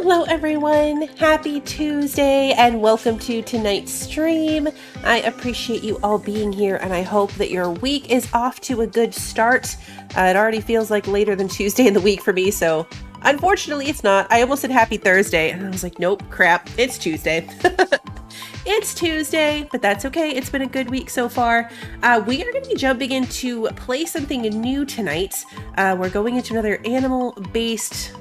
Hello everyone, happy Tuesday and welcome to tonight's stream. I appreciate you all being here and I hope that your week is off to a good start. It already feels like later than Tuesday in the week for me, so unfortunately it's not. I almost said happy Thursday and I was like, nope, crap, it's Tuesday. It's Tuesday, but that's okay. It's been a good week so far. We are going to be jumping into play something new tonight. We're going into another animal-based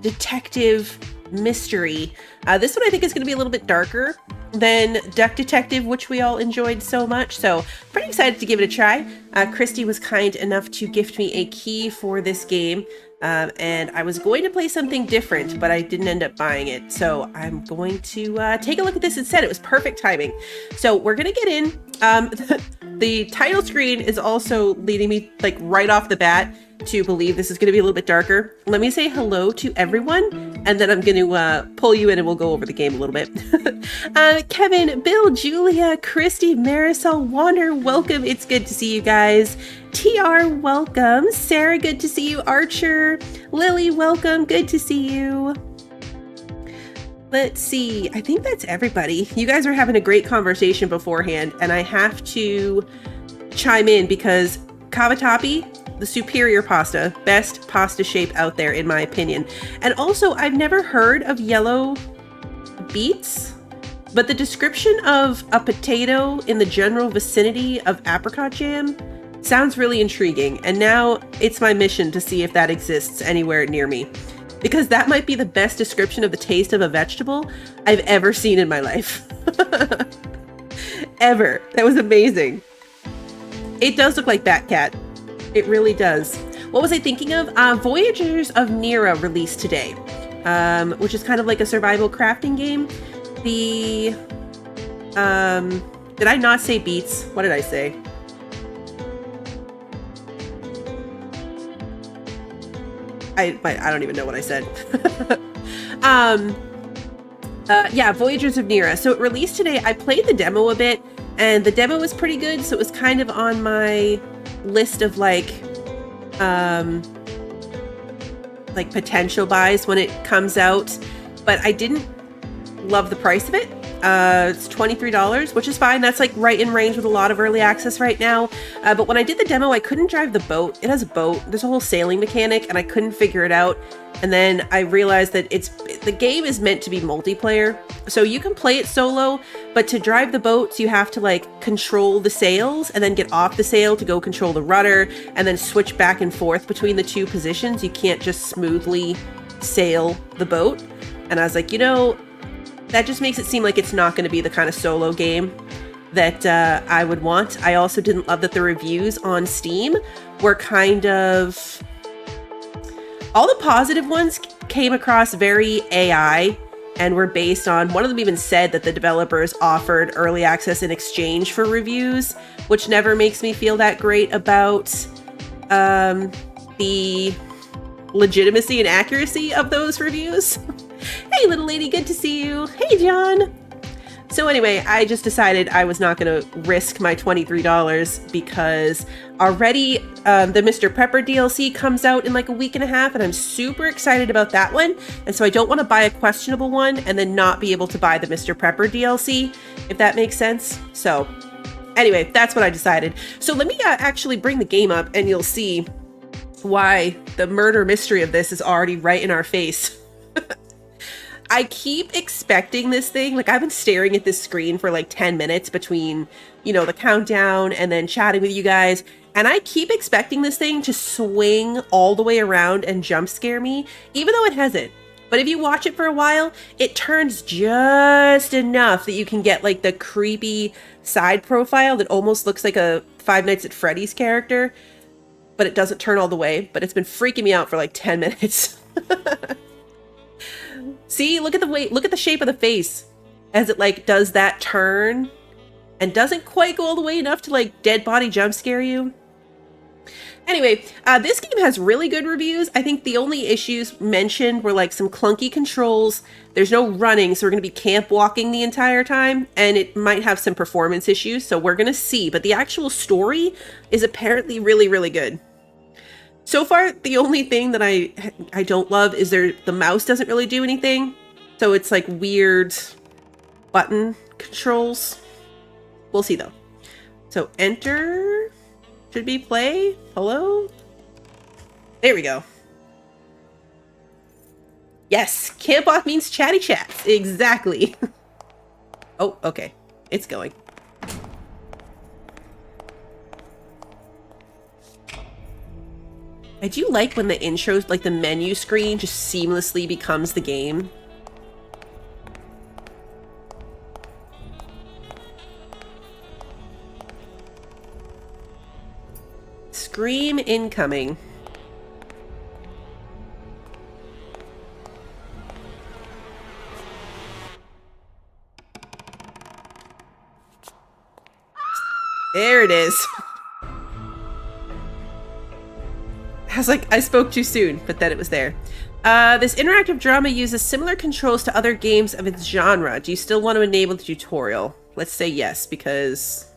detective mystery. This one I think is going to be a little bit darker than Duck Detective, which we all enjoyed so much. So pretty excited to give it a try. Christy was kind enough to gift me a key for this game. And I was going to play something different, but I didn't end up buying it. So I'm going to take a look at this instead. It was perfect timing. So we're going to get in. The title screen is also leading me like right off the bat to believe this is going to be a little bit darker. Let me say hello to everyone, and then I'm going to pull you in and we'll go over the game a little bit. Kevin, Bill, Julia, Christy, Marisol, Wander, welcome. It's good to see you guys. TR, welcome. Sarah, good to see you. Archer, Lily, welcome. Good to see you. Let's see. I think that's everybody. You guys are having a great conversation beforehand, and I have to chime in because cavatappi, the superior pasta, best pasta shape out there in my opinion. And also, I've never heard of yellow beets, but the description of a potato in the general vicinity of apricot jam sounds really intriguing. And now it's my mission to see if that exists anywhere near me, because that might be the best description of the taste of a vegetable I've ever seen in my life. Ever. That was amazing. It does look like Batcat. It really does. What was I thinking of? Voyagers of Nera released today, which is kind of like a survival crafting game. Did I not say beets? What did I say? I don't even know what I said. Yeah, Voyagers of Nera. So it released today. I played the demo a bit, and the demo was pretty good, so it was kind of on my list of like potential buys when it comes out, but I didn't love the price of it. It's $23, which is fine. That's like right in range with a lot of early access right now. But when I did the demo, I couldn't drive the boat. It has a boat. There's a whole sailing mechanic, and I couldn't figure it out. And then I realized that the game is meant to be multiplayer. So you can play it solo, but to drive the boats, you have to like control the sails and then get off the sail to go control the rudder and then switch back and forth between the two positions. You can't just smoothly sail the boat. And I was like, that just makes it seem like it's not going to be the kind of solo game that I would want. I also didn't love that the reviews on Steam were kind of... all the positive ones came across very AI and were based on... one of them even said that the developers offered early access in exchange for reviews, which never makes me feel that great about the legitimacy and accuracy of those reviews. Hey, little lady, good to see you. Hey, John. So anyway, I just decided I was not going to risk my $23 because already the Mr. Prepper DLC comes out in like a week and a half, and I'm super excited about that one. And so I don't want to buy a questionable one and then not be able to buy the Mr. Prepper DLC, if that makes sense. So anyway, that's what I decided. So let me actually bring the game up and you'll see why the murder mystery of this is already right in our face. I keep expecting this thing, like I've been staring at this screen for like 10 minutes between, the countdown and then chatting with you guys. And I keep expecting this thing to swing all the way around and jump scare me, even though it hasn't. But if you watch it for a while, it turns just enough that you can get like the creepy side profile that almost looks like a Five Nights at Freddy's character, but it doesn't turn all the way. But it's been freaking me out for like 10 minutes. See, look at the shape of the face as it like does that turn and doesn't quite go all the way enough to like dead body jump scare you. Anyway, this game has really good reviews. I think the only issues mentioned were like some clunky controls. There's no running, so we're going to be camp walking the entire time, and it might have some performance issues, so we're going to see. But the actual story is apparently really, really good. So far, the only thing that I don't love is the mouse doesn't really do anything. So it's like weird button controls. We'll see though. So enter should be play. Hello? There we go. Yes, Campbot means chatty chats. Exactly. Oh, okay. It's going. I do like when the intros, like the menu screen, just seamlessly becomes the game. Scream incoming. There it is. I was like, I spoke too soon, but then it was there. This interactive drama uses similar controls to other games of its genre. Do you still want to enable the tutorial? Let's say yes, because...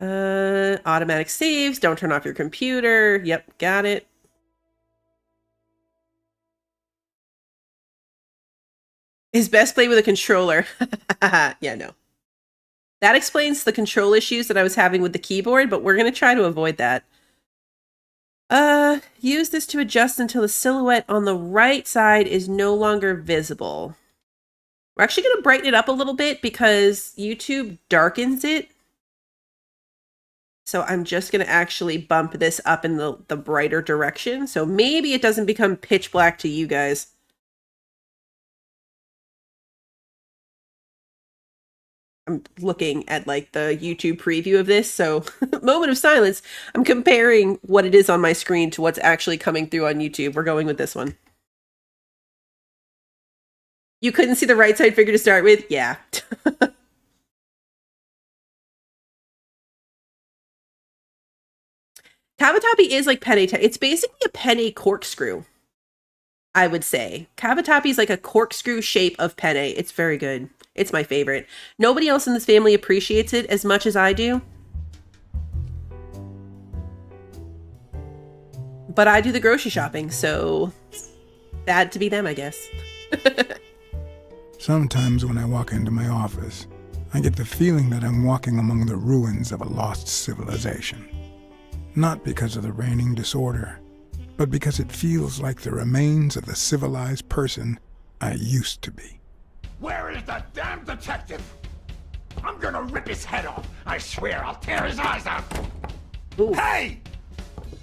automatic saves, don't turn off your computer. Yep, got it. Is best played with a controller. Yeah, no. That explains the control issues that I was having with the keyboard, but we're going to try to avoid that. Use this to adjust until the silhouette on the right side is no longer visible. We're actually going to brighten it up a little bit because YouTube darkens it. So I'm just going to actually bump this up in the brighter direction. So maybe it doesn't become pitch black to you guys. I'm looking at like the YouTube preview of this. So moment of silence. I'm comparing what it is on my screen to what's actually coming through on YouTube. We're going with this one. You couldn't see the right side figure to start with? Yeah. Cavatappi is like penne. It's basically a penne corkscrew, I would say. Cavatappi is like a corkscrew shape of penne. It's very good. It's my favorite. Nobody else in this family appreciates it as much as I do. But I do the grocery shopping, so bad to be them, I guess. Sometimes when I walk into my office, I get the feeling that I'm walking among the ruins of a lost civilization. Not because of the reigning disorder, but because it feels like the remains of the civilized person I used to be. Where is the damn detective? I'm gonna rip his head off. I swear I'll tear his eyes out. Ooh. Hey!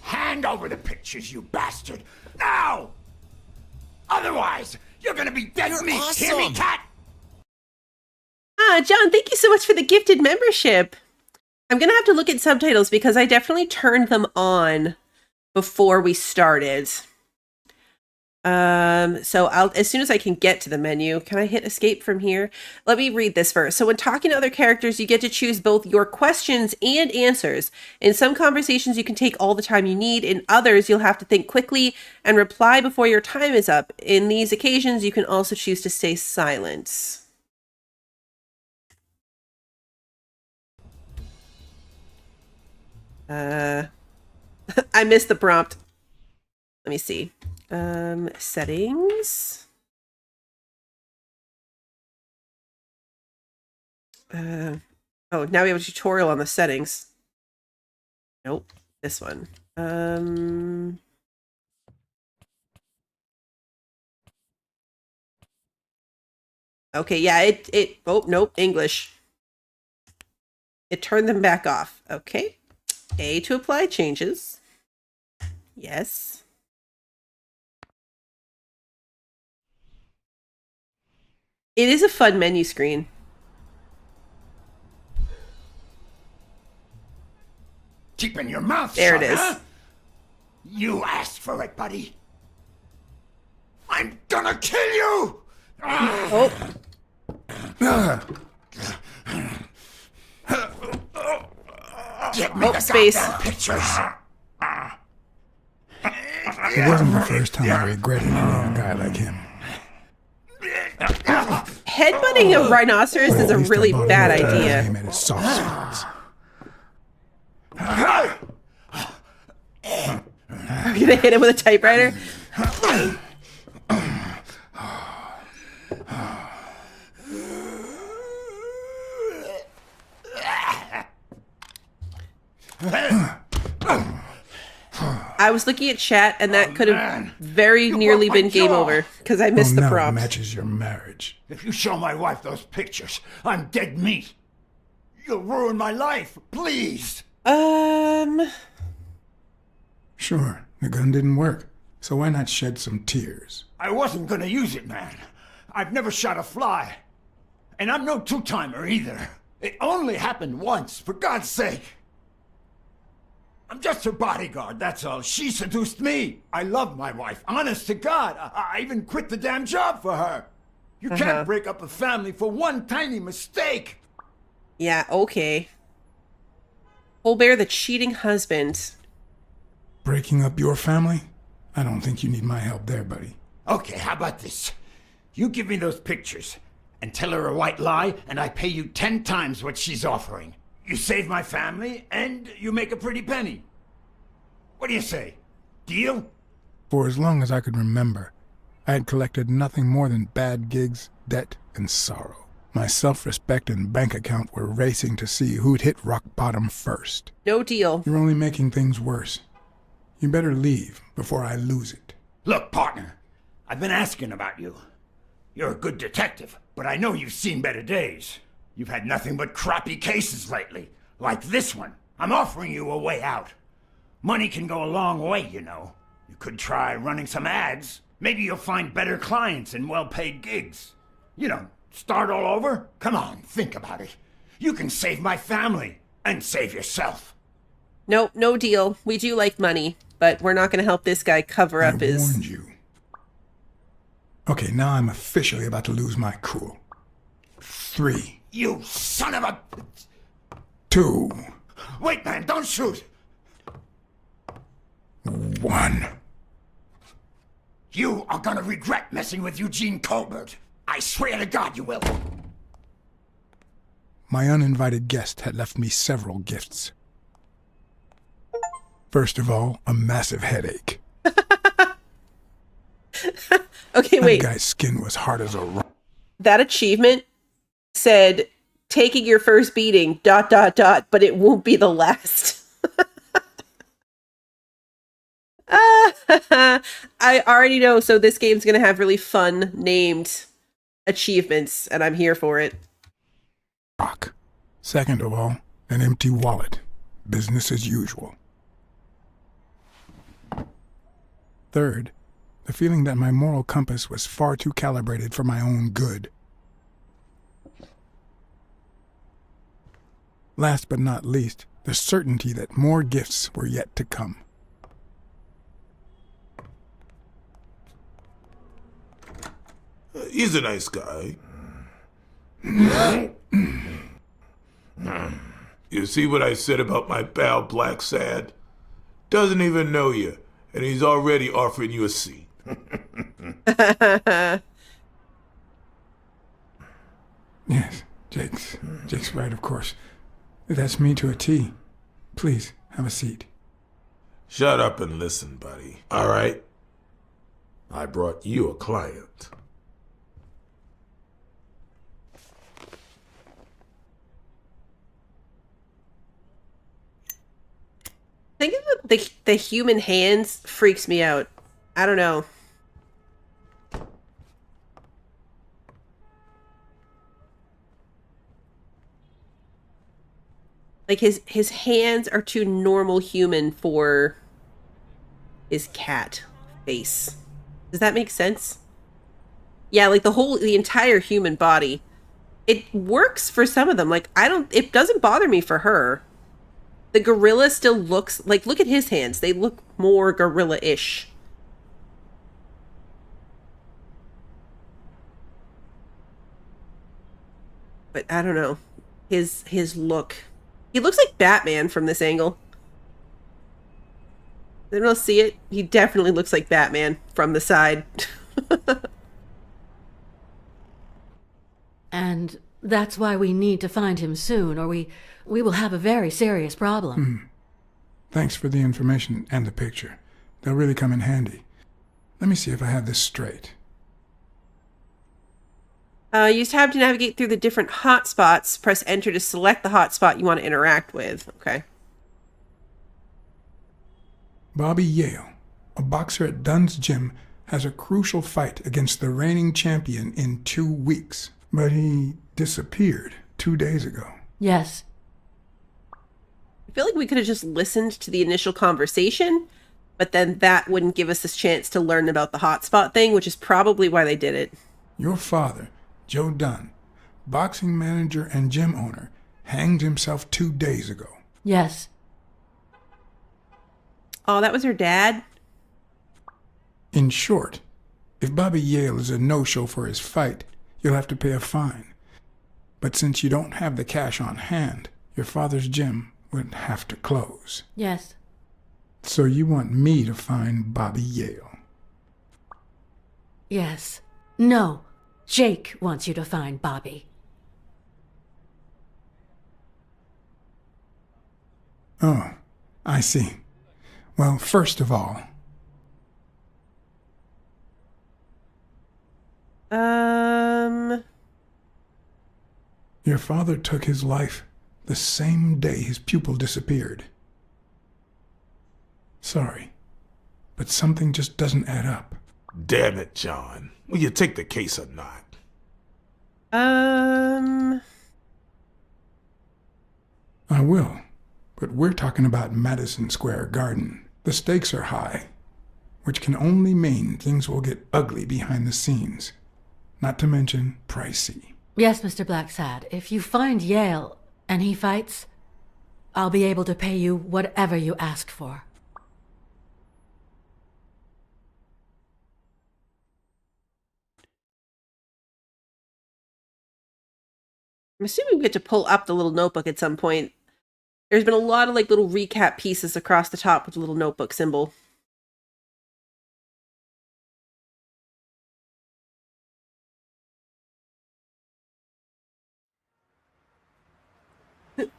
Hand over the pictures, you bastard. Now! Otherwise, you're gonna be dead meat. Awesome. Hear me, cat? Ah, John, thank you so much for the gifted membership. I'm gonna have to look at subtitles because I definitely turned them on before we started. So as soon as I can get to the menu, can I hit escape from here? Let me read this first. So when talking to other characters, you get to choose both your questions and answers. In some conversations, you can take all the time you need. In others, you'll have to think quickly and reply before your time is up. In these occasions, you can also choose to stay silent. I missed the prompt. Let me see. Settings. Oh, now we have a tutorial on the settings. Nope, this one. Okay, yeah, oh, nope, English. It turned them back off. Okay. A to apply changes. Yes. It is a fun menu screen. Keeping your mouth there shut, it is. Huh? You asked for it, buddy. I'm gonna kill you! Oh. Get me the space. Pictures. It wasn't the first time I regretted hitting a guy like him. Headbutting a rhinoceros is a really bad idea. Are you gonna hit him with a typewriter? I was looking at chat, and that could have very nearly been game over, because I missed the now prompt. It matches your marriage. If you show my wife those pictures, I'm dead meat. You'll ruin my life, please. Sure, the gun didn't work, so why not shed some tears? I wasn't gonna use it, man. I've never shot a fly. And I'm no two-timer either. It only happened once, for God's sake. I'm just her bodyguard, that's all. She seduced me. I love my wife, honest to God. I even quit the damn job for her. You can't break up a family for one tiny mistake. Yeah, okay. Colbert, the cheating husband. Breaking up your family? I don't think you need my help there, buddy. Okay, how about this? You give me those pictures and tell her a white lie, and I pay you 10 times what she's offering. You save my family, and you make a pretty penny. What do you say? Deal? For as long as I could remember, I had collected nothing more than bad gigs, debt, and sorrow. My self-respect and bank account were racing to see who'd hit rock bottom first. No deal. You're only making things worse. You better leave before I lose it. Look, partner, I've been asking about you. You're a good detective, but I know you've seen better days. You've had nothing but crappy cases lately, like this one. I'm offering you a way out. Money can go a long way, you know. You could try running some ads. Maybe you'll find better clients and well-paid gigs. You know, start all over? Come on, think about it. You can save my family and save yourself. Nope, no deal. We do like money, but we're not going to help this guy cover up I warned you. Okay, now I'm officially about to lose my cool. 3. You son of a... 2. Wait, man, don't shoot. 1. You are gonna regret messing with Eugene Colbert. I swear to God you will. My uninvited guest had left me several gifts. First of all, a massive headache. Okay, wait. That guy's skin was hard as a rock. That achievement said, taking your first beating, ... but it won't be the last. I already know, so this game's going to have really fun named achievements, and I'm here for it. Second of all, an empty wallet. Business as usual. Third, the feeling that my moral compass was far too calibrated for my own good. Last but not least, the certainty that more gifts were yet to come. He's a nice guy. You see what I said about my pal Blacksad? Doesn't even know you, and he's already offering you a seat. Yes, Jake's right, of course. That's me to a T. Please, have a seat. Shut up and listen, buddy. All right? I brought you a client. Think of the human hands freaks me out. I don't know. Like his hands are too normal human for his cat face. Does that make sense? Yeah, like the entire human body. It works for some of them. Like it doesn't bother me for her. The gorilla still looks like, look at his hands. They look more gorilla-ish. But I don't know. His look. He looks like Batman from this angle. Anyone else see it? He definitely looks like Batman from the side. And that's why we need to find him soon, or we will have a very serious problem. Thanks for the information and the picture. They'll really come in handy. Let me see if I have this straight. Use tab to navigate through the different hotspots. Press enter to select the hotspot you want to interact with. Okay. Bobby Yale, a boxer at Dunn's gym, has a crucial fight against the reigning champion in 2 weeks. But he disappeared 2 days ago. Yes. I feel like we could have just listened to the initial conversation, but then that wouldn't give us this chance to learn about the hotspot thing, which is probably why they did it. Your father, Joe Dunn, boxing manager and gym owner, hanged himself 2 days ago. Yes. Oh, that was her dad? In short, if Bobby Yale is a no-show for his fight, you'll have to pay a fine. But since you don't have the cash on hand, your father's gym would have to close. Yes. So you want me to find Bobby Yale? Yes. No. Jake wants you to find Bobby. Oh, I see. Well, first of all... Your father took his life the same day his pupil disappeared. Sorry, but something just doesn't add up. Damn it, John. Will you take the case or not? I will, but we're talking about Madison Square Garden. The stakes are high, which can only mean things will get ugly behind the scenes, not to mention pricey. Yes, Mr. Blacksad. If you find Yale and he fights, I'll be able to pay you whatever you ask for. I'm assuming we get to pull up the little notebook at some point. There's been a lot of like little recap pieces across the top with the little notebook symbol.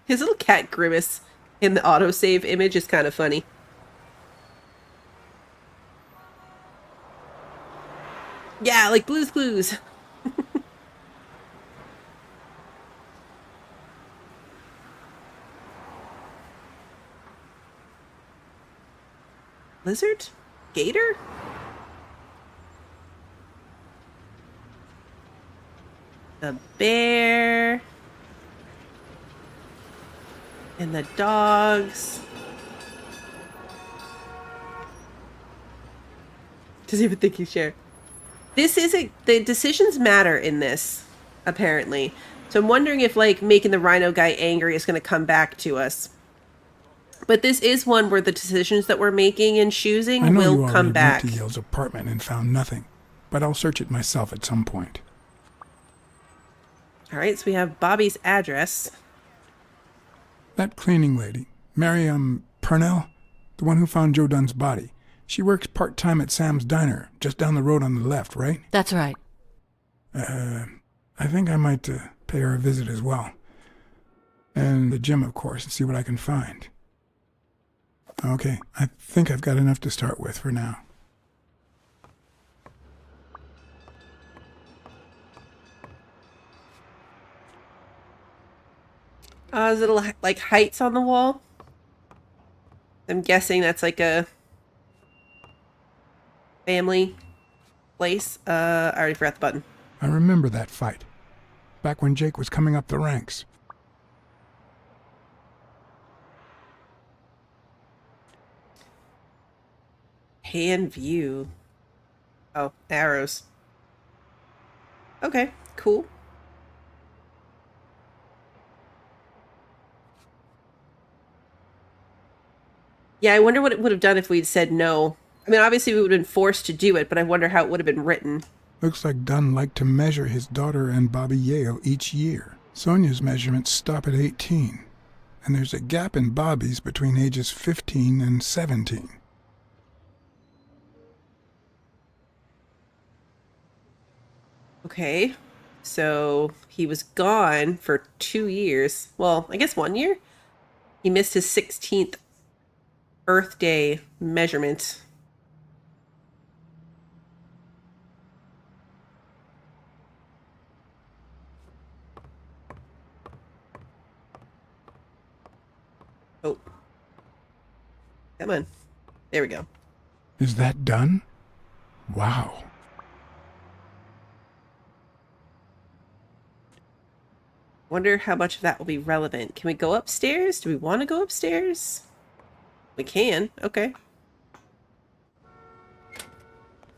His little cat grimace in the autosave image is kind of funny. Yeah, like Blue's Clues. Lizard? Gator? The bear. And the dogs. Doesn't even think you share. This isn't... The decisions matter in this, apparently. So I'm wondering if, like, making the rhino guy angry is going to come back to us. But this is one where the decisions that we're making and choosing will come back. I know you already went to Yale's apartment and found nothing, but I'll search it myself at some point. All right, so we have Bobby's address. That cleaning lady, Miriam Purnell, the one who found Joe Dunn's body, she works part-time at Sam's Diner, just down the road on the left, right? That's right. I think I might pay her a visit as well. And the gym, of course, and see what I can find. Okay, I think I've got enough to start with for now. Is it like heights on the wall? I'm guessing that's like a family place. I already forgot the button. I remember that fight, back when Jake was coming up the ranks. Hand view. Oh, arrows. Okay, cool. Yeah, I wonder what it would have done if we'd said no. I mean, obviously we would have been forced to do it, but I wonder how it would have been written. Looks like Dunn liked to measure his daughter and Bobby Yale each year. Sonia's measurements stop at 18, and there's a gap in Bobby's between ages 15 and 17. Okay, so he was gone for 2 years. Well, I guess 1 year? He missed his 16th Earth Day measurement. Oh. Come on. There we go. Is that done? Wow. Wonder how much of that will be relevant. Can we go upstairs? Do we want to go upstairs? We can. Okay.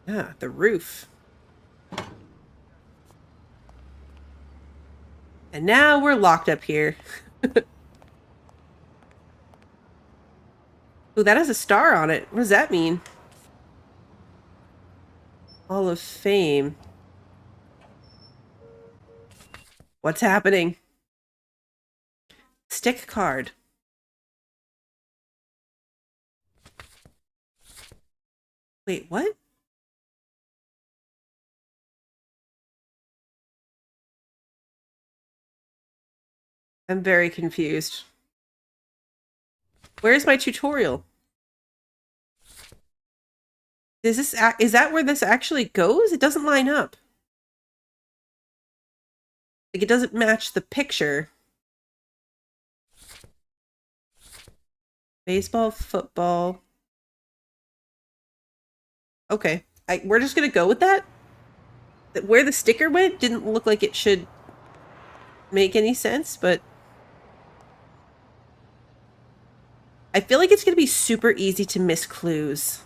Ah, the roof. And now we're locked up here. Ooh, that has a star on it. What does that mean? Hall of Fame. What's happening? Stick card. Wait, what? I'm very confused. Where's my tutorial? Is that where this actually goes? It doesn't line up. Like, it doesn't match the picture. Baseball, football. Okay. We're just gonna go with that? Where the sticker went didn't look like it should make any sense, but I feel like it's gonna be super easy to miss clues.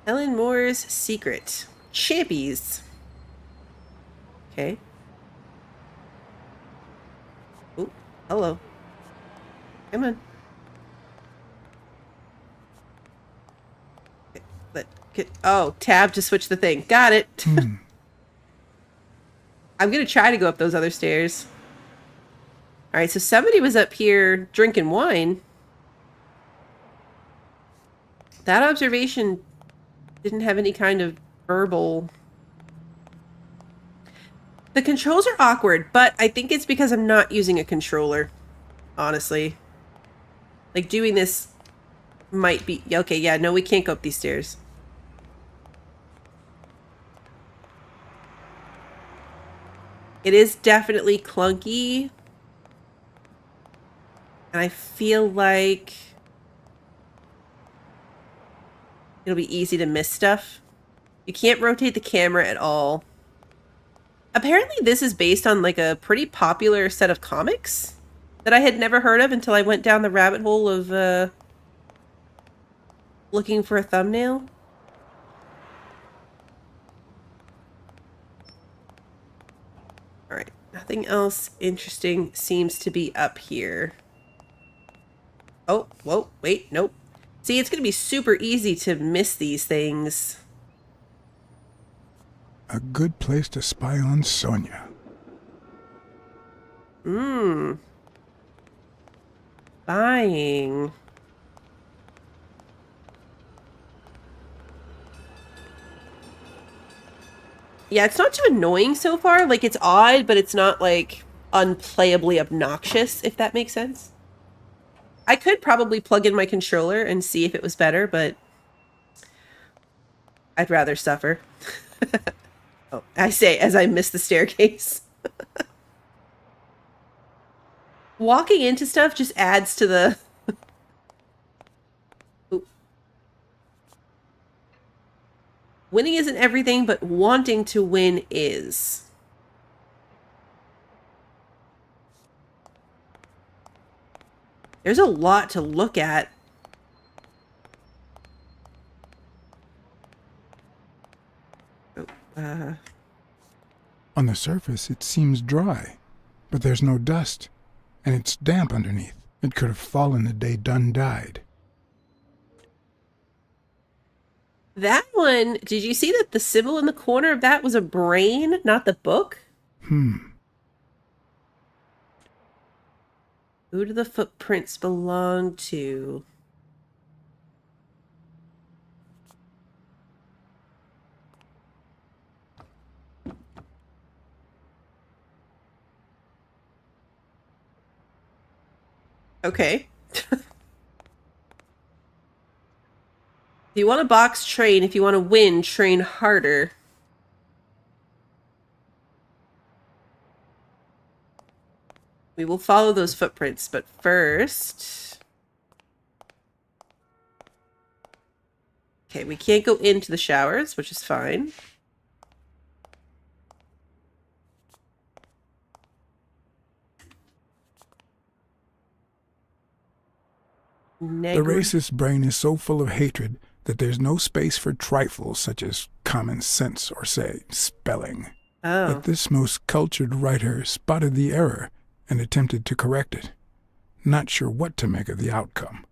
Ellen Moore's Secret. Champies. Okay. Oh, hello. Come on. Oh, tab to switch the thing. Got it. I'm going to try to go up those other stairs. All right, so somebody was up here drinking wine. That observation didn't have any kind of verbal... The controls are awkward, but I think it's because I'm not using a controller, honestly. Like, doing this might be... Okay, yeah, no, we can't go up these stairs. It is definitely clunky. And I feel like it'll be easy to miss stuff. You can't rotate the camera at all. Apparently this is based on like a pretty popular set of comics that I had never heard of until I went down the rabbit hole of looking for a thumbnail. Alright, nothing else interesting seems to be up here. Oh, whoa, wait, nope. See, it's gonna be super easy to miss these things. A good place to spy on Sonia. Buying. Yeah, it's not too annoying so far. Like, it's odd, but it's not, like, unplayably obnoxious, if that makes sense. I could probably plug in my controller and see if it was better, but I'd rather suffer. Oh, I say as I miss the staircase. Walking into stuff just adds to the... Ooh. Winning isn't everything, but wanting to win is. There's a lot to look at. Oh, On the surface, it seems dry, but there's no dust, and it's damp underneath. It could have fallen the day Dunn died. that one, did you see that the symbol in the corner of that was a brain, not the book? Who do the footprints belong to? Okay. If you want to box, train. If you want to win, train harder. We will follow those footprints, but first... Okay, we can't go into the showers, which is fine. The racist brain is so full of hatred that there's no space for trifles such as common sense or, say, spelling. Oh. But this most cultured writer spotted the error and attempted to correct it. Not sure what to make of the outcome.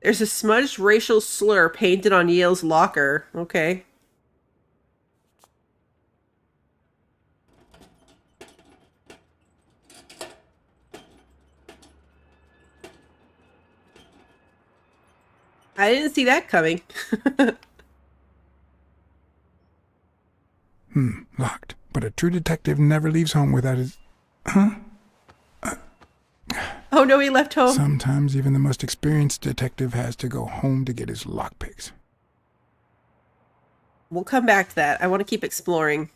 There's a smudged racial slur painted on Yale's locker. Okay. I didn't see that coming. Locked. But a true detective never leaves home without his... Huh? Oh no, he left home. Sometimes even the most experienced detective has to go home to get his lockpicks. We'll come back to that. I want to keep exploring.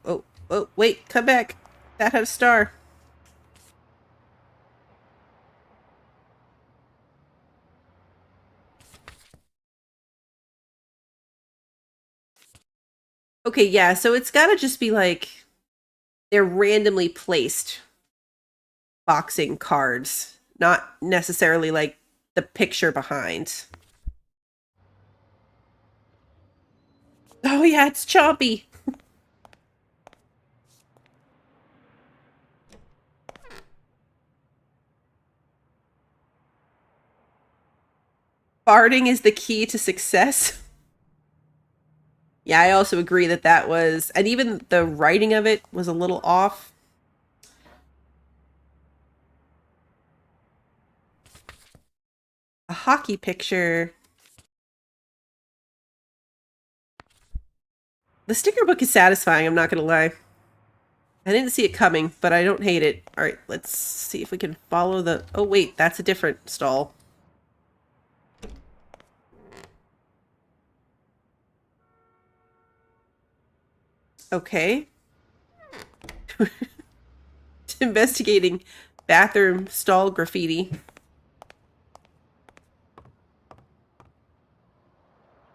Oh, wait, come back. That had a star. Okay, yeah, so it's gotta just be like they're randomly placed boxing cards, not necessarily like the picture behind. Oh yeah, it's Chompy. Farting is the key to success. Yeah, I also agree that that was, and even the writing of it was a little off. A hockey picture. The sticker book is satisfying, I'm not gonna lie. I didn't see it coming, but I don't hate it. Alright, let's see if we can follow the... Oh wait, that's a different stall. Okay. Investigating bathroom stall graffiti.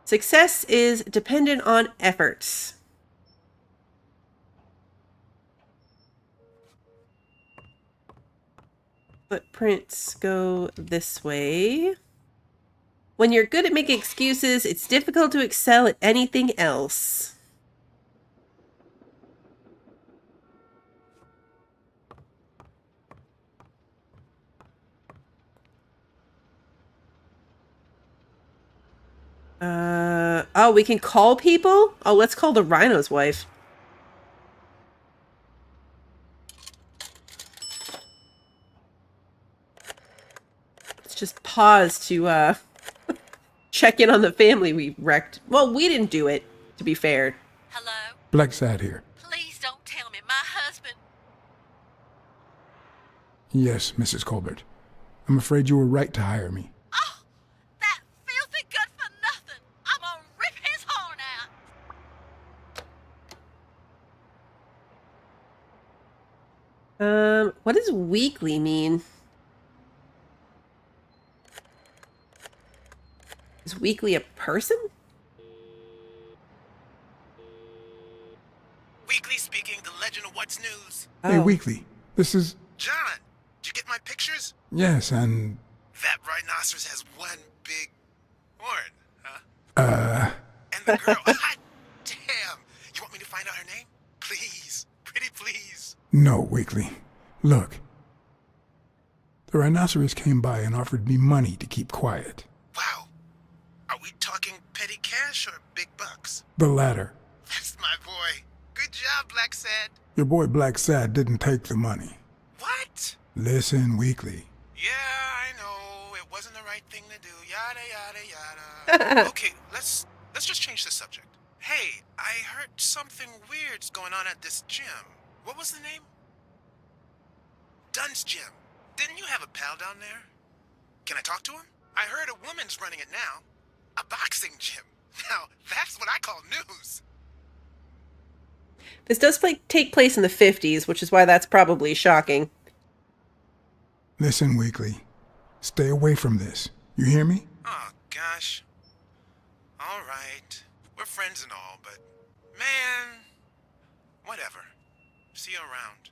Success is dependent on efforts. Footprints go this way. When you're good at making excuses, it's difficult to excel at anything else. Oh, we can call people? Oh, let's call the rhino's wife. Let's just pause to, check in on the family we wrecked. Well, we didn't do it, to be fair. Hello? Blacksad here. Please don't tell me my husband... Yes, Mrs. Colbert. I'm afraid you were right to hire me. Oh, that filthy good for nothing! I'm gonna rip his horn out! What does weekly mean? Is weekly a person? Weekly speaking, the legend of what's news. Hey, Oh. Weekly. This is... John, did you get my pictures? Yes, and... That rhinoceros has one big horn, huh? And the girl, hot damn. You want me to find out her name? Please, pretty please. No, Weekly. Look. The rhinoceros came by and offered me money to keep quiet. Wow. Are we talking petty cash or big bucks? The latter. That's my boy. Good job, Blacksad. Your boy Blacksad didn't take the money. What? Listen, Weekly. Yeah, I know. It wasn't the right thing to do. Yada, yada, yada. Okay, let's just change the subject. Hey, I heard something weird's going on at this gym. What was the name? Dunn's Gym. Didn't you have a pal down there? Can I talk to him? I heard a woman's running it now. A boxing gym. Now, that's what I call news. This does take place in the 50s, which is why that's probably shocking. Listen, Weekly. Stay away from this. You hear me? Oh, gosh. All right. We're friends and all, but... Man... Whatever. See you around.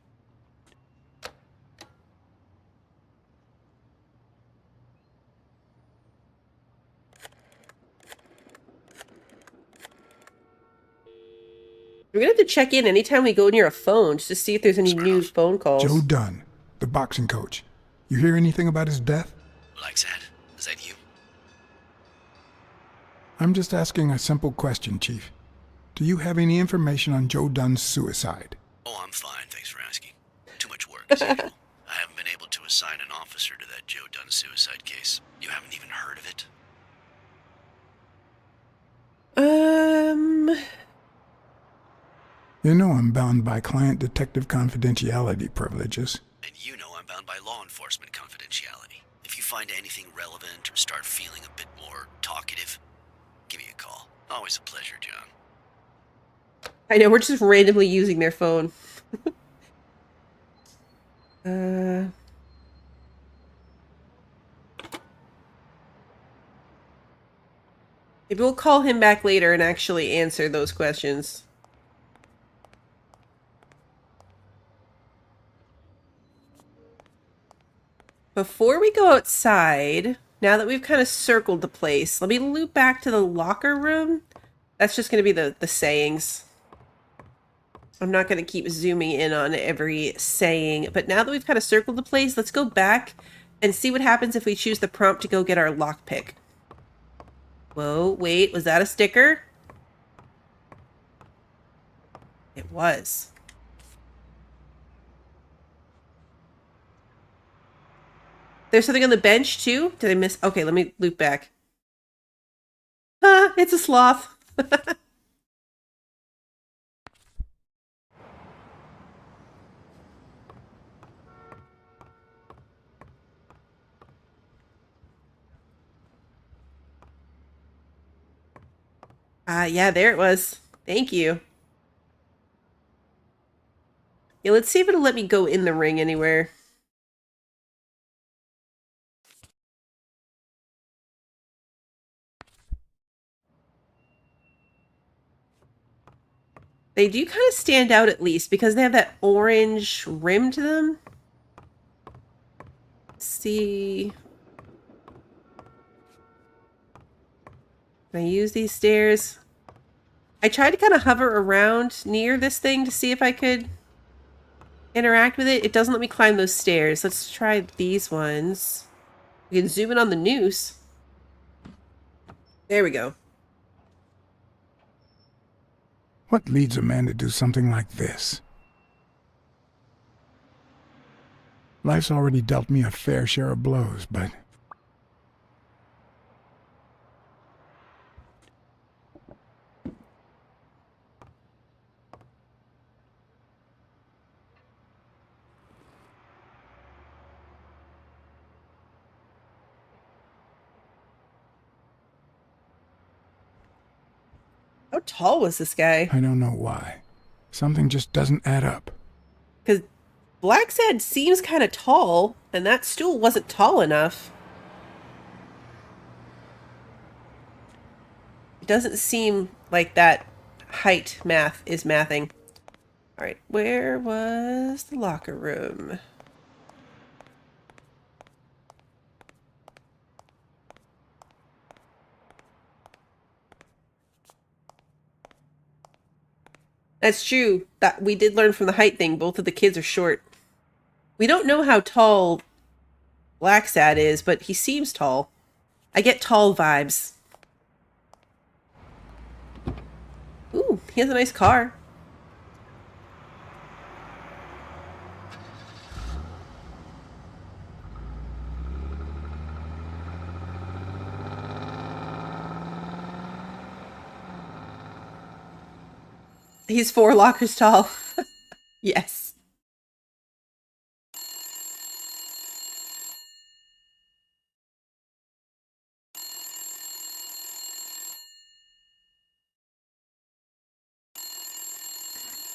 We're gonna have to check in anytime we go near a phone just to see if there's any new phone calls. Joe Dunn, the boxing coach. You hear anything about his death? Blacksad, is that you? I'm just asking a simple question, Chief. Do you have any information on Joe Dunn's suicide? Oh, I'm fine, thanks for asking. Too much work, as usual. I haven't been able to assign an officer to that Joe Dunn suicide case. You haven't even heard of it? You know I'm bound by client detective confidentiality privileges. And you know I'm bound by law enforcement confidentiality. If you find anything relevant or start feeling a bit more talkative, give me a call. Always a pleasure, John. I know, we're just randomly using their phone. Maybe we'll call him back later and actually answer those questions. Before we go outside, now that we've kind of circled the place, let me loop back to the locker room. That's just going to be the sayings. I'm not going to keep zooming in on every saying, but now that we've kind of circled the place, let's go back and see what happens if we choose the prompt to go get our lockpick. Whoa, wait, was that a sticker? It was. There's something on the bench too? Did I miss? Okay, let me loop back. Ah, it's a sloth. Yeah, there it was. Thank you. Yeah, let's see if it'll let me go in the ring anywhere. They do kind of stand out at least because they have that orange rim to them. Let's see. Can I use these stairs? I tried to kind of hover around near this thing to see if I could interact with it. It doesn't let me climb those stairs. Let's try these ones. We can zoom in on the noose. There we go. What leads a man to do something like this? Life's already dealt me a fair share of blows, but... How tall was this guy? I don't know why. Something just doesn't add up. Because Blacksad seems kind of tall, and that stool wasn't tall enough. It doesn't seem like that height math is mathing. Alright, where was the locker room? That's true. That we did learn from the height thing. Both of the kids are short. We don't know how tall Blacksad is, but he seems tall. I get tall vibes. Ooh, he has a nice car. He's 4 lockers tall. Yes.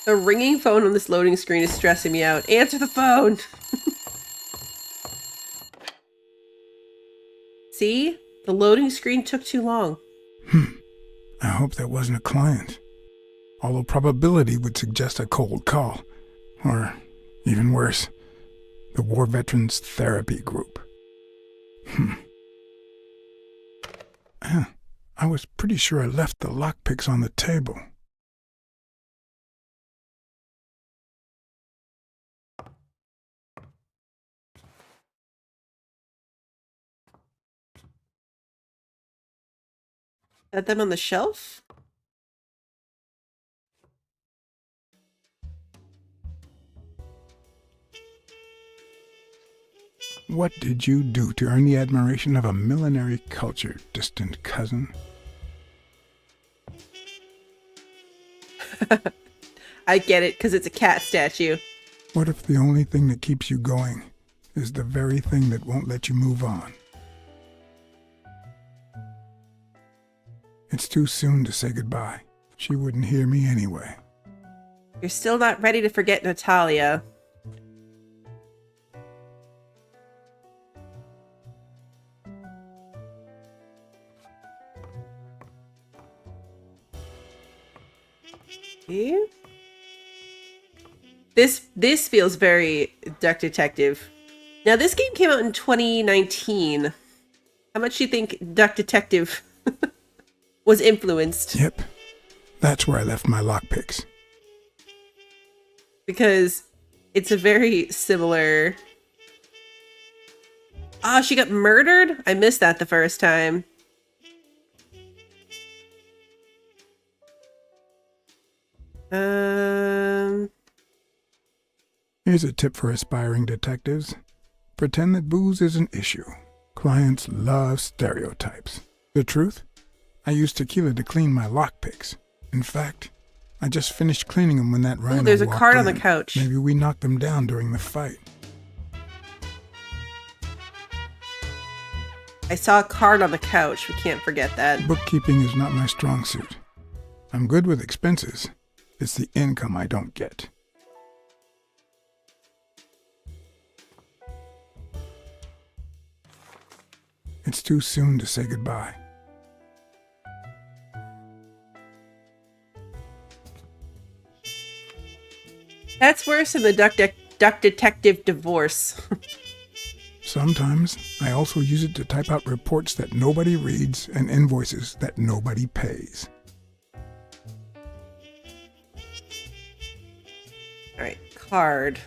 The ringing phone on this loading screen is stressing me out. Answer the phone! See? The loading screen took too long. I hope that wasn't a client. Although probability would suggest a cold call. Or, even worse, the War Veterans Therapy Group. I was pretty sure I left the lockpicks on the table. Set them on the shelf? What did you do to earn the admiration of a millinery culture, distant cousin? I get it, because it's a cat statue. What if the only thing that keeps you going is the very thing that won't let you move on? It's too soon to say goodbye. She wouldn't hear me anyway. You're still not ready to forget Natalia. See? This feels very Duck Detective. Now this game came out in 2019. How much do you think Duck Detective was influenced? Yep. That's where I left my lockpicks. Because it's a very similar... Oh, she got murdered? I missed that the first time. Here's a tip for aspiring detectives. Pretend that booze is an issue. Clients love stereotypes. The truth? I used tequila to clean my lockpicks. In fact, I just finished cleaning them when that rhino there's a walked card on in. the couch. Maybe we knocked them down during the fight. I saw a card on the couch. We can't forget that. Bookkeeping is not my strong suit. I'm good with expenses. It's the income I don't get. It's too soon to say goodbye. That's worse than the Duck Detective divorce. Sometimes I also use it to type out reports that nobody reads and invoices that nobody pays. Alright, card.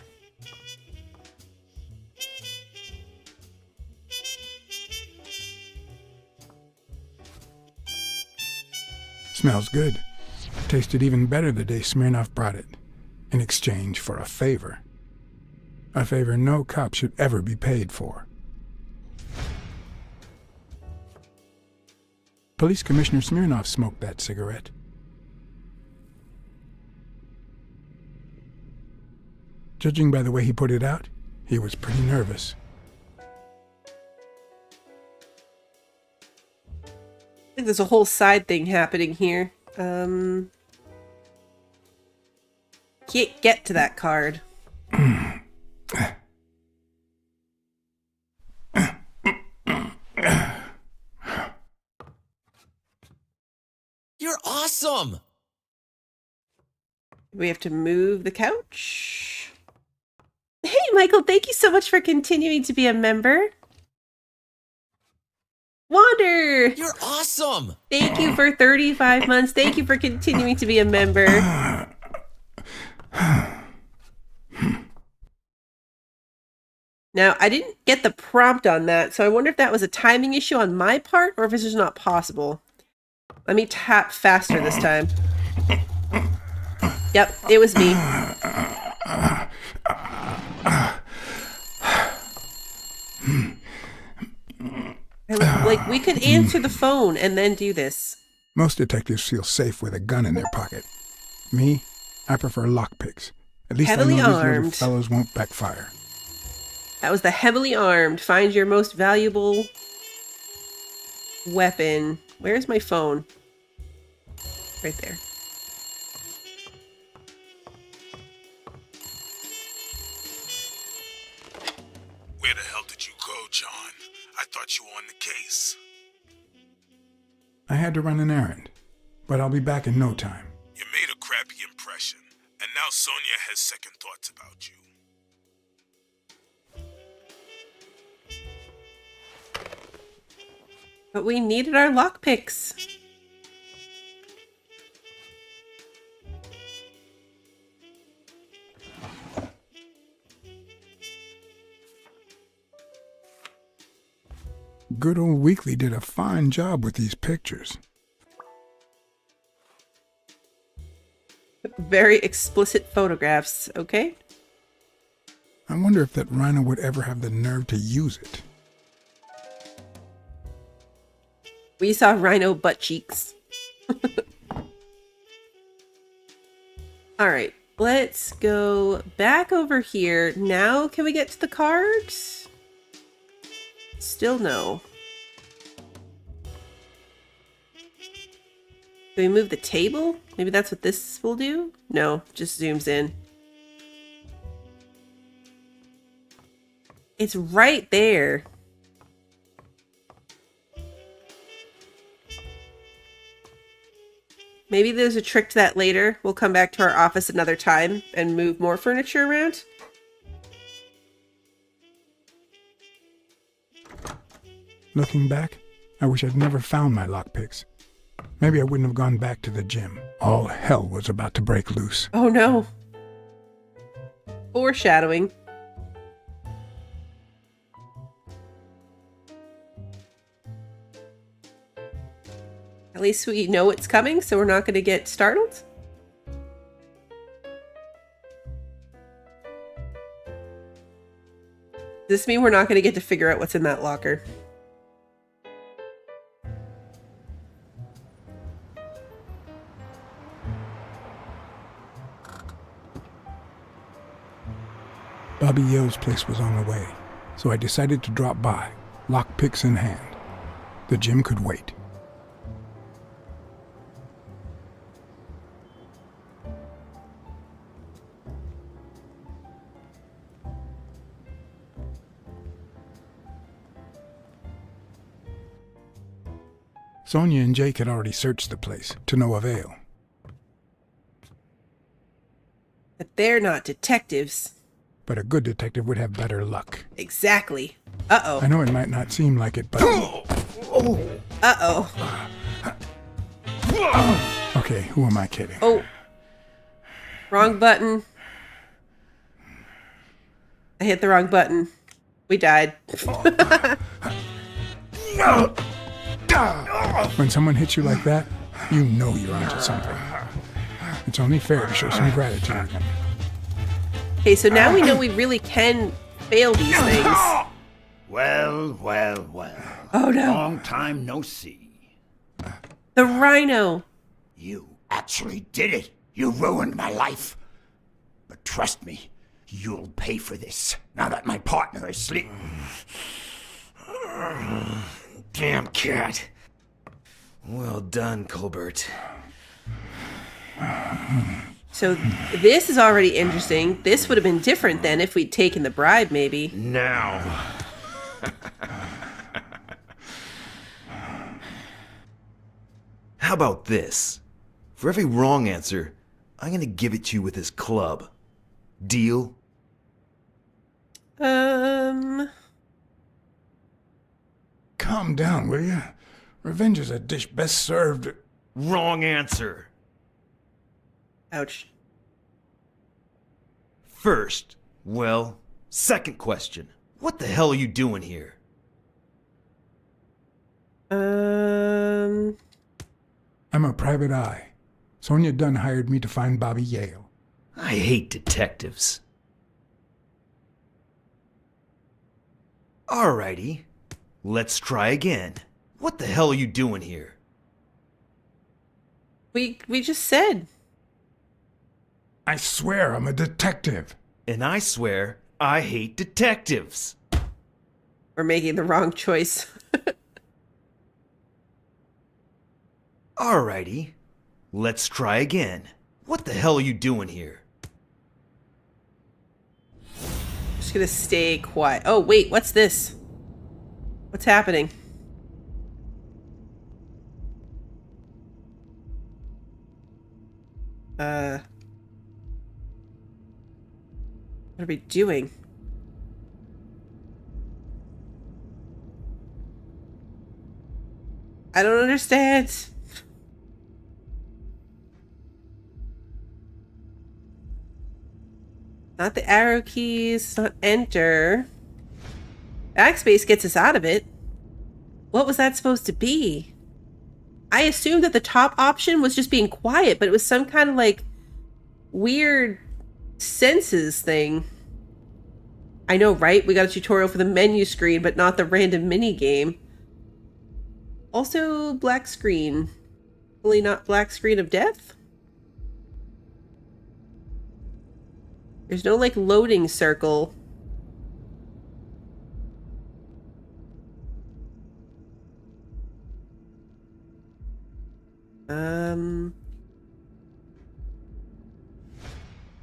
Smells good. Tasted even better the day Smirnoff brought it, in exchange for a favor. A favor no cop should ever be paid for. Police Commissioner Smirnoff smoked that cigarette. Judging by the way he put it out, he was pretty nervous. I think there's a whole side thing happening here. Can't get to that card. You're awesome! We have to move the couch. Hey, Michael, thank you so much for continuing to be a member. Wander! You're awesome! Thank you for 35 months. Thank you for continuing to be a member. Now, I didn't get the prompt on that, so I wonder if that was a timing issue on my part or if it's just not possible. Let me tap faster this time. Yep, it was me. Like, we could answer the phone and then do this. Most detectives feel safe with a gun in their pocket. Me, I prefer lockpicks. At least Heavily I know these little armed. fellows won't backfire. That was the heavily armed. Find your most valuable weapon. Where's my phone? Right there. Where the hell did you go, John? I thought you were on the case. I had to run an errand, but I'll be back in no time. You made a crappy impression, and now Sonia has second thoughts about you. But we needed our lockpicks. Good old Weekly did a fine job with these pictures. Very explicit photographs, okay? I wonder if that rhino would ever have the nerve to use it. We saw rhino butt cheeks. All right, let's go back over here. Now, can we get to the cards? Still no. Do we move the table? Maybe that's what this will do? No, just zooms in. It's right there. Maybe there's a trick to that later. We'll come back to our office another time and move more furniture around. Looking back, I wish I'd never found my lockpicks. Maybe I wouldn't have gone back to the gym. All hell was about to break loose. Oh no. Foreshadowing. At least we know it's coming, so we're not going to get startled. Does this mean we're not going to get to figure out what's in that locker? Bobby Yale's place was on the way, so I decided to drop by, lockpicks in hand. The gym could wait. Sonia and Jake had already searched the place, to no avail. But they're not detectives. But a good detective would have better luck. Exactly. Uh-oh. I know it might not seem like it, but... Uh-oh. Okay, who am I kidding? Oh. Wrong button. I hit the wrong button. We died. When someone hits you like that, you know you're onto something. It's only fair to show some gratitude. Okay, so now we know we really can fail these things. Well, well, well. Oh no. Long time no see. The rhino. You actually did it. You ruined my life. But trust me, you'll pay for this now that my partner is asleep. Damn cat. Well done, Colbert. So this is already interesting. This would have been different then if we'd taken the bribe, maybe. Now. How about this? For every wrong answer, I'm gonna give it to you with this club. Deal? Calm down, will you? Revenge is a dish best served... Wrong answer. Ouch. First, well, second question. What the hell are you doing here? I'm a private eye. Sonia Dunn hired me to find Bobby Yale. I hate detectives. Alrighty. Let's try again. What the hell are you doing here? We just said. I swear I'm a detective. And I swear I hate detectives. We're making the wrong choice. Alrighty, let's try again. What the hell are you doing here? Just gonna stay quiet. Oh, wait, what's this? What's happening? What are we doing? I don't understand. Not the arrow keys, not enter. Backspace gets us out of it. What was that supposed to be? I assumed that the top option was just being quiet, but it was some kind of like weird senses thing. I know, right? We got a tutorial for the menu screen, but not the random mini game. Also, black screen. Only not black screen of death? There's no, like, loading circle.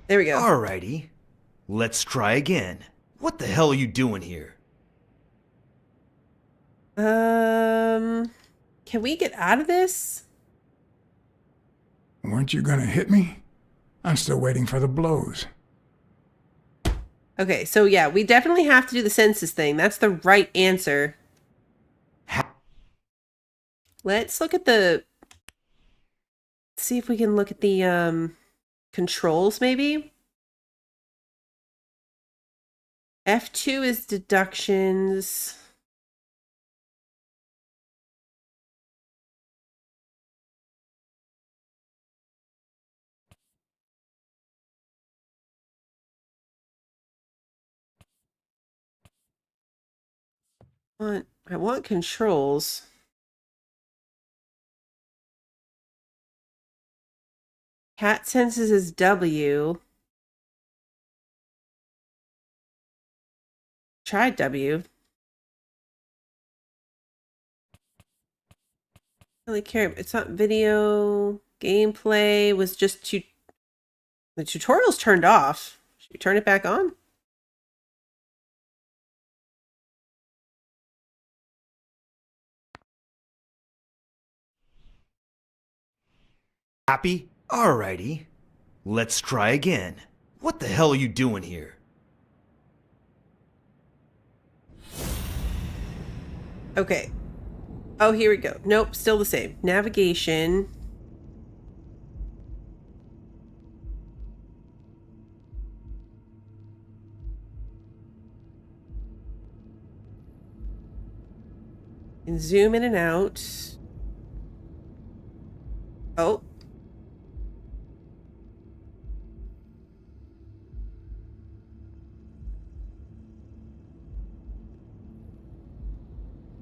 There we go. Alrighty, let's try again. What the hell are you doing here? Can we get out of this? Weren't you gonna hit me? I'm still waiting for the blows. Okay, so yeah, we definitely have to do the census thing. That's the right answer. Let's look at the... see if we can look at the, controls, maybe? F2 is deductions. I want controls. Cat senses is W. Try W. I don't really care. It's not video. Gameplay was just the tutorial's turned off. Should we turn it back on? Happy? Alrighty, let's try again. What the hell are you doing here? Okay. Oh, here we go. Nope, still the same. Navigation. And zoom in and out. Oh.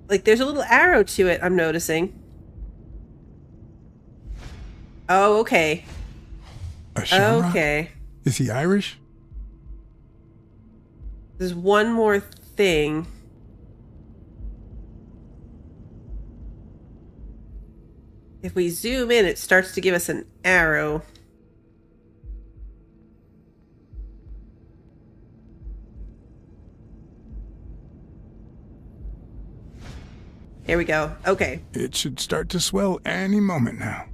Like, there's a little arrow to it, I'm noticing. Oh, okay. A shamrock? Okay. Is he Irish? There's one more thing. If we zoom in, it starts to give us an arrow. Here we go. Okay. It should start to swell any moment now.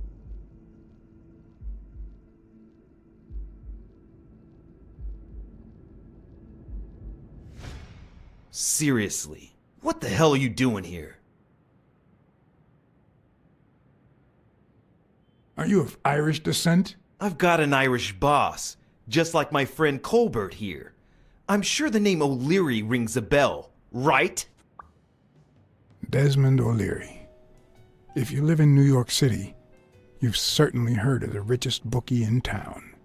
Seriously, what the hell are you doing here? Are you of Irish descent? I've got an Irish boss, just like my friend Colbert here. I'm sure the name O'Leary rings a bell, right? Desmond O'Leary. If you live in New York City, you've certainly heard of the richest bookie in town.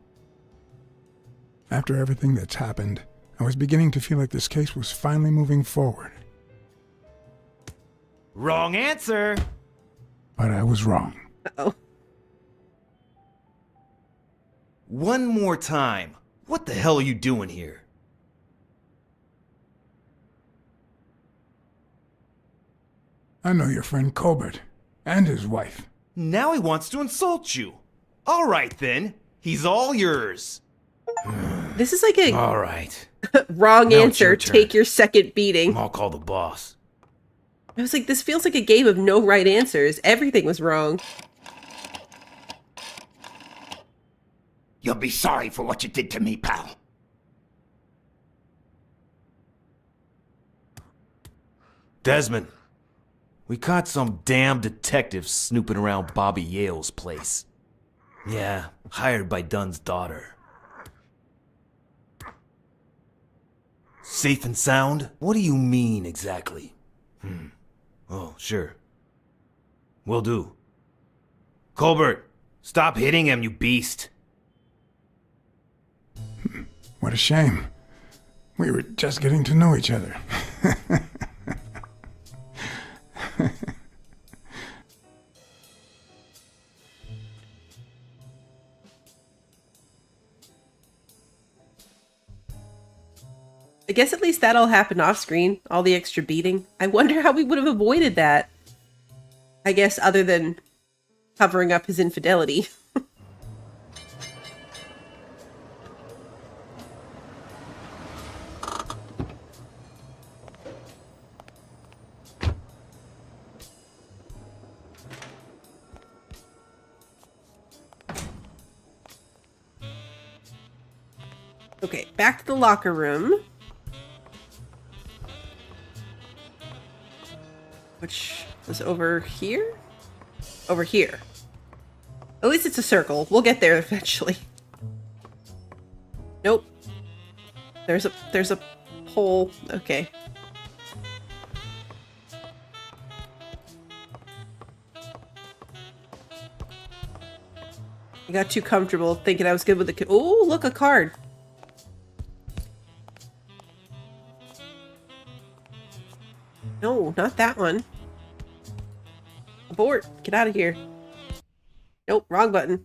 After everything that's happened, I was beginning to feel like this case was finally moving forward. Wrong answer! But I was wrong. Uh-oh. One more time. What the hell are you doing here? I know your friend Colbert and his wife. Now he wants to insult you. All right, then. He's all yours. This is like a All right. wrong Now it's answer. your turn. Take your second beating. I'll call the boss. I was like, this feels like a game of no right answers. Everything was wrong. You'll be sorry for what you did to me, pal. Desmond, we caught some damn detective snooping around Bobby Yale's place. Yeah, hired by Dunn's daughter. Safe and sound? What do you mean exactly? Oh, sure. Will do. Colbert, stop hitting him, you beast. What a shame. We were just getting to know each other. I guess at least that all happened off screen. All the extra beating. I wonder how we would have avoided that. I guess other than covering up his infidelity. Okay, back to the locker room. Which was over here? Over here. At least it's a circle. We'll get there eventually. Nope. There's a hole. Okay. I got too comfortable thinking I was good with the... Oh, look, a card. No, not that one. Abort. Get out of here. Nope, wrong button.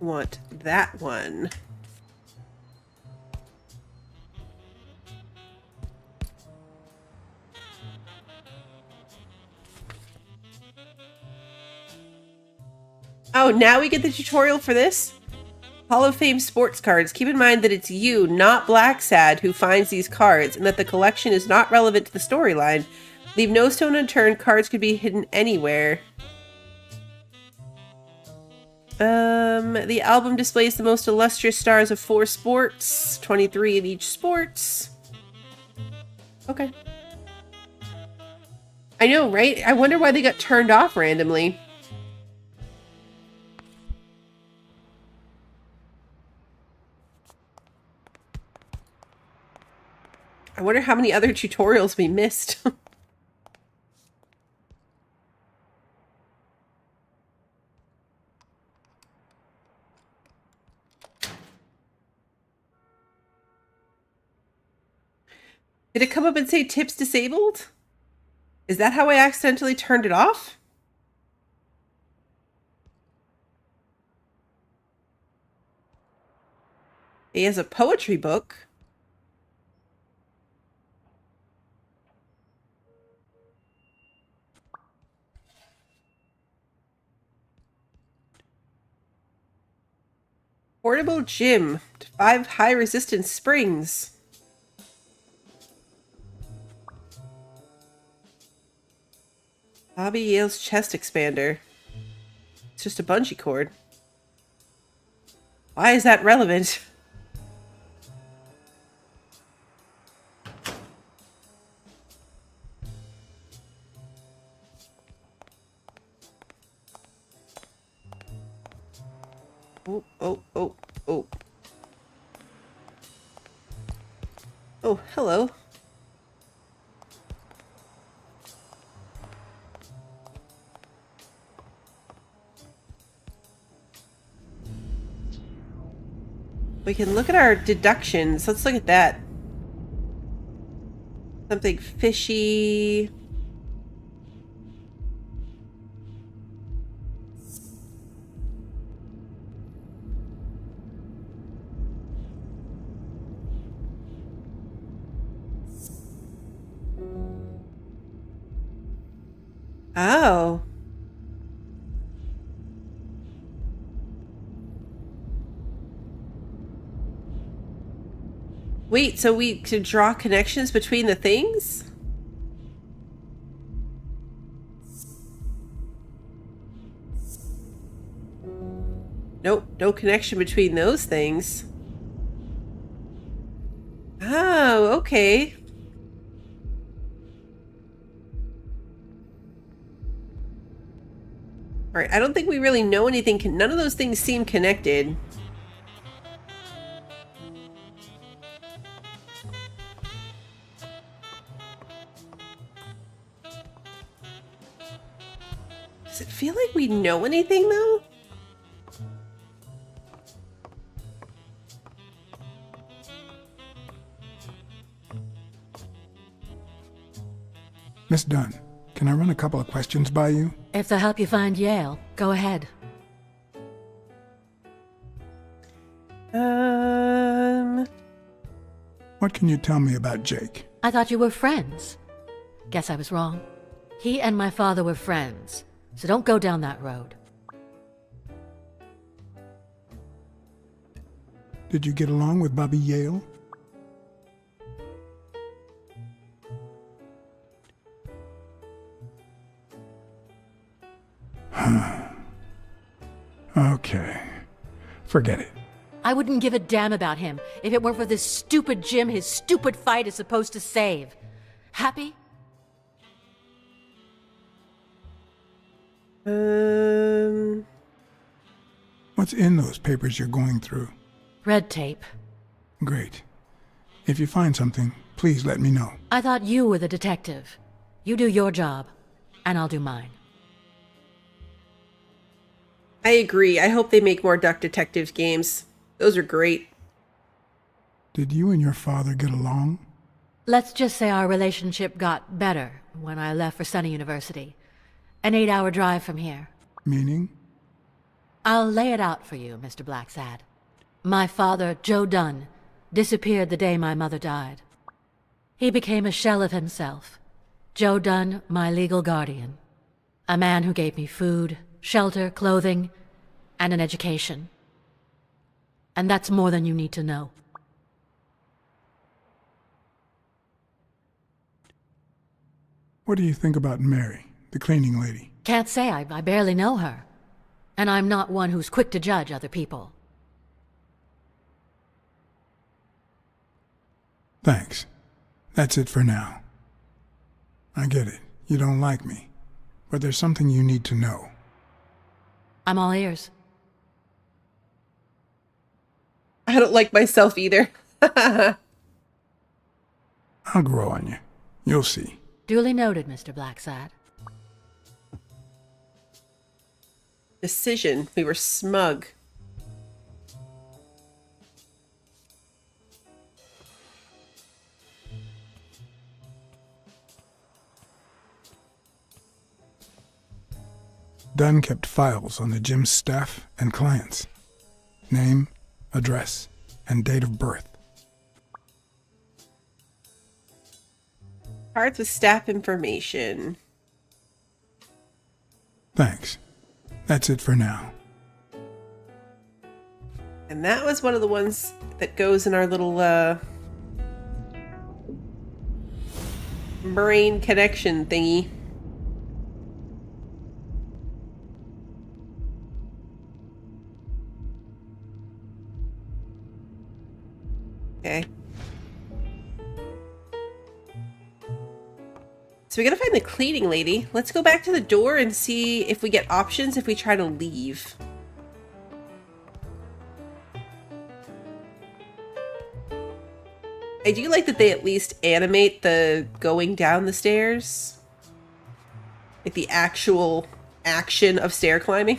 Want that one. Oh, now we get the tutorial for this? Hall of Fame sports cards. Keep in mind that it's you, not Blacksad, who finds these cards, and that the collection is not relevant to the storyline. Leave no stone unturned. Cards could be hidden anywhere. The album displays the most illustrious stars of 4 sports, 23 in each sports. Okay. I know, right? I wonder why they got turned off randomly. I wonder how many other tutorials we missed. Did it come up and say tips disabled? Is that how I accidentally turned it off? He has a poetry book. Portable gym. 5 high resistance springs. Bobby Yale's chest expander. It's just a bungee cord. Why is that relevant? Oh, oh, oh, oh. Oh, hello. We can look at our deductions. Let's look at that. Something fishy. Oh. Wait, so we could draw connections between the things? Nope, no connection between those things. Oh, okay. Alright, I don't think we really know anything. None of those things seem connected. Does it feel like we know anything, though? Miss Dunn, can I run a couple of questions by you? If they'll help you find Yale, go ahead. What can you tell me about Jake? I thought you were friends. Guess I was wrong. He and my father were friends, so don't go down that road. Did you get along with Bobby Yale? Okay. Forget it. I wouldn't give a damn about him if it weren't for this stupid Jim his stupid fight is supposed to save. Happy? What's in those papers you're going through? Red tape. Great. If you find something, please let me know. I thought you were the detective. You do your job, and I'll do mine. I agree. I hope they make more Duck Detectives games. Those are great. Did you and your father get along? Let's just say our relationship got better when I left for Sunny University. An 8-hour drive from here. Meaning? I'll lay it out for you, Mr. Blacksad. My father, Joe Dunn, disappeared the day my mother died. He became a shell of himself. Joe Dunn, my legal guardian. A man who gave me food, shelter, clothing, and an education. And that's more than you need to know. What do you think about Mary, the cleaning lady? Can't say. I barely know her. And I'm not one who's quick to judge other people. Thanks. That's it for now. I get it. You don't like me. But there's something you need to know. I'm all ears. I don't like myself either. I'll grow on you. You'll see. Duly noted, Mr. Blacksad. Decision. We were smug. Dunn kept files on the gym's staff and clients. Name, address, and date of birth. Cards with staff information. Thanks. That's it for now. And that was one of the ones that goes in our little brain connection thingy. Okay. So we gotta find the cleaning lady. Let's go back to the door and see if we get options if we try to leave. I do like that they at least animate the going down the stairs. Like the actual action of stair climbing.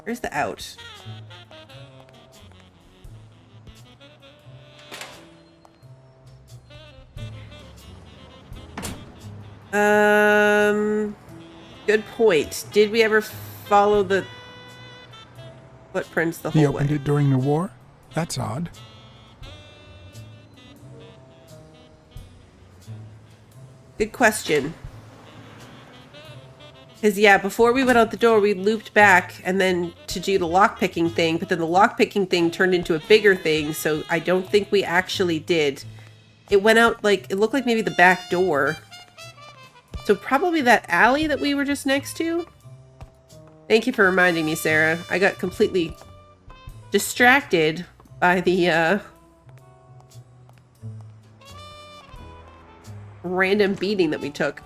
Where's the out? Good point. Did we ever follow the footprints the whole He way? opened it during the war? That's odd. Good question. Because, yeah, before we went out the door, we looped back and then to do the lockpicking thing, but then the lockpicking thing turned into a bigger thing, so I don't think we actually did. It went out, like, it looked like maybe the back door. So probably that alley that we were just next to? Thank you for reminding me, Sarah. I got completely distracted by the, random beating that we took.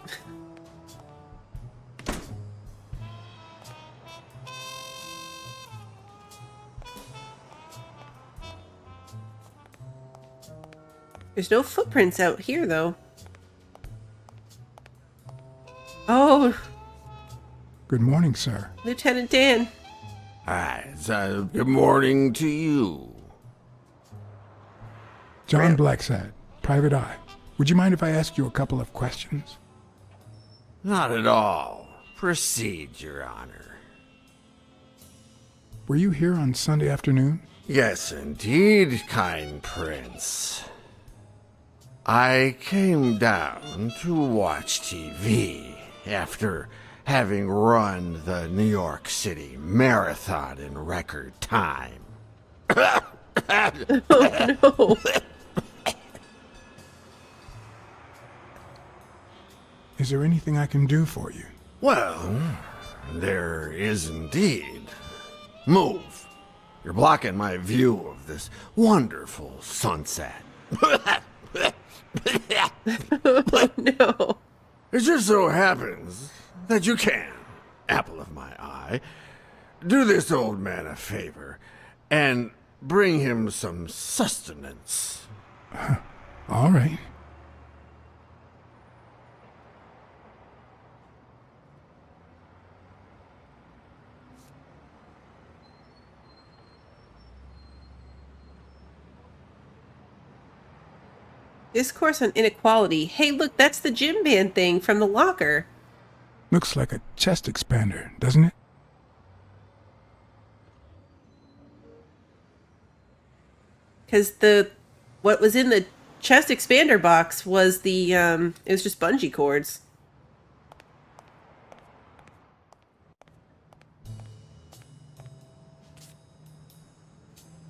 There's no footprints out here, though. Oh, Good morning, sir. Lieutenant Dan. Hi, good morning to you. John Blacksad, Private Eye. Would you mind if I ask you a couple of questions? Not at all. Proceed, Your Honor. Were you here on Sunday afternoon? Yes, indeed, kind prince. I came down to watch TV after having run the New York City Marathon in record time. Oh, no. Is there anything I can do for you? Well, there is indeed. Move. You're blocking my view of this wonderful sunset. Oh, no. It just so happens that you can, apple of my eye, do this old man a favor and bring him some sustenance. All right. Discourse on inequality. Hey, look, that's the gym band thing from the locker. Looks like a chest expander, doesn't it? Because what was in the chest expander box was the, it was just bungee cords.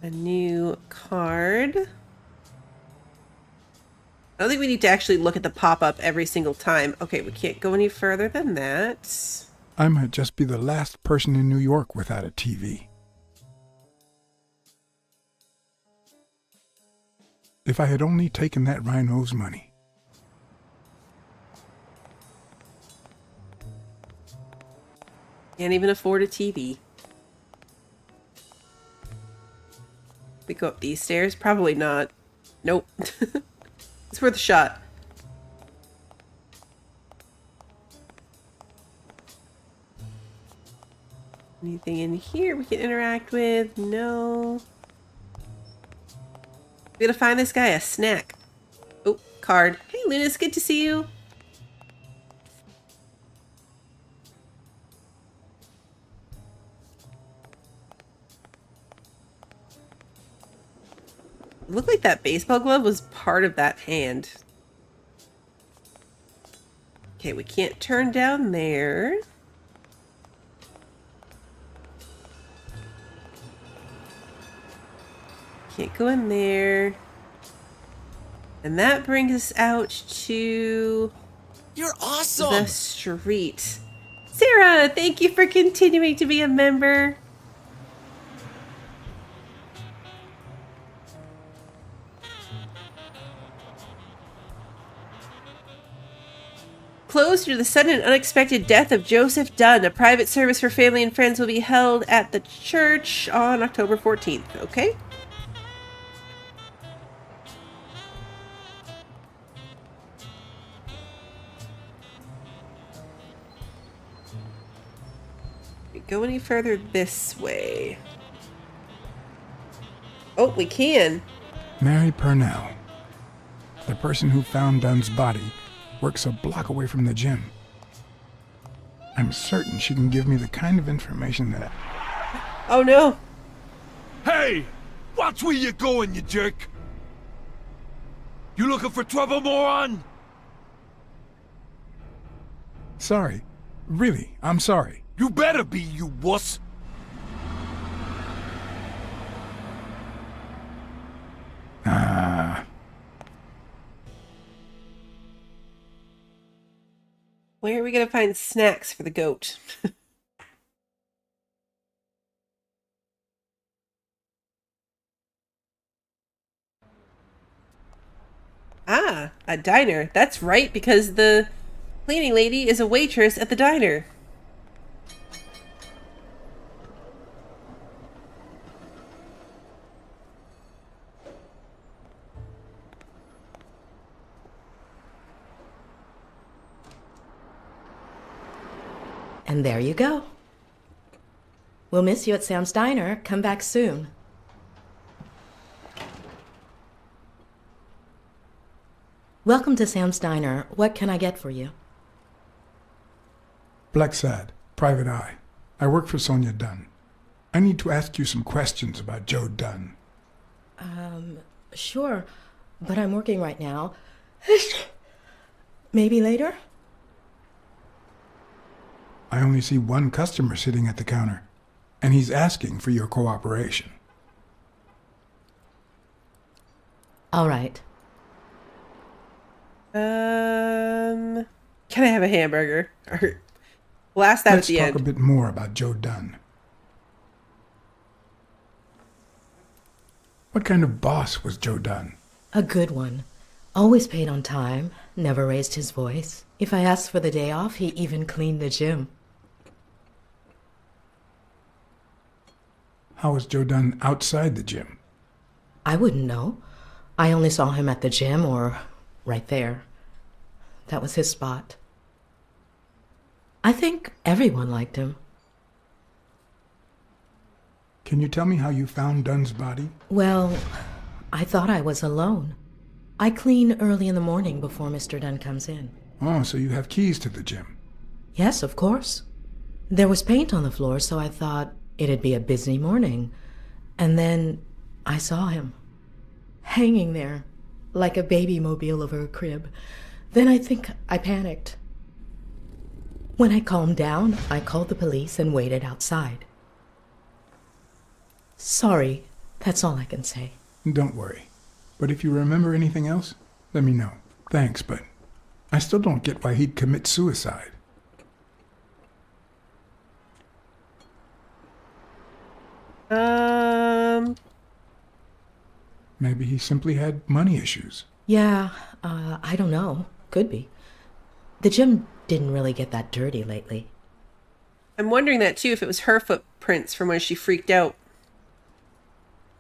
A new card. I don't think we need to actually look at the pop-up every single time. Okay, we can't go any further than that. I might just be the last person in New York without a TV. If I had only taken that rhino's money. Can't even afford a TV. We go up these stairs? Probably not. Nope. It's worth a shot. Anything in here we can interact with? No. We gotta find this guy a snack. Oh, card. Hey, Lunas, good to see you. It looked like that baseball glove was part of that hand. Okay, we can't turn down there. Can't go in there. And that brings us out to You're awesome! the street. Sarah, thank you for continuing to be a member. Closed due to the sudden and unexpected death of Joseph Dunn. A private service for family and friends will be held at the church on October 14th. Okay? We go any further this way. Oh, we can. Mary Purnell, the person who found Dunn's body, works a block away from the gym. I'm certain she can give me the kind of information that Oh no. Hey! Watch where you're going, you jerk! You looking for trouble, moron? Sorry, Really, I'm sorry. You better be, you wuss! Where are we gonna find snacks for the goat? Ah, a diner. That's right, because the cleaning lady is a waitress at the diner. And there you go. We'll miss you at Sam's Diner. Come back soon. Welcome to Sam's Diner. What can I get for you? Blacksad, Private Eye. I work for Sonia Dunn. I need to ask you some questions about Joe Dunn. Sure, but I'm working right now. Maybe later? I only see one customer sitting at the counter, and he's asking for your cooperation. All right. Can I have a hamburger? Or we'll ask that Let's at the talk end. a bit more about Joe Dunn. What kind of boss was Joe Dunn? A good one. Always paid on time, never raised his voice. If I asked for the day off, he even cleaned the gym. How was Joe Dunn outside the gym? I wouldn't know. I only saw him at the gym or right there. That was his spot. I think everyone liked him. Can you tell me how you found Dunn's body? Well, I thought I was alone. I clean early in the morning before Mr. Dunn comes in. Oh, so you have keys to the gym. Yes, of course. There was paint on the floor, so I thought it'd be a busy morning. And then I saw him, hanging there, like a baby mobile over a crib. Then I think I panicked. When I calmed down, I called the police and waited outside. Sorry, that's all I can say. Don't worry. But if you remember anything else, let me know. Thanks, but I still don't get why he'd commit suicide. Maybe he simply had money issues. Yeah, I don't know. Could be. The gym didn't really get that dirty lately. I'm wondering that too, if it was her footprints from when she freaked out.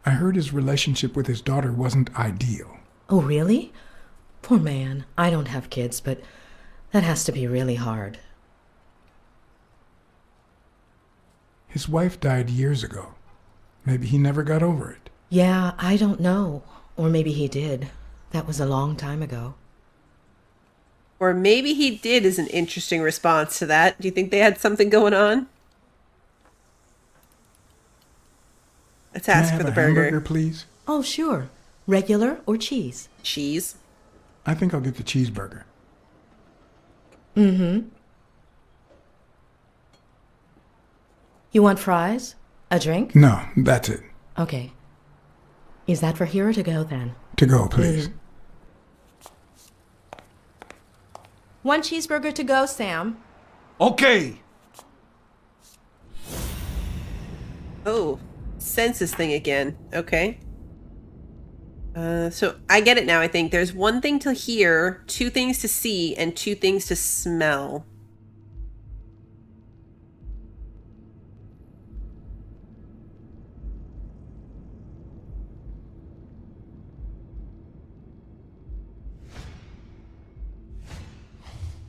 I heard his relationship with his daughter wasn't ideal. Oh, really? Poor man. I don't have kids, but that has to be really hard. His wife died years ago. Maybe he never got over it. Yeah, I don't know. Or maybe he did. That was a long time ago. Or maybe he did is an interesting response to that. Do you think they had something going on? Let's ask for the burger. Hamburger, please? Oh, sure. Regular or cheese? Cheese. I think I'll get the cheeseburger. Mm-hmm. You want fries? A drink? No, that's it. Okay. Is that for here or to go then? To go, please. One cheeseburger to go, Sam. Okay! Oh, census thing again. Okay. So I get it now, I think. There's one thing to hear, two things to see, and two things to smell.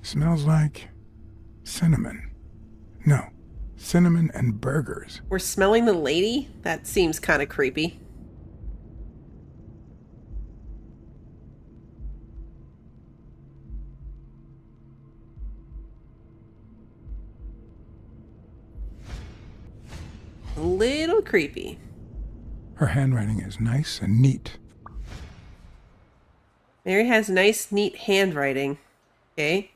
Smells like cinnamon. No, cinnamon and burgers. We're smelling the lady? That seems kind of creepy. A little creepy. Her handwriting is nice and neat. Mary has nice, neat handwriting. Okay.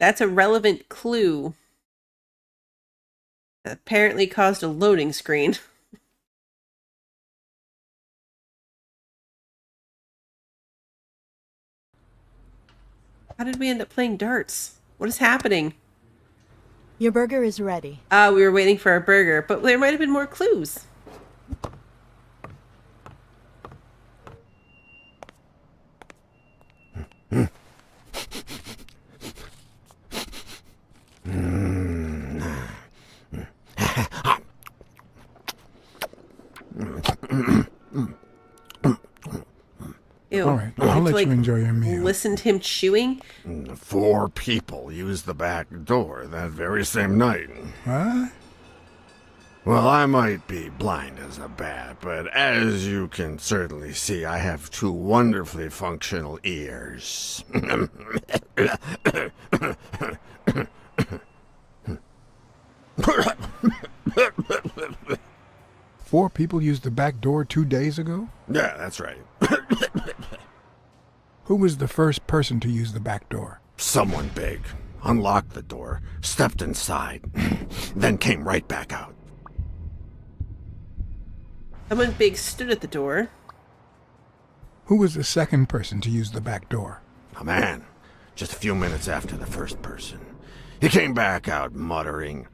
That's a relevant clue. Apparently caused a loading screen. How did we end up playing darts? What is happening? Your burger is ready. We were waiting for our burger, but there might have been more clues. Ew. All right, I'll let you enjoy your meal. Listen to him chewing. 4 people used the back door that very same night. What? Well, I might be blind as a bat, but as you can certainly see, I have 2 wonderfully functional ears. 4 people used the back door 2 days ago? Yeah, that's right. Who was the first person to use the back door? Someone big. Unlocked the door, stepped inside, then came right back out. Someone big stood at the door. Who was the second person to use the back door? A man, just a few minutes after the first person. He came back out muttering,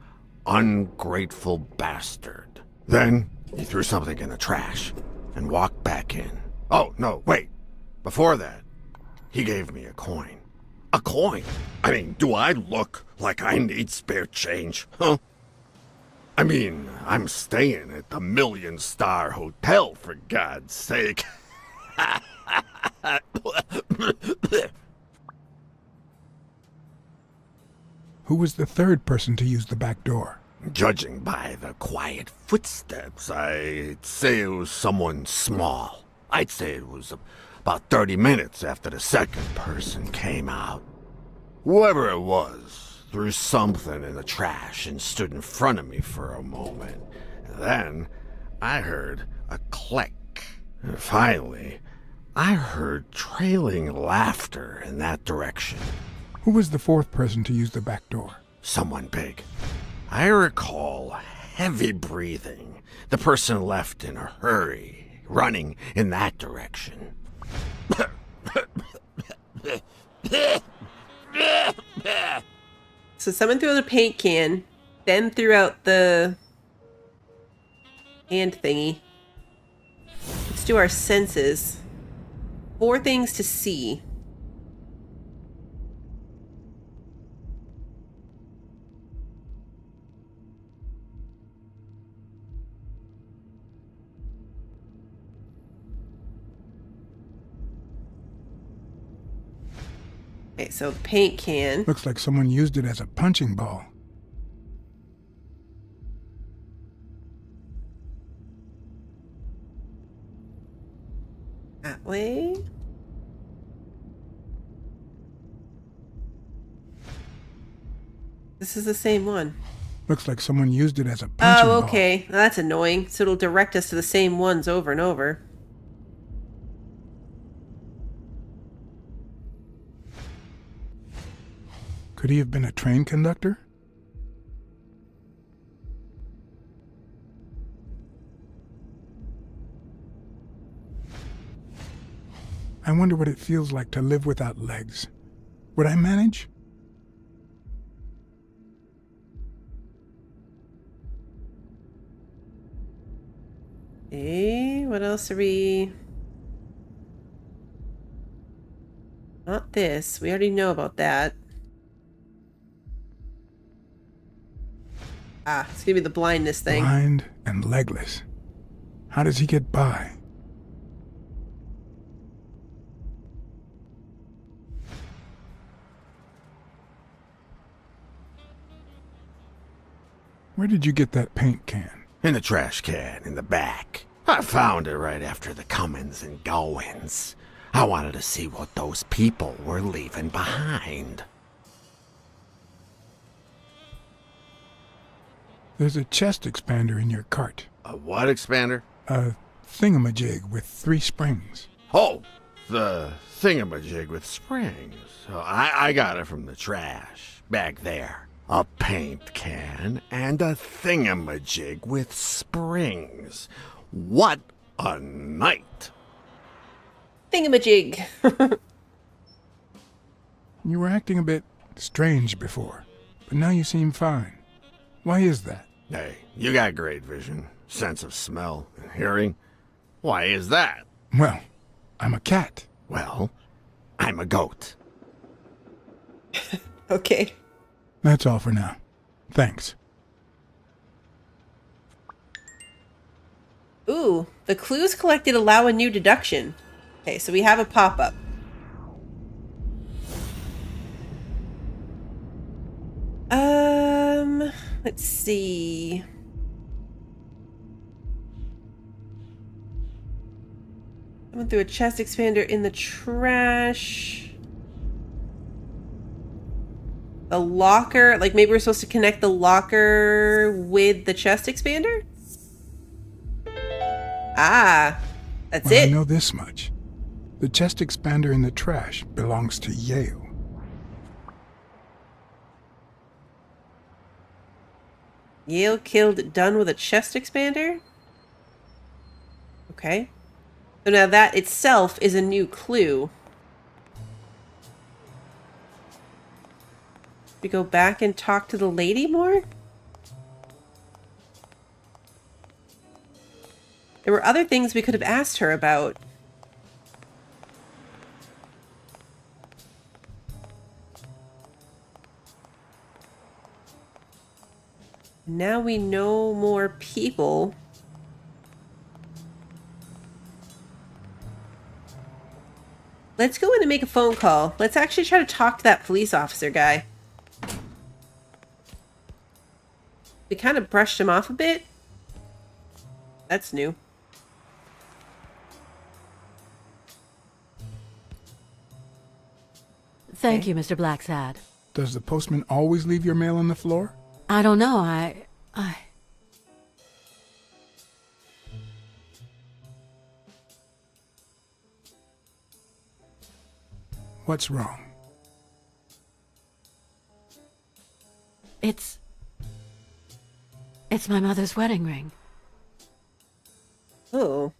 "Ungrateful bastard." Then he threw something in the trash and walked back in. Oh, no, wait. Before that, he gave me a coin. A coin? I mean, do I look like I need spare change, huh? I mean, I'm staying at the Million-Star Hotel, for God's sake. Who was the third person to use the back door? Judging by the quiet footsteps, I'd say it was someone small. I'd say it was about 30 minutes after the second person came out. Whoever it was threw something in the trash and stood in front of me for a moment. Then I heard a click. And finally, I heard trailing laughter in that direction. Who was the fourth person to use the back door? Someone big. I recall heavy breathing. The person left in a hurry, running in that direction. So someone threw out a paint can, then threw out the hand thingy. Let's do our senses. 4 things to see. Okay, so the paint can. Looks like someone used it as a punching ball. That way. This is the same one. Looks like someone used it as a punching ball. Oh, okay. That's annoying. So it'll direct us to the same ones over and over. Could he have been a train conductor? I wonder what it feels like to live without legs. Would I manage? Okay, what else are we... Not this. We already know about that. Ah, it's gonna be the blindness thing. Blind and legless. How does he get by? Where did you get that paint can? In the trash can in the back. I found it right after the comings and goings. I wanted to see what those people were leaving behind. There's a chest expander in your cart. A what expander? A thingamajig with 3 springs. Oh, the thingamajig with springs. So I got it from the trash back there. A paint can and a thingamajig with springs. What a night! Thingamajig. You were acting a bit strange before, but now you seem fine. Why is that? Hey, you got great vision, sense of smell, and hearing. Why is that? Well, I'm a cat. Well, I'm a goat. Okay. That's all for now. Thanks. Ooh, the clues collected allow a new deduction. Okay, so we have a pop-up. Let's see. I went through a chest expander in the trash. The locker, like maybe we're supposed to connect the locker with the chest expander? Ah, that's Well, it. I know this much. The chest expander in the trash belongs to Yale. Yale killed Dunn with a chest expander? Okay. So now that itself is a new clue. We go back and talk to the lady more? There were other things we could have asked her about. Now we know more people. Let's go in and make a phone call. Let's actually try to talk to that police officer guy. We kind of brushed him off a bit. That's new. Thank you, Mr. Blacksad. Does the postman always leave your mail on the floor? I don't know, What's wrong? It's my mother's wedding ring. Oh.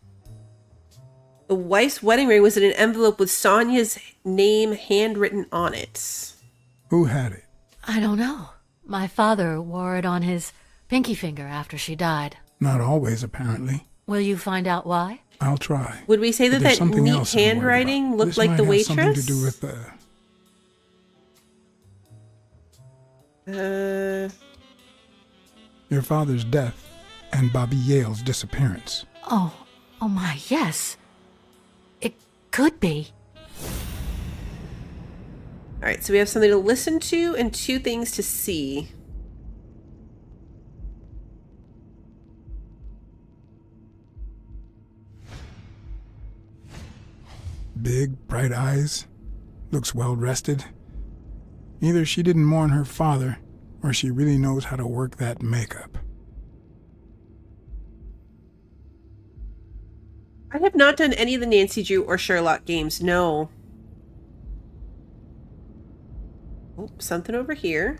The wife's wedding ring was in an envelope with Sonia's name handwritten on it. Who had it? I don't know. My father wore it on his pinky finger after she died. Not always, apparently. Will you find out why? I'll try. Would we say that There's that something neat else I'm worried handwriting about. looked This like might the have waitress? something to do with your father's death and Bobby Yale's disappearance. Oh my, yes. It could be. Alright, so we have something to listen to and two things to see. Big, bright eyes. Looks well rested. Either she didn't mourn her father, or she really knows how to work that makeup. I have not done any of the Nancy Drew or Sherlock games, no. Oh, something over here.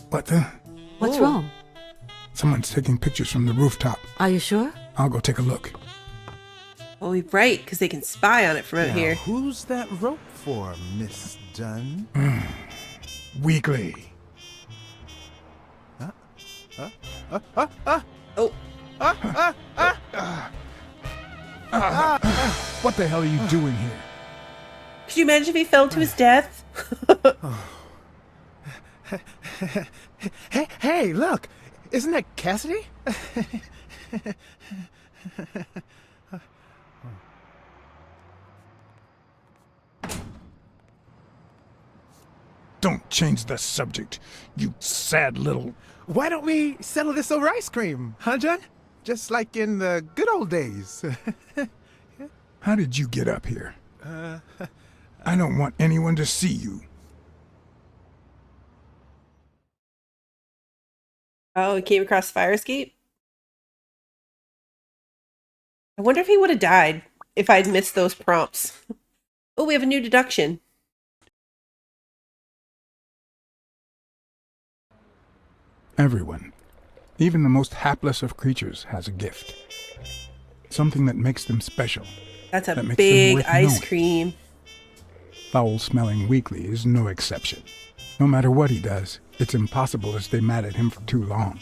What the? What's Oh. wrong? Someone's taking pictures from the rooftop. Are you sure? I'll go take a look. Oh, right, because they can spy on it from out Now, here. who's that rope for, Miss Dunn? Weekly. Oh, What the hell are you doing here? could you imagine if he fell to his death? Hey, look! Isn't that Cassidy? Don't change the subject, you sad little... Why don't we settle this over ice cream, huh, John? Just like in the good old days. How did you get up here? I don't want anyone to see you. Oh, he came across fire escape? I wonder if he would have died if I'd missed those prompts. Oh, we have a new deduction. Everyone, even the most hapless of creatures, has a gift. Something that makes them special. That's a that makes big them worth ice knowing. cream. Foul-smelling Weekly is no exception. No matter what he does, it's impossible to stay mad at him for too long.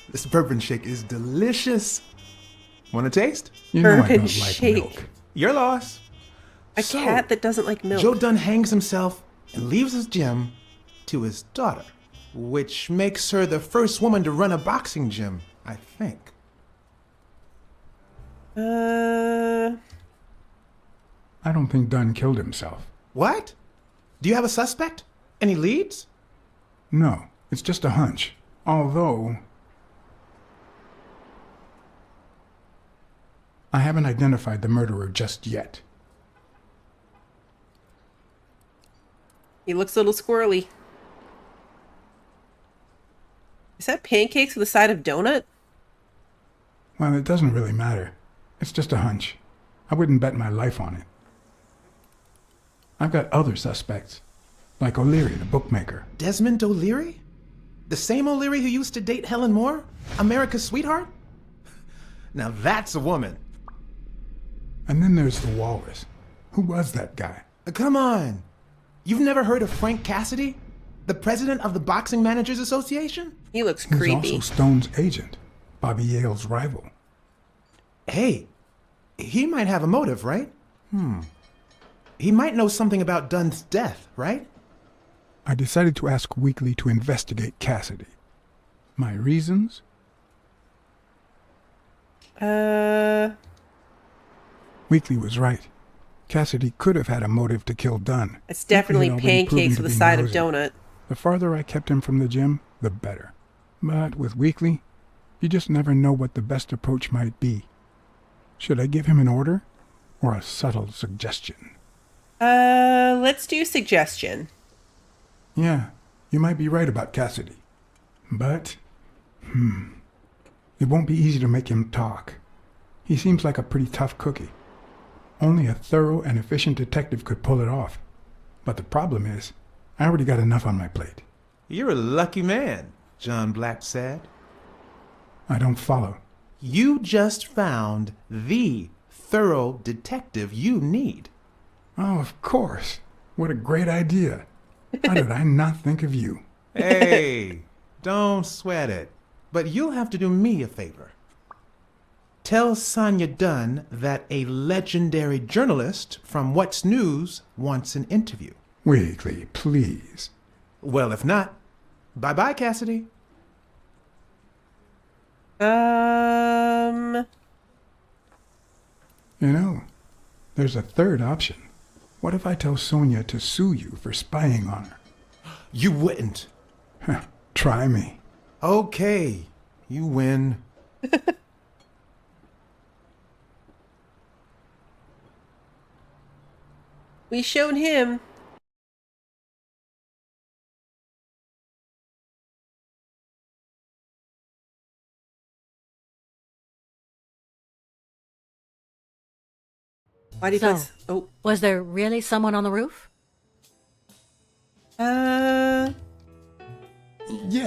This bourbon shake is delicious. Want a taste? You know I Bourbon don't shake. like milk. Your loss. A cat that doesn't like milk. Joe Dunn hangs himself and leaves his gym to his daughter, which makes her the first woman to run a boxing gym, I think. I don't think Dunn killed himself. What? Do you have a suspect? Any leads? No, it's just a hunch. Although I haven't identified the murderer just yet. He looks a little squirrely. Is that pancakes with a side of donut? Well, it doesn't really matter. It's just a hunch. I wouldn't bet my life on it. I've got other suspects, like O'Leary, the bookmaker. Desmond O'Leary? The same O'Leary who used to date Helen Moore? America's sweetheart? Now that's a woman. And then there's the walrus. Who was that guy? Come on. You've never heard of Frank Cassidy? The president of the Boxing Managers Association? He looks He was creepy. also Stone's agent, Bobby Yale's rival. Hey, he might have a motive, right? He might know something about Dunn's death, right? I decided to ask Weekly to investigate Cassidy. My reasons? Weekly was right. Cassidy could have had a motive to kill Dunn. It's definitely Weekly had already proven pancakes to with a be side of nosy. donut. The farther I kept him from the gym, the better. But with Weekly, you just never know what the best approach might be. Should I give him an order or a subtle suggestion? Let's do suggestion. Yeah, you might be right about Cassidy. But, it won't be easy to make him talk. He seems like a pretty tough cookie. Only a thorough and efficient detective could pull it off. But the problem is, I already got enough on my plate. You're a lucky man, John Blacksad. I don't follow. You just found the thorough detective you need. Oh, of course. What a great idea. How did I not think of you? Hey, don't sweat it. But you'll have to do me a favor. Tell Sonia Dunn that a legendary journalist from What's News wants an interview. Weekly, please. Well, if not, bye-bye, Cassidy. You know, there's a third option. What if I tell Sonia to sue you for spying on her? You wouldn't. Try me. Okay, you win. We showed him. Why do you So, put... Oh. was there really someone on the roof? Yeah,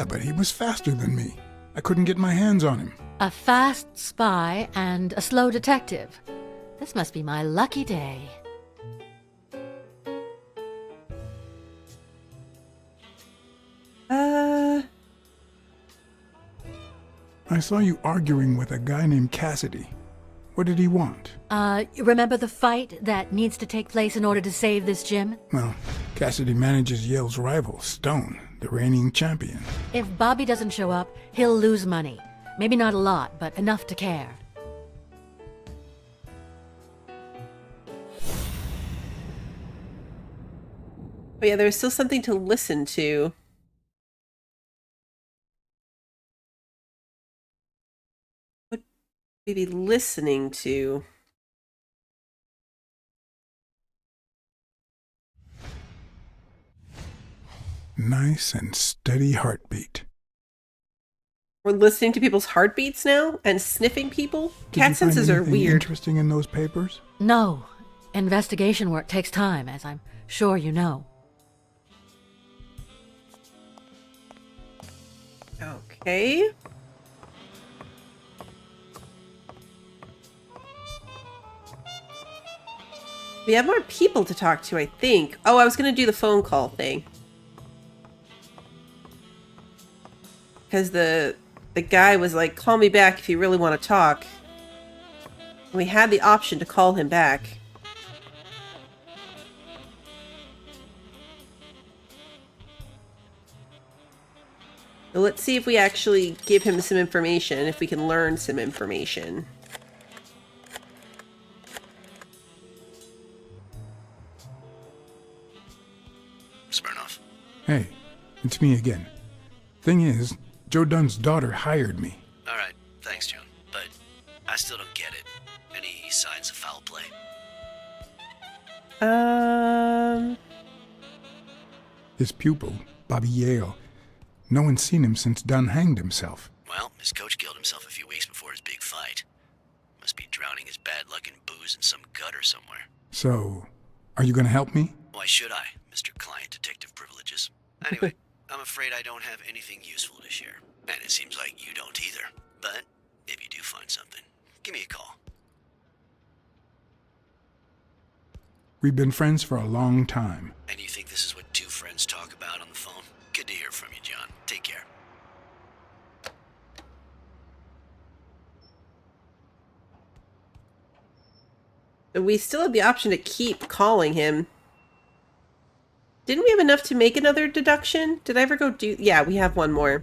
but he was faster than me. I couldn't get my hands on him. A fast spy and a slow detective. This must be my lucky day. I saw you arguing with a guy named Cassidy. What did he want? Remember the fight that needs to take place in order to save this gym? Well, Cassidy manages Yale's rival, Stone, the reigning champion. If Bobby doesn't show up, he'll lose money. Maybe not a lot, but enough to care. But yeah, there's still something to listen to. What would we be listening to? nice and steady heartbeat. We're listening to people's heartbeats now and sniffing people? Cat senses are weird. Interesting in those papers? No. Investigation work takes time, as I'm sure you know. Okay. We have more people to talk to, I think. Oh, I was going to do the phone call thing. Because the guy was like, call me back if you really want to talk. We had the option to call him back. So let's see if we actually give him some information, if we can learn some information. Smirnoff. Hey, it's me again. Thing is, Joe Dunn's daughter hired me. All right, thanks, John. But I still don't get it. Any signs of foul play? His pupil, Bobby Yale. No one's seen him since Dunn hanged himself. Well, his coach killed himself a few weeks before his big fight. Must be drowning his bad luck in booze in some gutter somewhere. So, are you gonna help me? Why should I, Mr. Client Detective Privileges? Anyway, I'm afraid I don't have anything useful to share. And it seems like you don't either. But if you do find something, give me a call. We've been friends for a long time. And you think this is what two friends talk about on the phone? Good to hear from you, John. Take care. We still have the option to keep calling him. Didn't we have enough to make another deduction? Did I ever go do... Yeah, we have one more.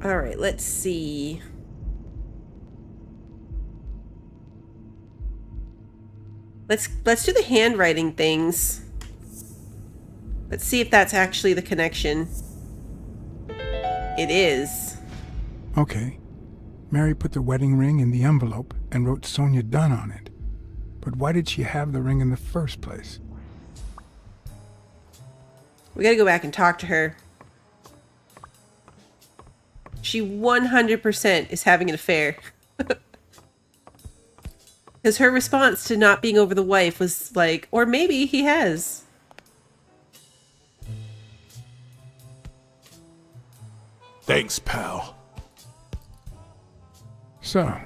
Alright, let's see. Let's do the handwriting things. Let's see if that's actually the connection. It is. Okay. Mary put the wedding ring in the envelope and wrote Sonia Dunn on it. But why did she have the ring in the first place? We gotta go back and talk to her. She 100% is having an affair. Because her response to not being over the wife was like, or maybe he has. Thanks, pal. So,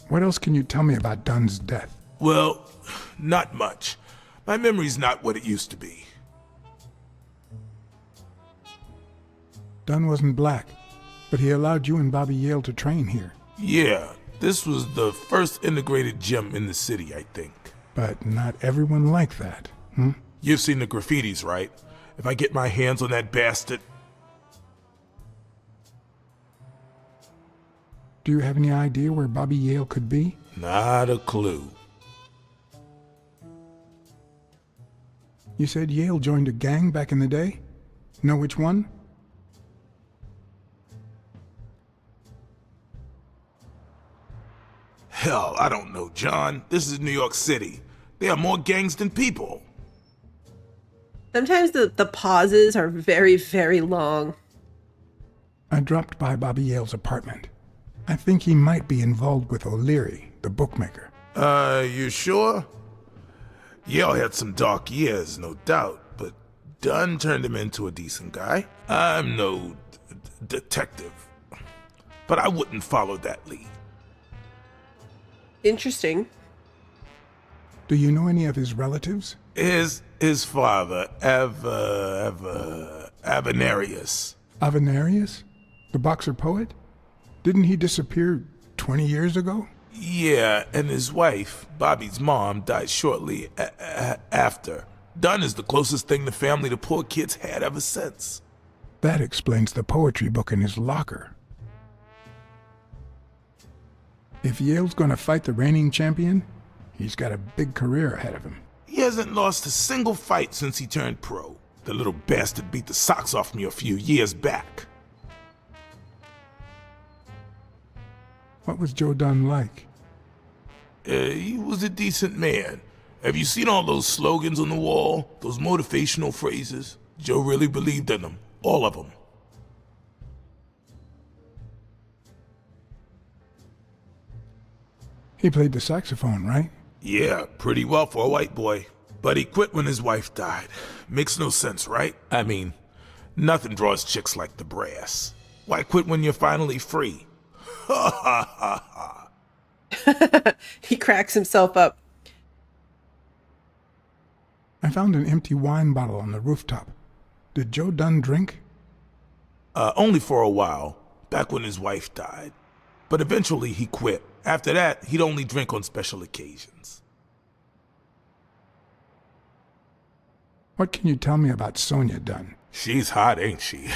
what else can you tell me about Dunn's death? Well, not much. My memory's not what it used to be. Dunn wasn't black, but he allowed you and Bobby Yale to train here. Yeah, this was the first integrated gym in the city, I think. But not everyone liked that, hmm? You've seen the graffitis, right? If I get my hands on that bastard... Do you have any idea where Bobby Yale could be? Not a clue. You said Yale joined a gang back in the day? Know which one? Hell, I don't know, John. This is New York City. There are more gangs than people. Sometimes the pauses are very, very long. I dropped by Bobby Yale's apartment. I think he might be involved with O'Leary, the bookmaker. You sure? Yale had some dark years, no doubt, but Dunn turned him into a decent guy. I'm no detective, but I wouldn't follow that lead. Interesting. Do you know any of his relatives? His father, Avenarius. Avenarius? The boxer poet? Didn't he disappear 20 years ago? Yeah, and his wife, Bobby's mom, died shortly after. Dunn is the closest thing the family to poor kids had ever since. That explains the poetry book in his locker. If Yale's gonna fight the reigning champion, he's got a big career ahead of him. He hasn't lost a single fight since he turned pro. The little bastard beat the socks off me a few years back. What was Joe Dunn like? He was a decent man. Have you seen all those slogans on the wall? Those motivational phrases? Joe really believed in them. All of them. He played the saxophone, right? Yeah, pretty well for a white boy. But he quit when his wife died. Makes no sense, right? I mean, nothing draws chicks like the brass. Why quit when you're finally free? Ha ha ha ha. He cracks himself up. I found an empty wine bottle on the rooftop. Did Joe Dunn drink? Only for a while, back when his wife died. But eventually he quit. After that, he'd only drink on special occasions. What can you tell me about Sonia Dunn? She's hot, ain't she?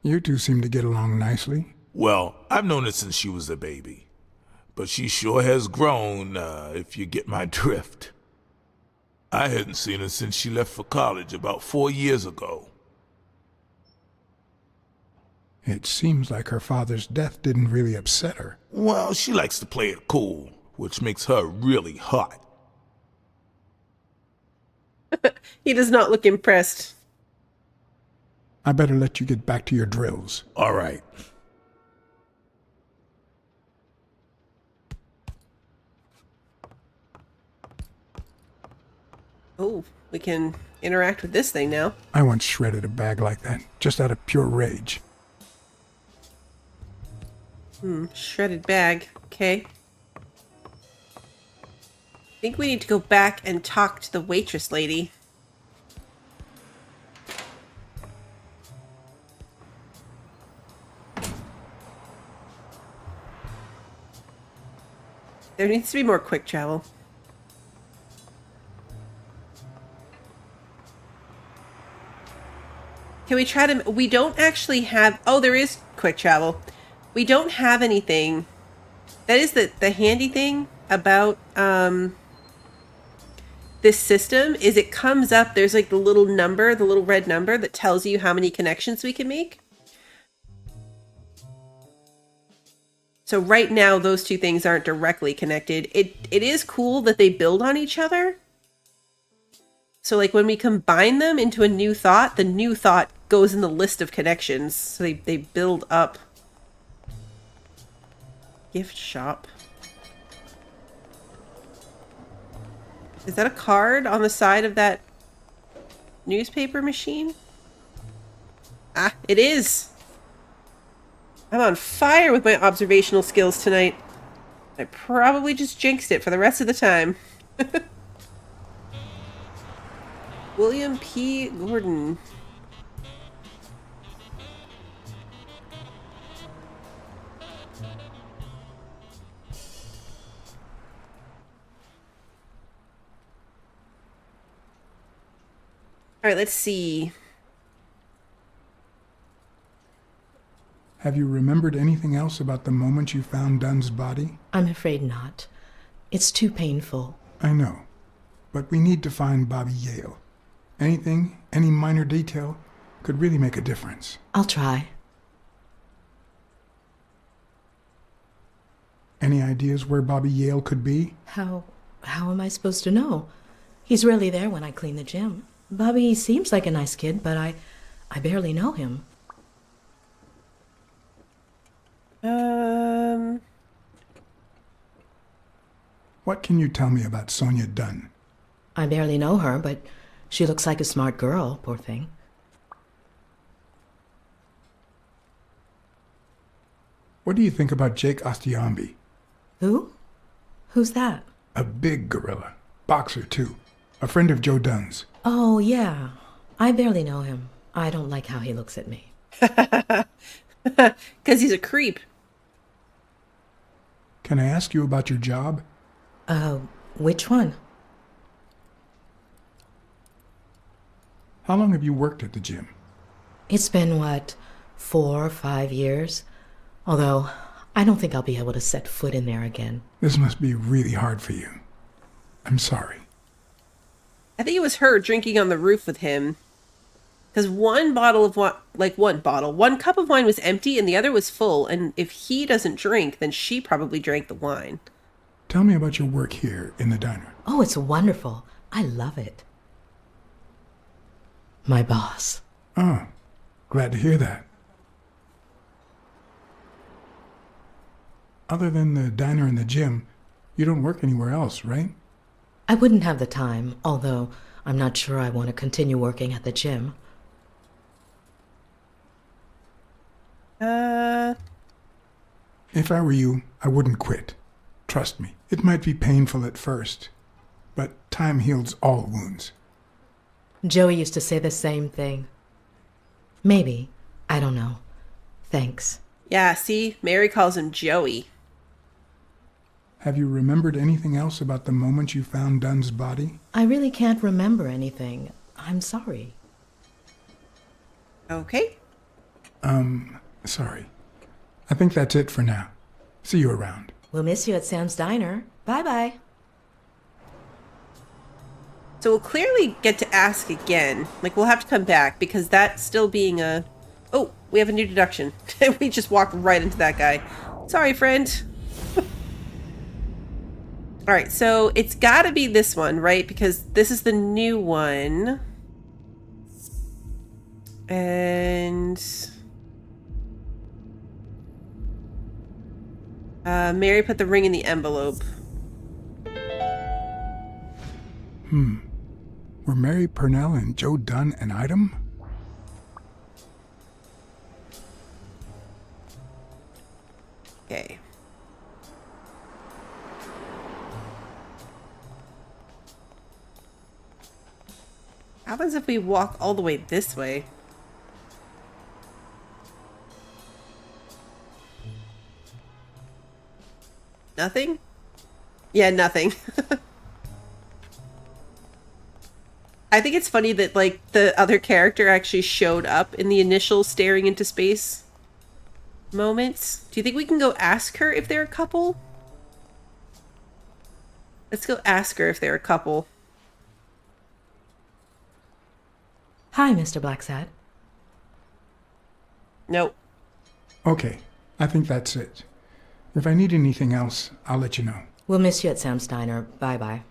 You two seem to get along nicely. Well, I've known her since she was a baby. But she sure has grown, if you get my drift. I hadn't seen her since she left for college about 4 years ago. It seems like her father's death didn't really upset her. Well, she likes to play it cool, which makes her really hot. He does not look impressed. I better let you get back to your drills. All right. Oh, we can interact with this thing now. I once shredded a bag like that, just out of pure rage. Shredded bag. Okay. I think we need to go back and talk to the waitress lady. There needs to be more quick travel. Can we try to... We don't actually have... Oh, there is quick travel. We don't have anything. That is the handy thing about this system is it comes up. There's like the little number, the little red number that tells you how many connections we can make. So right now, those two things aren't directly connected. It is cool that they build on each other. So like when we combine them into a new thought, the new thought goes in the list of connections. So they build up. Gift shop. Is that a card on the side of that newspaper machine? Ah, it is. I'm on fire with my observational skills tonight. I probably just jinxed it for the rest of the time. William P. Gordon. All right, let's see. Have you remembered anything else about the moment you found Dunn's body? I'm afraid not. It's too painful. I know, but we need to find Bobby Yale. Anything, any minor detail, could really make a difference. I'll try. Any ideas where Bobby Yale could be? How am I supposed to know? He's rarely there when I clean the gym. Bobby seems like a nice kid, but I barely know him. What can you tell me about Sonia Dunn? I barely know her, but she looks like a smart girl, poor thing. What do you think about Jake Ostiambi? Who? Who's that? A big gorilla. Boxer, too. A friend of Joe Dunn's. Oh, yeah. I barely know him. I don't like how he looks at me. Because he's a creep. Can I ask you about your job? Which one? How long have you worked at the gym? It's been, 4 or 5 years? Although, I don't think I'll be able to set foot in there again. This must be really hard for you. I'm sorry. I think it was her drinking on the roof with him Because one bottle of wine, one cup of wine was empty and the other was full. And if he doesn't drink, then she probably drank the wine. Tell me about your work here in the diner. Oh, it's wonderful. I love it. My boss. Oh, glad to hear that. Other than the diner and the gym, you don't work anywhere else, right? I wouldn't have the time, although I'm not sure I want to continue working at the gym. If I were you, I wouldn't quit. Trust me, it might be painful at first, but time heals all wounds. Joey used to say the same thing. Maybe. I don't know. Thanks. Yeah, see? Mary calls him Joey. Have you remembered anything else about the moment you found Dunn's body? I really can't remember anything. I'm sorry. Okay. Sorry. I think that's it for now. See you around. We'll miss you at Sam's Diner. Bye-bye. So we'll clearly get to ask again. Like, we'll have to come back because that's still being a... Oh, we have a new deduction. We just walked right into that guy. Sorry, friend. Alright, so it's gotta be this one, right? Because this is the new one. And... Mary put the ring in the envelope. Were Mary Purnell and Joe Dunn an item? Okay. How happens if we walk all the way this way? Nothing? Yeah, nothing. I think it's funny that, like, the other character actually showed up in the initial staring into space moments. Do you think we can go ask her if they're a couple? Let's go ask her if they're a couple. Hi, Mr. Blacksad. Nope. Okay, I think that's it. If I need anything else, I'll let you know. We'll miss you at Sam's Diner. Bye-bye.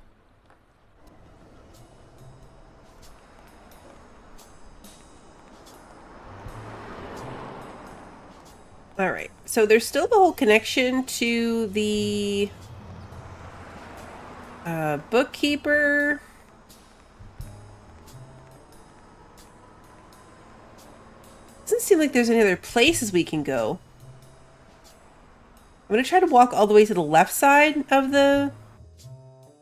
Alright, so there's still the whole connection to the bookkeeper. Doesn't seem like there's any other places we can go. I'm going to try to walk all the way to the left side of the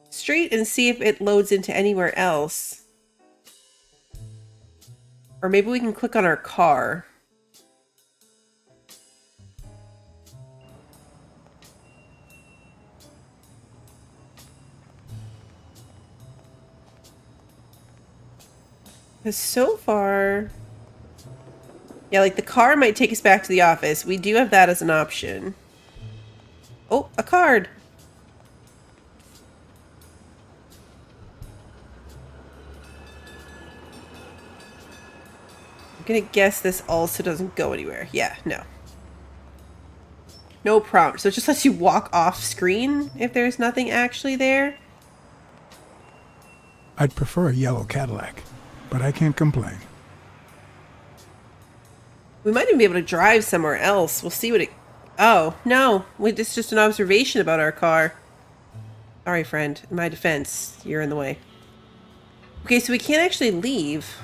street and see if it loads into anywhere else. Or maybe we can click on our car. Because so far... Yeah, like the car might take us back to the office. We do have that as an option. Oh, a card. I'm gonna guess this also doesn't go anywhere. Yeah, no. No prompt. So it just lets you walk off screen if there's nothing actually there. I'd prefer a yellow Cadillac, but I can't complain. We might even be able to drive somewhere else. We'll see what it... Oh, no. It's just an observation about our car. Sorry, friend. In my defense, you're in the way. Okay, so we can't actually leave.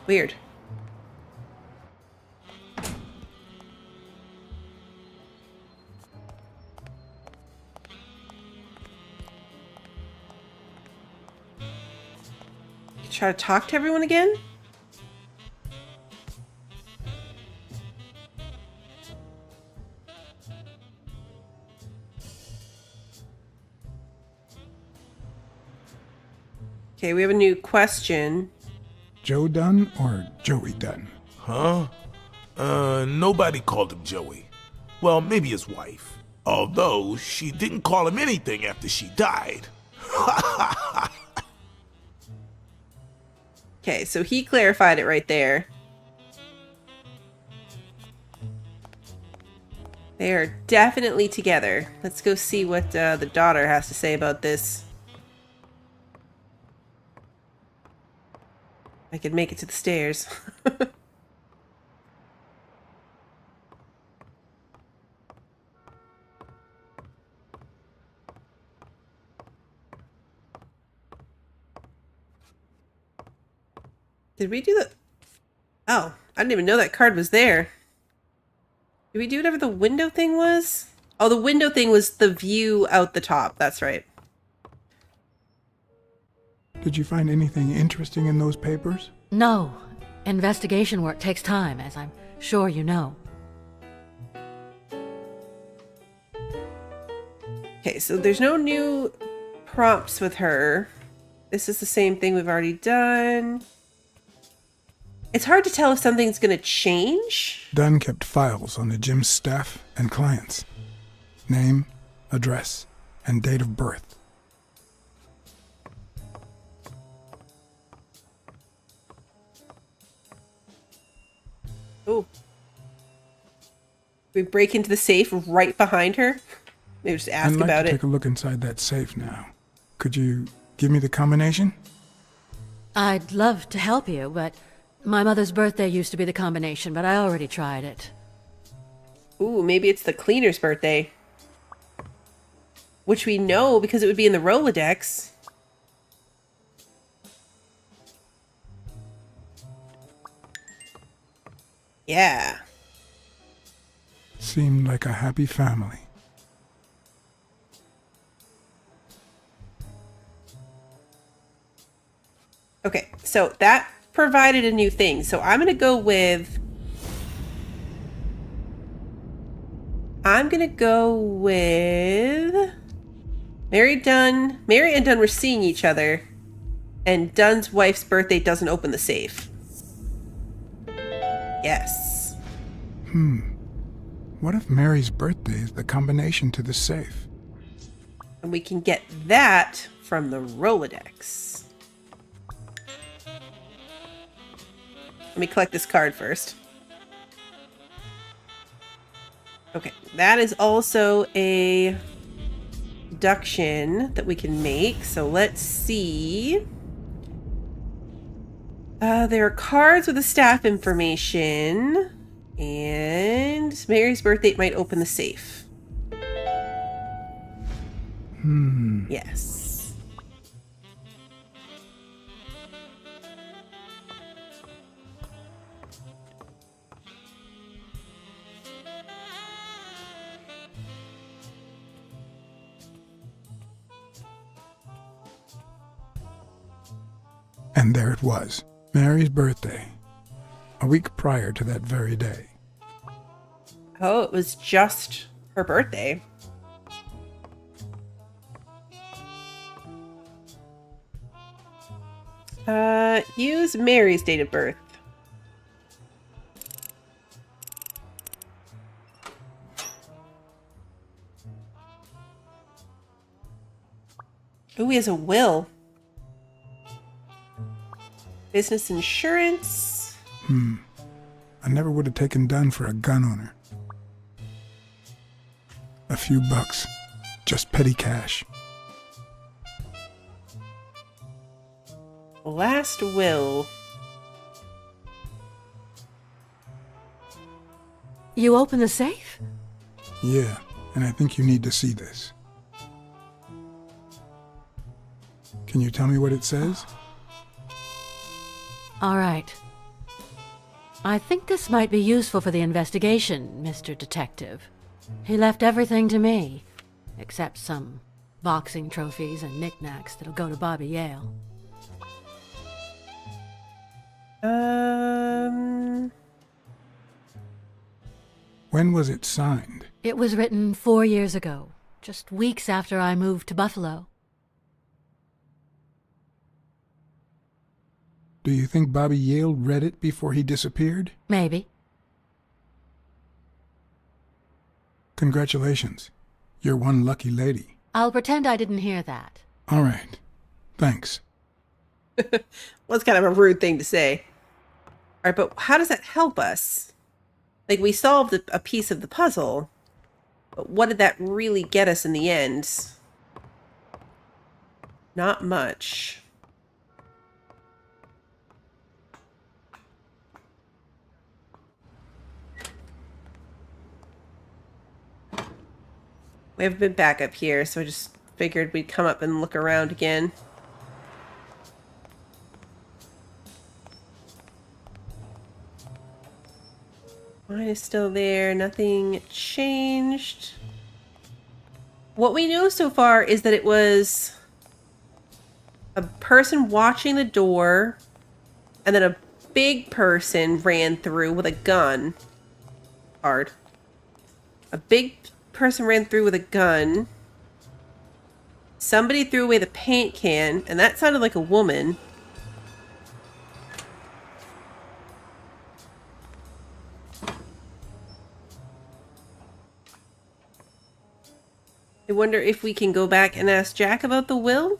Weird. Try to talk to everyone again? Okay, we have a new question. Joe Dunn or Joey Dunn? Huh? Nobody called him Joey. Well, maybe his wife. Although, she didn't call him anything after she died. Okay, so he clarified it right there. They are definitely together. Let's go see what the daughter has to say about this. I could make it to the stairs. Did we do the... Oh, I didn't even know that card was there. Did we do whatever the window thing was? Oh, the window thing was the view out the top. That's right. Did you find anything interesting in those papers? No. Investigation work takes time, as I'm sure you know. Okay, so there's no new prompts with her. This is the same thing we've already done. It's hard to tell if something's going to change. Dunn kept files on the gym's staff and clients. Name, address, and date of birth. Oh. We break into the safe right behind her? Maybe just ask I'd like about to it. take a look inside that safe now. Could you give me the combination? I'd love to help you, but my mother's birthday used to be the combination, but I already tried it. Ooh, maybe it's the cleaner's birthday. Which we know because it would be in the Rolodex. Yeah. Seemed like a happy family. Okay, so that provided a new thing. So I'm going to go with... Mary and Dunn were seeing each other, and Dunn's wife's birthday doesn't open the safe. Yes. What if Mary's birthday is the combination to the safe? And we can get that from the Rolodex. Let me collect this card first. Okay, that is also a deduction that we can make. So let's see. There are cards with the staff information. And Mary's birthday might open the safe. Yes. And there it was, Mary's birthday, a week prior to that very day. Oh, it was just her birthday. Use Mary's date of birth. Oh, he has a will. Business insurance. I never would have taken Dunn for a gun owner. A few bucks. Just petty cash. Last will. You open the safe? Yeah, and I think you need to see this. Can you tell me what it says? All right. I think this might be useful for the investigation, Mr. Detective. He left everything to me, except some boxing trophies and knickknacks that'll go to Bobby Yale. When was it signed? It was written 4 years ago, just weeks after I moved to Buffalo. Do you think Bobby Yale read it before he disappeared? Maybe. Congratulations. You're one lucky lady. I'll pretend I didn't hear that. All right. Thanks. Well, it's kind of a rude thing to say. All right, but how does that help us? Like, we solved a piece of the puzzle, but what did that really get us in the end? Not much. We haven't been back up here, so I just figured we'd come up and look around again. Mine is still there. Nothing changed. What we know so far is that it was a person watching the door, and then a big person ran through with a gun. Hard. A big person ran through with a gun. Somebody threw away the paint can, and that sounded like a woman. I wonder if we can go back and ask Jack about the will?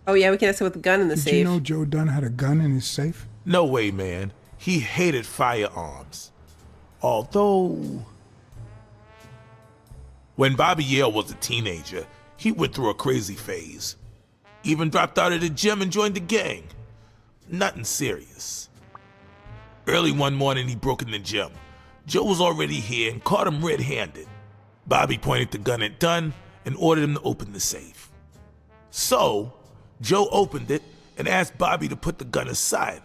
Oh yeah, we can ask him with the gun in the Did safe. you know Joe Dunn had a gun in his safe? No way, man. He hated firearms. Although, when Bobby Yale was a teenager, he went through a crazy phase. Even dropped out of the gym and joined the gang. Nothing serious. Early one morning, he broke in the gym. Joe was already here and caught him red-handed. Bobby pointed the gun at Dunn and ordered him to open the safe. So, Joe opened it and asked Bobby to put the gun aside,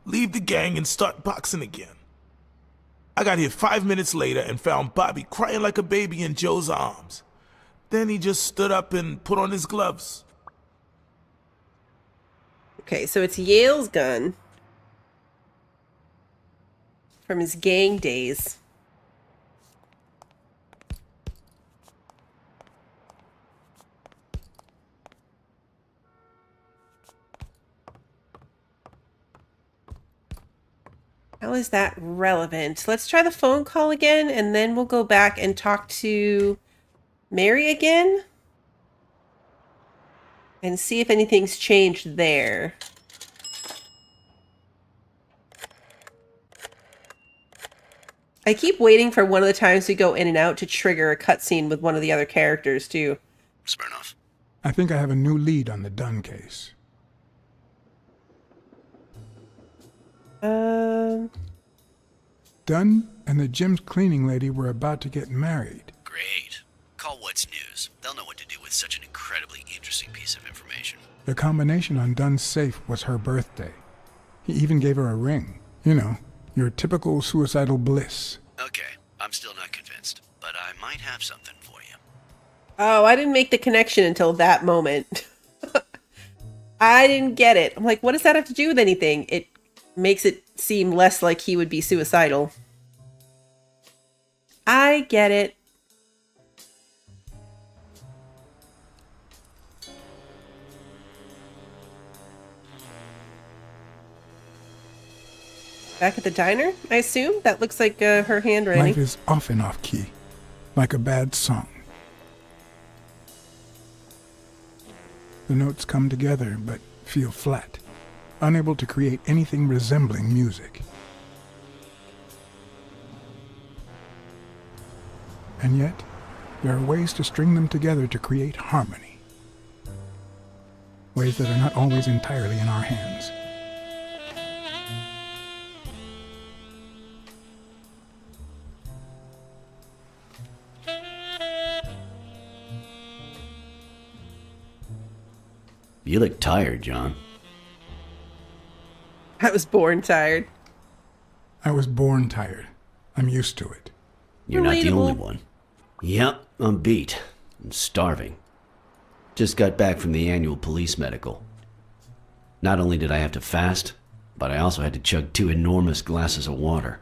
leave the gang, and start boxing again. I got here 5 minutes later and found Bobby crying like a baby in Joe's arms. Then he just stood up and put on his gloves. Okay, so it's Yale's gun from his gang days. How is that relevant? Let's try the phone call again, and then we'll go back and talk to Mary again and see if anything's changed there. I keep waiting for one of the times we go in and out to trigger a cutscene with one of the other characters, too. Smirnoff. I think I have a new lead on the Dunn case. Dunn and the gym's cleaning lady were about to get married. Great. Call What's News. They'll know what to do with such an incredibly interesting piece of information. The combination on Dunn's safe was her birthday. He even gave her a ring. You know, your typical suicidal bliss. Okay, I'm still not convinced, but I might have something for you. Oh, I didn't make the connection until that moment. I didn't get it. I'm like, what does that have to do with anything? It makes it seem less like he would be suicidal. I get it. Back at the diner, I assume? That looks like her handwriting. Life is often off key, like a bad song. The notes come together but feel flat, unable to create anything resembling music. And yet, there are ways to string them together to create harmony. Ways that are not always entirely in our hands. You look tired, John. I was born tired. I was born tired. I'm used to it. You're not the Relatable. only one. Yep, I'm beat. I'm starving. Just got back from the annual police medical. Not only did I have to fast, but I also had to chug 2 enormous glasses of water.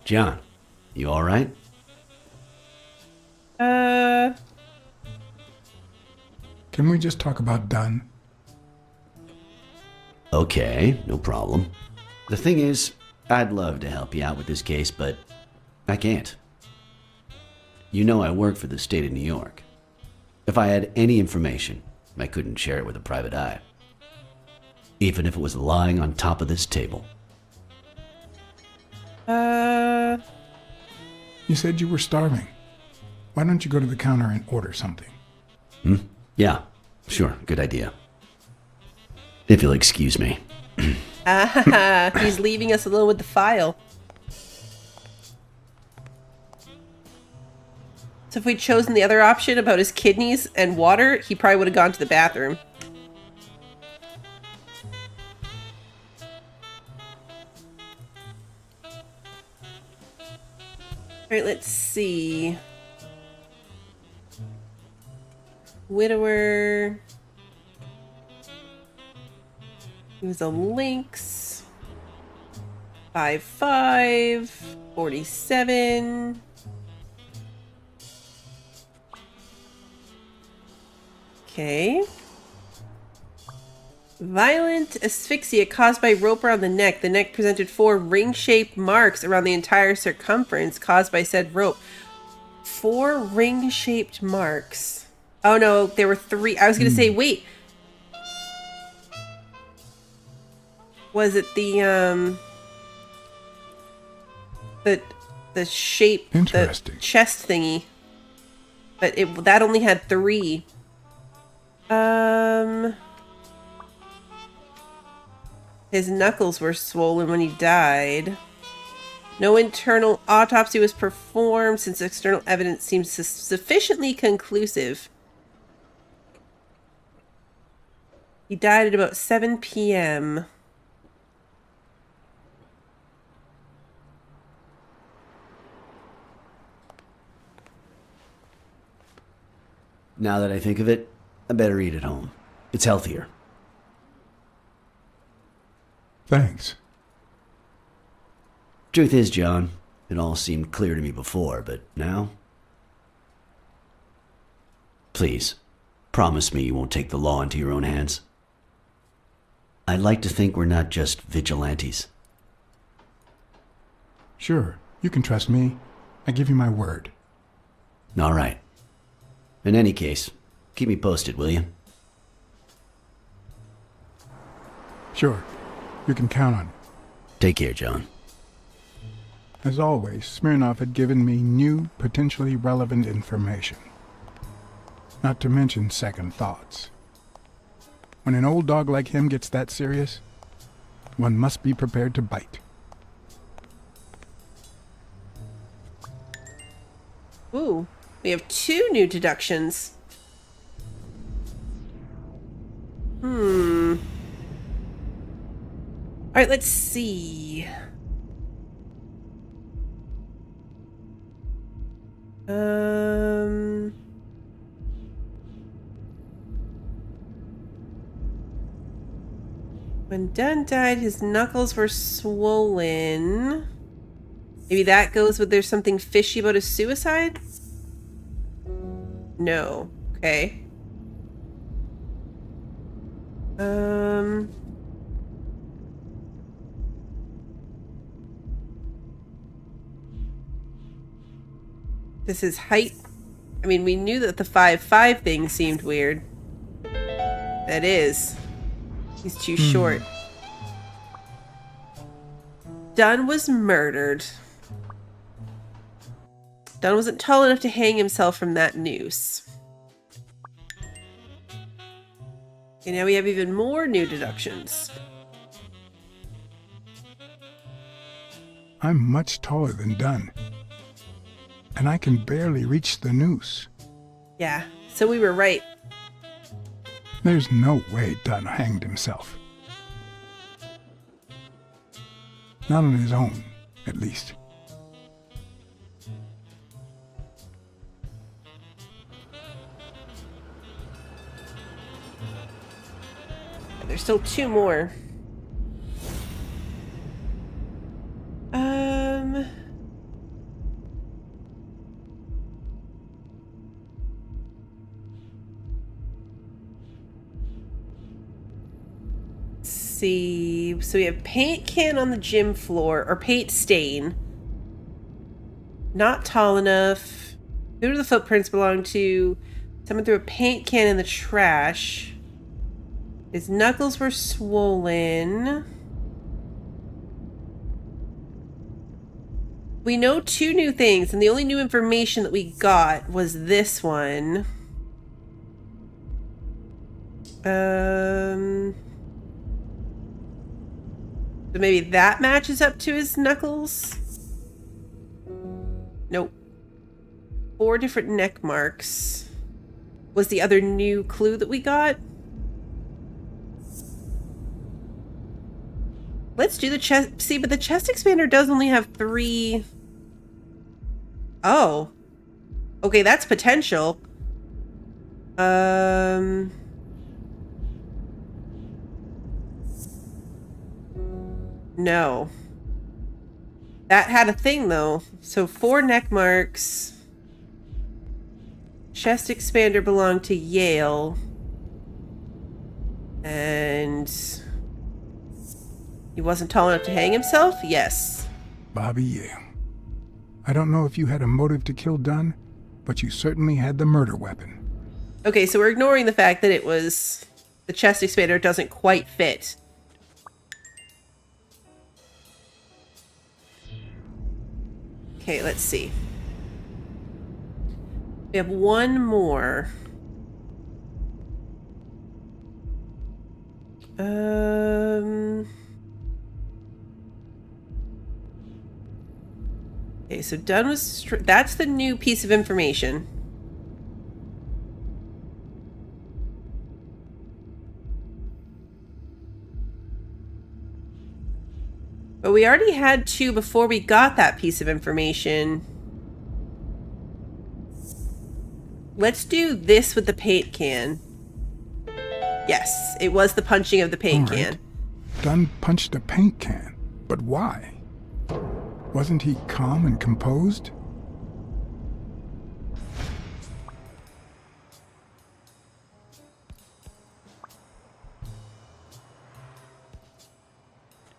John, you alright? Can we just talk about Dunn? Okay, no problem. The thing is, I'd love to help you out with this case, but I can't. You know I work for the state of New York. If I had any information, I couldn't share it with a private eye. Even if it was lying on top of this table. You said you were starving. Why don't you go to the counter and order something? Yeah, sure, good idea. If you'll excuse me. He's leaving us alone with the file. So if we'd chosen the other option about his kidneys and water, he probably would have gone to the bathroom. Alright, let's see. Widower. He was a lynx. 5'5", 47. Okay. Violent asphyxia caused by rope around the neck. The neck presented 4 ring-shaped marks around the entire circumference caused by said rope. 4 ring-shaped marks. Oh no, there were 3. I was going to say, wait. Was it the shape, Interesting. the chest thingy? But that only had 3. His knuckles were swollen when he died. No internal autopsy was performed since external evidence seems sufficiently conclusive. He died at about 7 p.m. Now that I think of it, I better eat at home. It's healthier. Thanks. Truth is, John, it all seemed clear to me before, but now? Please, promise me you won't take the law into your own hands. I'd like to think we're not just vigilantes. Sure, you can trust me. I give you my word. All right. In any case, keep me posted, will you? Sure, you can count on it. Take care, John. As always, Smirnov had given me new, potentially relevant information. Not to mention second thoughts. When an old dog like him gets that serious, one must be prepared to bite. Ooh, we have 2 new deductions. Alright, let's see. When Dunn died, his knuckles were swollen. Maybe that goes with there's something fishy about his suicide? No. Okay. This is height. I mean, we knew that the 5'5" thing seemed weird. That is. He's too short. Dunn was murdered. Dunn wasn't tall enough to hang himself from that noose. Okay, now we have even more new deductions. I'm much taller than Dunn, and I can barely reach the noose. Yeah, so we were right. There's no way Dunn hanged himself. Not on his own, at least. There's still 2 more. Let's see. So we have paint can on the gym floor, or paint stain. Not tall enough. Who do the footprints belong to? Someone threw a paint can in the trash. His knuckles were swollen. We know 2 new things, and the only new information that we got was this one. So maybe that matches up to his knuckles? Nope. 4 different neck marks. Was the other new clue that we got? Let's do the chest. See, but the chest expander does only have 3. Oh. Okay, that's potential. No. That had a thing, though. So 4 neck marks. Chest expander belonged to Yale. And he wasn't tall enough to hang himself? Yes. Bobby Yale. I don't know if you had a motive to kill Dunn, but you certainly had the murder weapon. Okay, so we're ignoring the fact that it was... the chest expander doesn't quite fit. Okay, let's see. We have 1 more. Okay, so Dunn was... that's the new piece of information. But we already had 2 before we got that piece of information. Let's do this with the paint can. Yes, it was the punching of the paint can. Dunn punched a paint can, but why? Wasn't he calm and composed?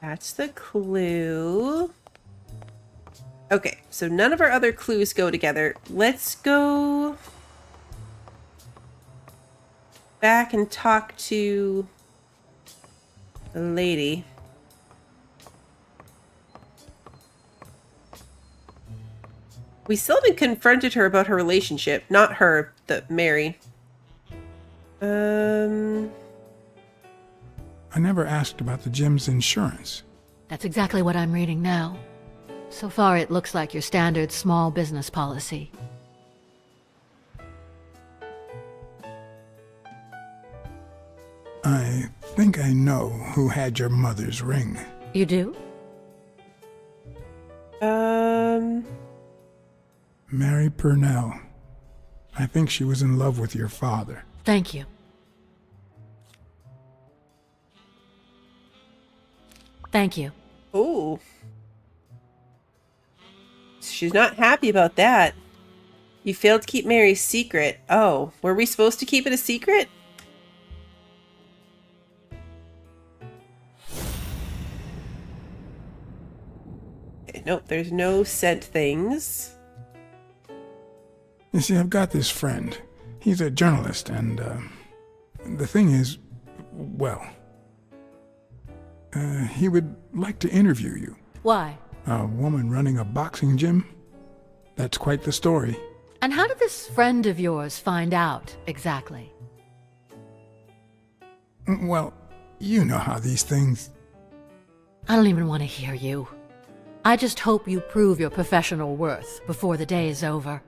That's the clue. Okay, so none of our other clues go together. Let's go back and talk to the lady. We still haven't confronted her about her relationship. Not her, Mary. I never asked about the gym's insurance. That's exactly what I'm reading now. So far, it looks like your standard small business policy. I think I know who had your mother's ring. You do? Mary Purnell. I think she was in love with your father. Thank you. Thank you. Ooh. She's not happy about that. You failed to keep Mary's secret. Oh, were we supposed to keep it a secret? Okay, nope, there's no scent things. You see, I've got this friend. He's a journalist, and the thing is, well, he would like to interview you. Why? A woman running a boxing gym? That's quite the story. And how did this friend of yours find out, exactly? Well, you know how these things... I don't even want to hear you. I just hope you prove your professional worth before the day is over.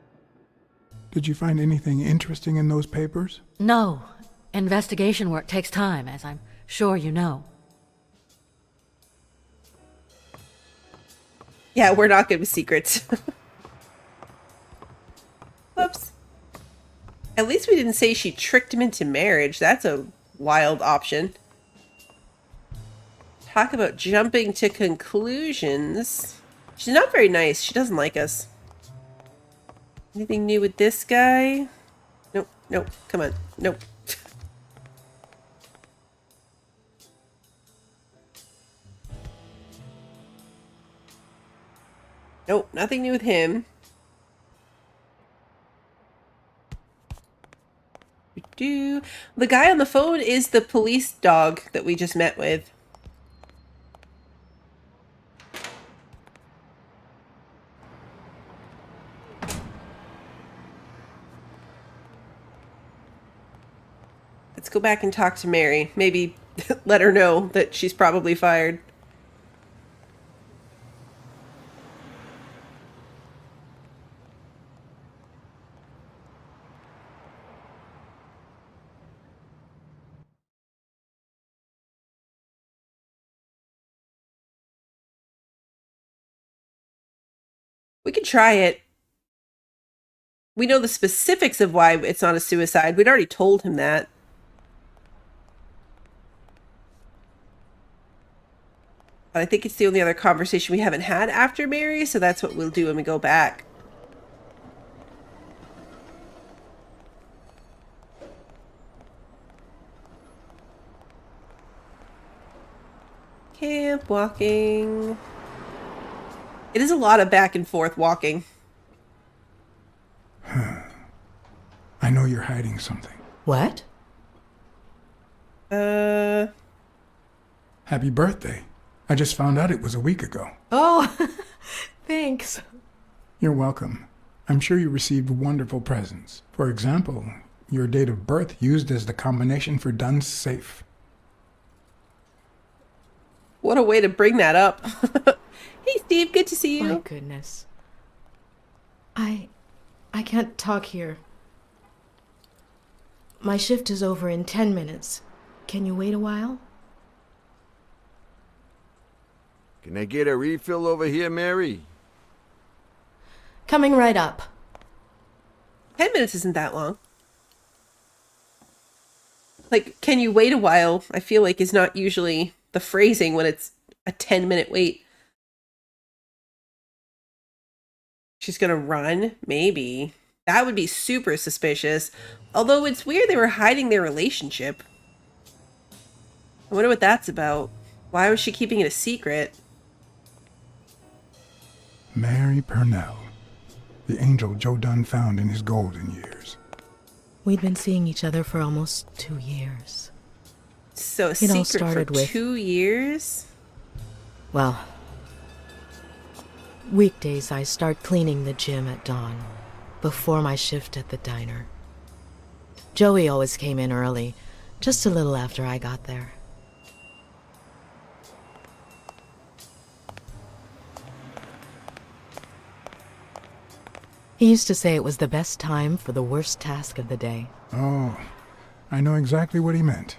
Did you find anything interesting in those papers? No. Investigation work takes time, as I'm sure you know. Yeah, we're not good with secrets. Whoops. At least we didn't say she tricked him into marriage. That's a wild option. Talk about jumping to conclusions. She's not very nice. She doesn't like us. Anything new with this guy? Nope, nope, come on, nope. Nope, nothing new with him. The guy on the phone is the police dog that we just met with. Let's go back and talk to Mary. Maybe let her know that she's probably fired. We could try it. We know the specifics of why it's not a suicide. We'd already told him that. But I think it's the only other conversation we haven't had after Mary, so that's what we'll do when we go back. Camp walking. It is a lot of back and forth walking. I know you're hiding something. What? Happy birthday. I just found out it was a week ago. Oh, thanks. You're welcome. I'm sure you received wonderful presents. For example, your date of birth used as the combination for Dunn's safe. What a way to bring that up. Hey, Steve, good to see you. My goodness. I can't talk here. My shift is over in 10 minutes. Can you wait a while? Can I get a refill over here, Mary? Coming right up. 10 minutes isn't that long. Like, can you wait a while? I feel like is not usually the phrasing when it's a 10-minute wait. She's gonna run? Maybe. That would be super suspicious. Although it's weird they were hiding their relationship. I wonder what that's about. Why was she keeping it a secret? Mary Purnell, the angel Joe Dunn found in his golden years. We'd been seeing each other for almost 2 years. So a It all secret started for with 2 years? Well, weekdays I start cleaning the gym at dawn, before my shift at the diner. Joey always came in early, just a little after I got there. He used to say it was the best time for the worst task of the day. Oh, I know exactly what he meant.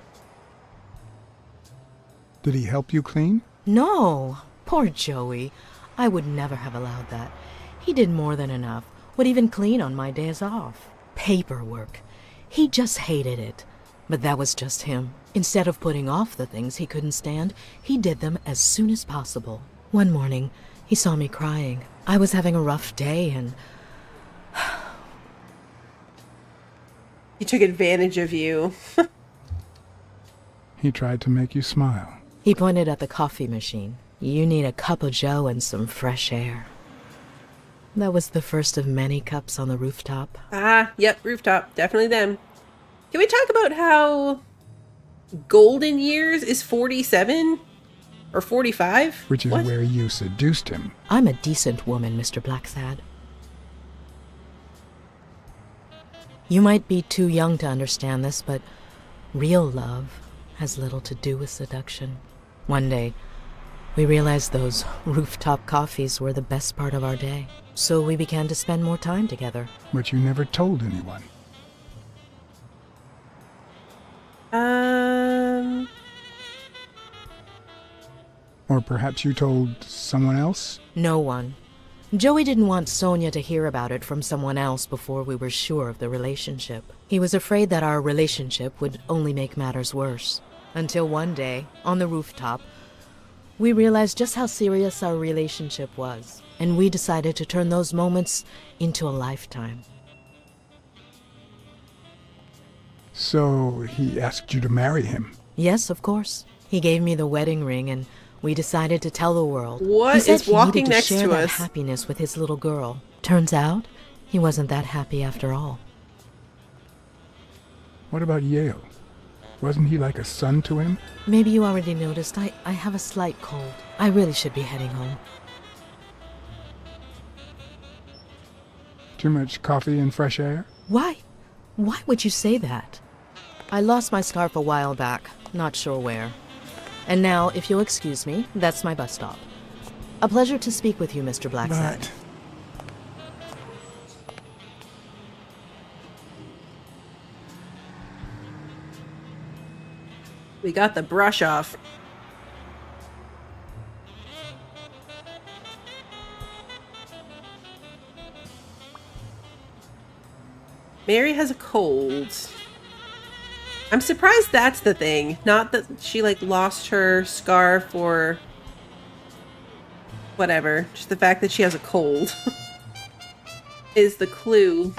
Did he help you clean? No, poor Joey. I would never have allowed that. He did more than enough, would even clean on my days off. Paperwork. He just hated it. But that was just him. Instead of putting off the things he couldn't stand, he did them as soon as possible. One morning, he saw me crying. I was having a rough day and... He took advantage of you. He tried to make you smile. He pointed at the coffee machine. You need a cup of joe and some fresh air. That was the first of many cups on the rooftop. Ah, yep, rooftop. Definitely them. Can we talk about how golden years is 47? Or 45? Which is What? where you seduced him. I'm a decent woman, Mr. Blacksad. You might be too young to understand this, but real love has little to do with seduction. One day, we realized those rooftop coffees were the best part of our day. So we began to spend more time together. But you never told anyone. Or perhaps you told someone else? No one. Joey didn't want Sonia to hear about it from someone else before we were sure of the relationship. He was afraid that our relationship would only make matters worse. Until one day, on the rooftop, We realized just how serious our relationship was, and we decided to turn those moments into a lifetime. So he asked you to marry him? Yes, of course. He gave me the wedding ring, and we decided to tell the world. What he said is he walking needed to next share to that us? happiness with his little girl. Turns out, he wasn't that happy after all. What about Yale? Wasn't he like a son to him? Maybe you already noticed, I have a slight cold. I really should be heading home. Too much coffee and fresh air? Why? Why would you say that? I lost my scarf a while back, not sure where. And now, if you'll excuse me, that's my bus stop. A pleasure to speak with you, Mr. Blacksad. But We got the brush off. Mary has a cold. I'm surprised that's the thing. Not that she, like, lost her scarf or whatever. Just the fact that she has a cold is the clue.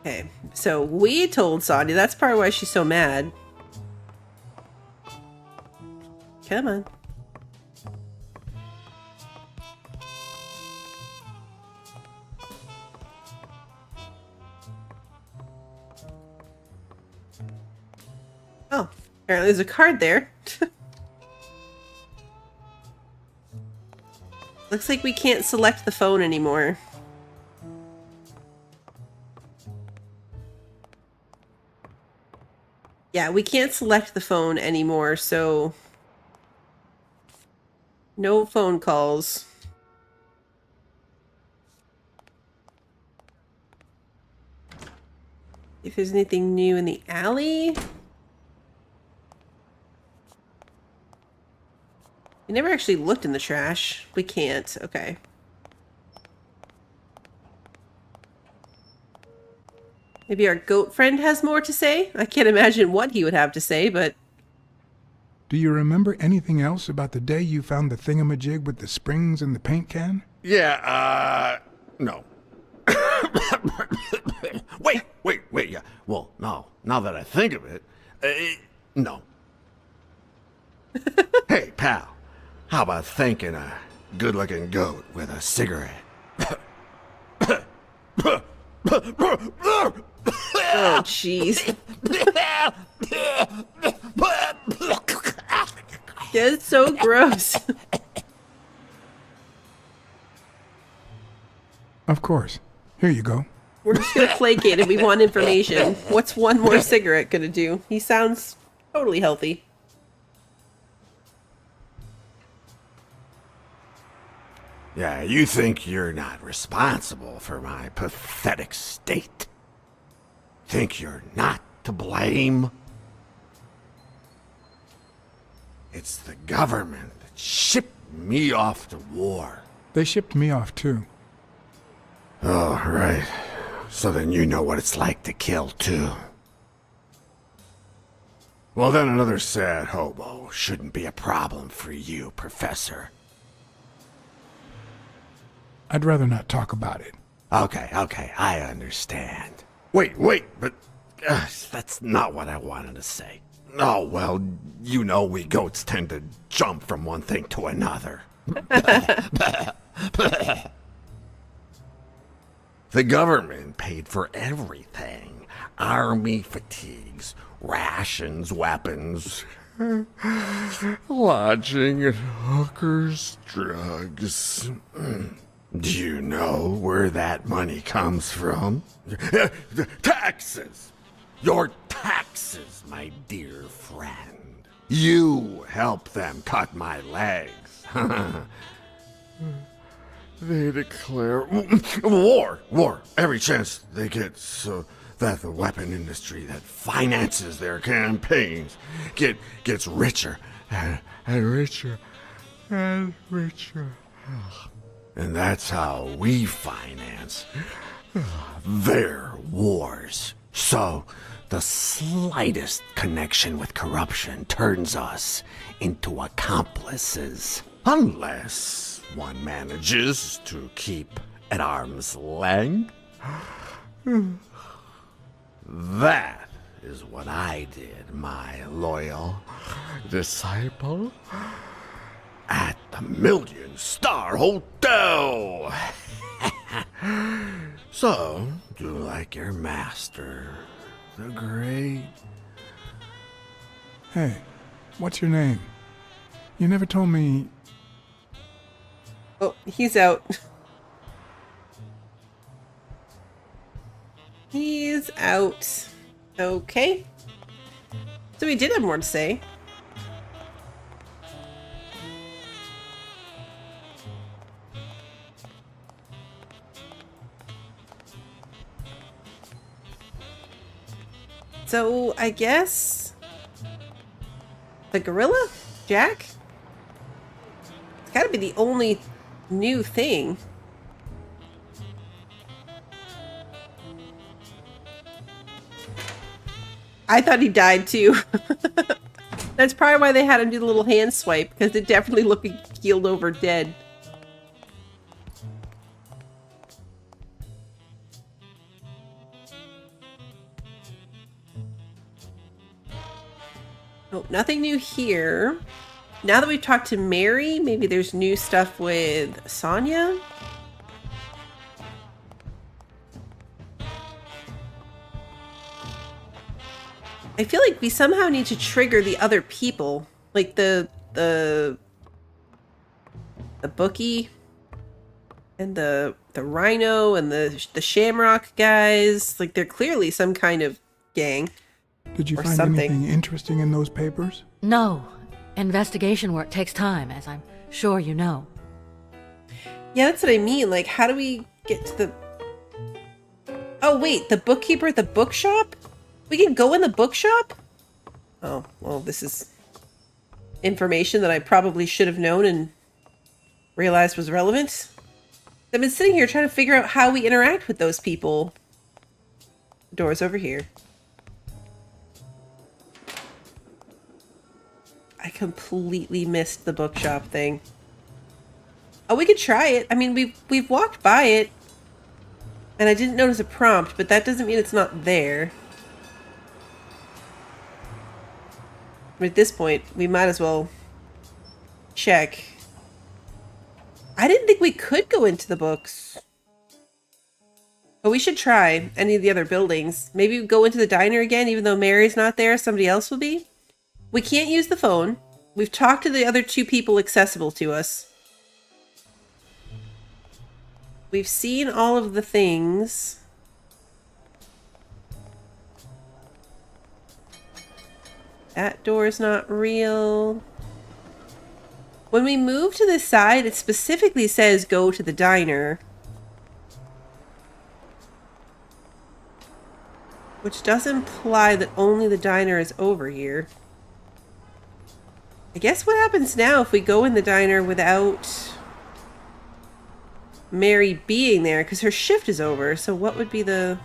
Okay, so we told Sonya. That's probably why she's so mad. Come on. Oh, apparently there's a card there. Looks like we can't select the phone anymore. Yeah, we can't select the phone anymore, so no phone calls. If there's anything new in the alley. We never actually looked in the trash. We can't. Okay. Maybe our goat friend has more to say? I can't imagine what he would have to say, but... do you remember anything else about the day you found the thingamajig with the springs and the paint can? Yeah, no. Wait, yeah. Well, no, now that I think of it, no. Hey, pal, how about thanking a good-looking goat with a cigarette? Oh, jeez. That's so gross. Of course. Here you go. We're just gonna placate him. We want information. What's one more cigarette gonna do? He sounds totally healthy. Yeah, you think you're not responsible for my pathetic state? Think you're not to blame? It's the government that shipped me off to war. They shipped me off too. Oh, right. So then you know what it's like to kill too. Well, then another sad hobo shouldn't be a problem for you, Professor. I'd rather not talk about it. Okay, I understand. Wait, but that's not what I wanted to say. Oh, well, you know we goats tend to jump from one thing to another. The government paid for everything. Army fatigues, rations, weapons, lodging at hookers, drugs. Do you know where that money comes from? Taxes! Your taxes, my dear friend. You help them cut my legs. They declare war every chance they get so that the weapon industry that finances their campaigns gets richer and richer and richer. And that's how we finance They're wars. So, the slightest connection with corruption turns us into accomplices. Unless one manages to keep at arm's length. That is what I did, my loyal disciple. At the Million-Star Hotel. So, do like your master, the great. Hey, what's your name? You never told me. Oh, he's out. He's out. Okay. So he did have more to say. So, I guess the gorilla? Jack? It's gotta be the only new thing. I thought he died too. That's probably why they had him do the little hand swipe, because it definitely looked keeled over dead. Oh, nothing new here. Now that we've talked to Mary, maybe there's new stuff with Sonia? I feel like we somehow need to trigger the other people. Like the bookie and the rhino and the shamrock guys. Like they're clearly some kind of gang. Did you or find something. anything interesting in those papers? No. Investigation work takes time, as I'm sure you know. Yeah, that's what I mean. Like, how do we get to the... Oh, wait, the bookkeeper at the bookshop? We can go in the bookshop? Oh, well, this is information that I probably should have known and realized was relevant. I've been sitting here trying to figure out how we interact with those people. The door's over here. I completely missed the bookshop thing. Oh, we could try it. I mean, we've walked by it, and I didn't notice a prompt, but that doesn't mean it's not there. At this point, we might as well check. I didn't think we could go into the books. But we should try any of the other buildings. Maybe go into the diner again, even though Mary's not there, somebody else will be. We can't use the phone. We've talked to the other two people accessible to us. We've seen all of the things. That door is not real. When we move to the side, it specifically says go to the diner. Which does imply that only the diner is over here. I guess what happens now if we go in the diner without Mary being there? Because her shift is over. So what would be the...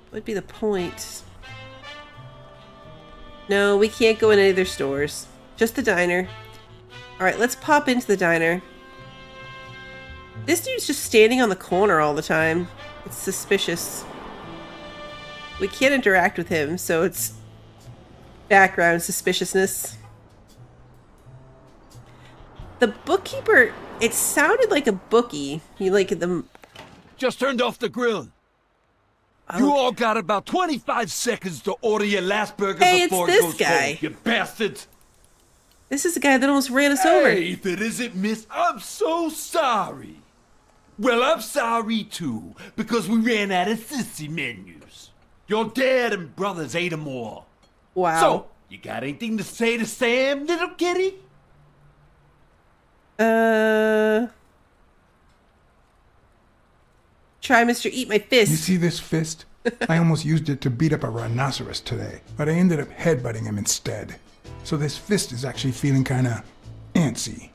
what would be the point? No, we can't go in any of their stores. Just the diner. Alright, let's pop into the diner. This dude's just standing on the corner all the time. It's suspicious. We can't interact with him, so it's background suspiciousness. The bookkeeper, it sounded like a bookie. You like the... Just turned off the grill. You all got about 25 seconds to order your last burger Hey, before it's it this goes guy. cold, you bastards. This is the guy that almost ran us over. Hey, if it isn't Miss, I'm so sorry. Well, I'm sorry too, because we ran out of sissy menus. Your dad and brothers ate them all. Wow. So, you got anything to say to Sam, little kitty? Try Mr. Eat My Fist. You see this fist? I almost used it to beat up a rhinoceros today, but I ended up headbutting him instead. So this fist is actually feeling kinda antsy.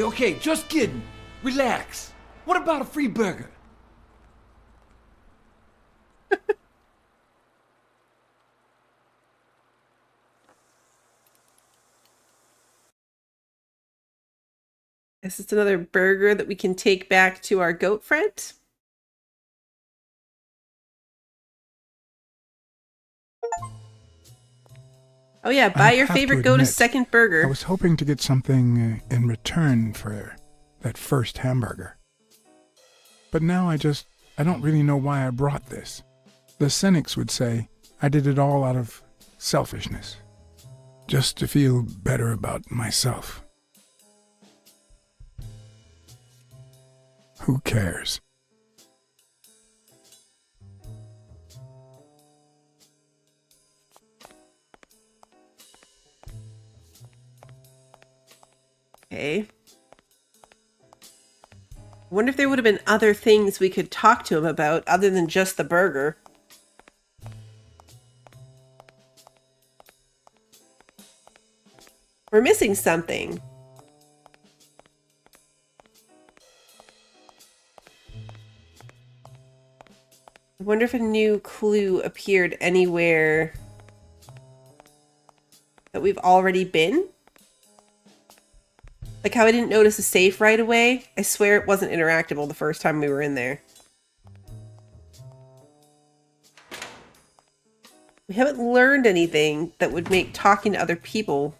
Okay, just kidding. Relax. What about a free burger? Is this another burger that we can take back to our goat friend? Oh yeah, buy I your have to favorite goat a admit, second burger. I was hoping to get something in return for that first hamburger. But now I don't really know why I brought this. The cynics would say I did it all out of selfishness. Just to feel better about myself. Who cares? Okay. I wonder if there would have been other things we could talk to him about other than just the burger. We're missing something. I wonder if a new clue appeared anywhere that we've already been. Like how I didn't notice a safe right away. I swear it wasn't interactable the first time we were in there. We haven't learned anything that would make talking to other people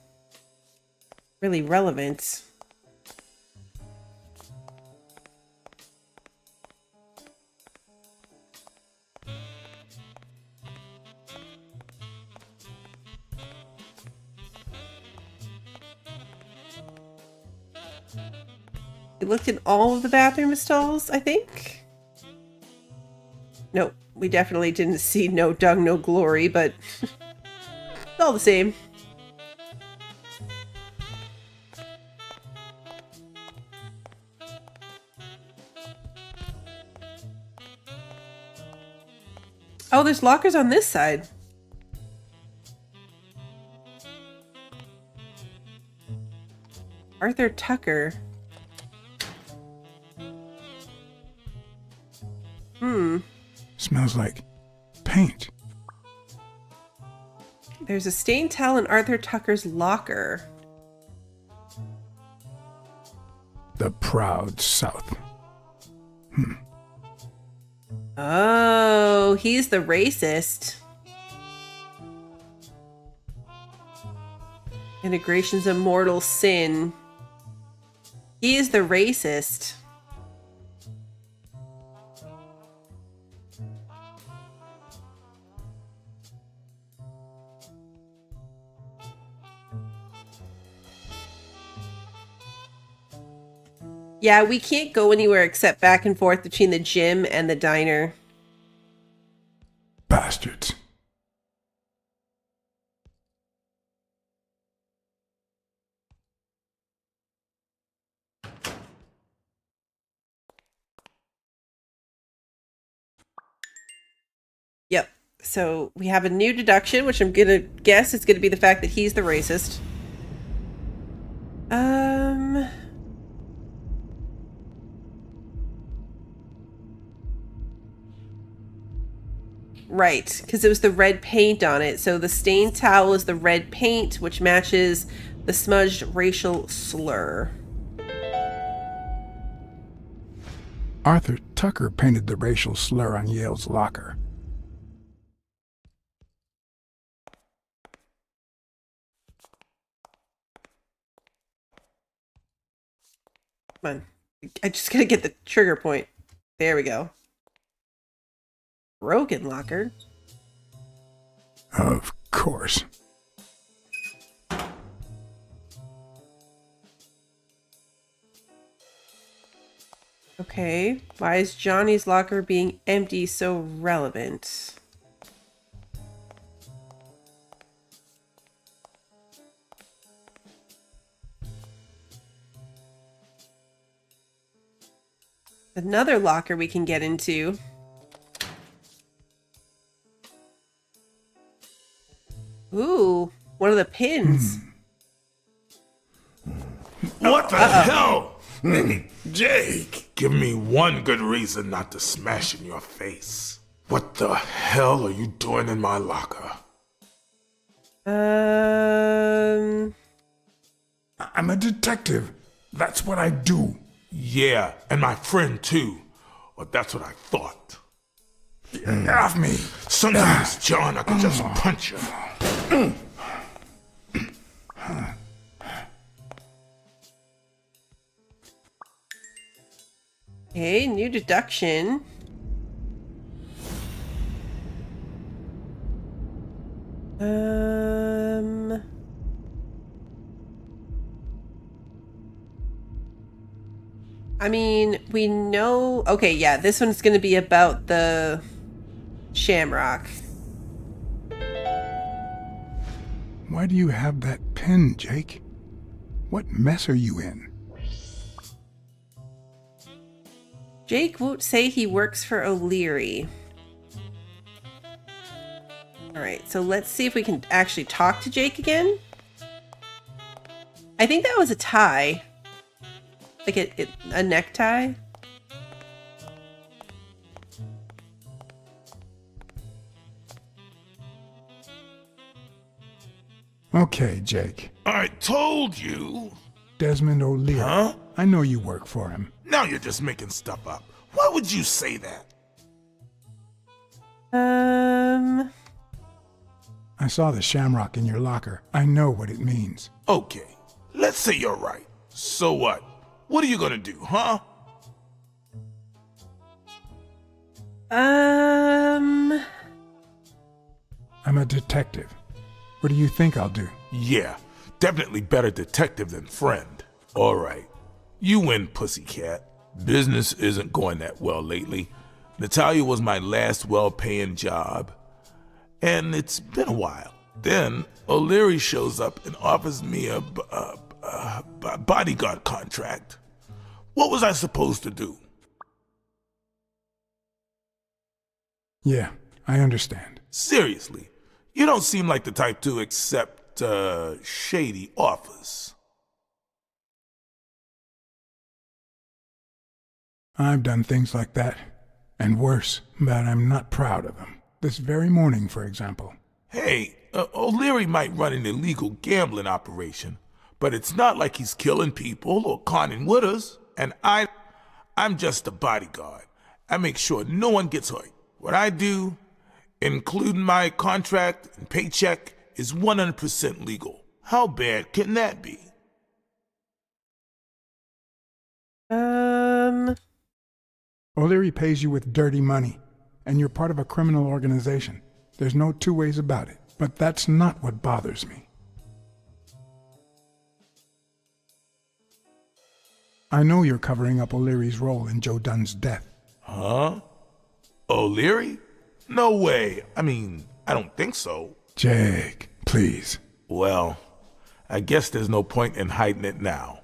really relevant. We looked in all of the bathroom stalls, I think. Nope, we definitely didn't see no dung, no glory, but it's all the same. Oh, there's lockers on this side. Arthur Tucker. Smells like paint. There's a stained towel in Arthur Tucker's locker. The proud South. Oh, he's the racist. Integration's a mortal sin. He is the racist. Yeah, we can't go anywhere except back and forth between the gym and the diner. Bastards. Yep. So we have a new deduction, which I'm gonna guess is gonna be the fact that he's the racist. Right, because it was the red paint on it. So the stained towel is the red paint, which matches the smudged racial slur. Arthur Tucker painted the racial slur on Yale's locker. Come on. I just gotta get the trigger point. There we go. Broken locker. Of course. Okay, why is Johnny's locker being empty so relevant? Another locker we can get into. Ooh, one of the pins. What the hell? Jake, give me one good reason not to smash in your face. What the hell are you doing in my locker? I'm a detective. That's what I do. Yeah, and my friend too. Or that's what I thought. Get off me. Sometimes, John, I could just punch you. Okay, new deduction. I mean, we know... Okay, yeah, this one's going to be about the shamrock. Why do you have that pen, Jake? What mess are you in? Jake won't say he works for O'Leary. Alright, so let's see if we can actually talk to Jake again. I think that was a tie. Like a necktie. Okay, Jake. I told you. Desmond O'Leary. Huh? I know you work for him. Now you're just making stuff up. Why would you say that? I saw the shamrock in your locker. I know what it means. Okay, let's say you're right. So what? What are you gonna do, huh? I'm a detective. What do you think I'll do? Yeah, definitely better detective than friend. All right, you win, pussycat. Business isn't going that well lately. Natalia was my last well-paying job, and it's been a while. Then O'Leary shows up and offers me a bodyguard contract. What was I supposed to do? Yeah, I understand. Seriously, you don't seem like the type to accept shady offers. I've done things like that, and worse, but I'm not proud of them. This very morning, for example. Hey, O'Leary might run an illegal gambling operation, but it's not like he's killing people or conning widows. And I'm just a bodyguard. I make sure no one gets hurt. What I do, including my contract and paycheck, is 100% legal. How bad can that be? O'Leary pays you with dirty money, and you're part of a criminal organization. There's no two ways about it, but that's not what bothers me. I know you're covering up O'Leary's role in Joe Dunn's death. Huh? O'Leary? No way. I mean, I don't think so. Jake, please. Well, I guess there's no point in hiding it now.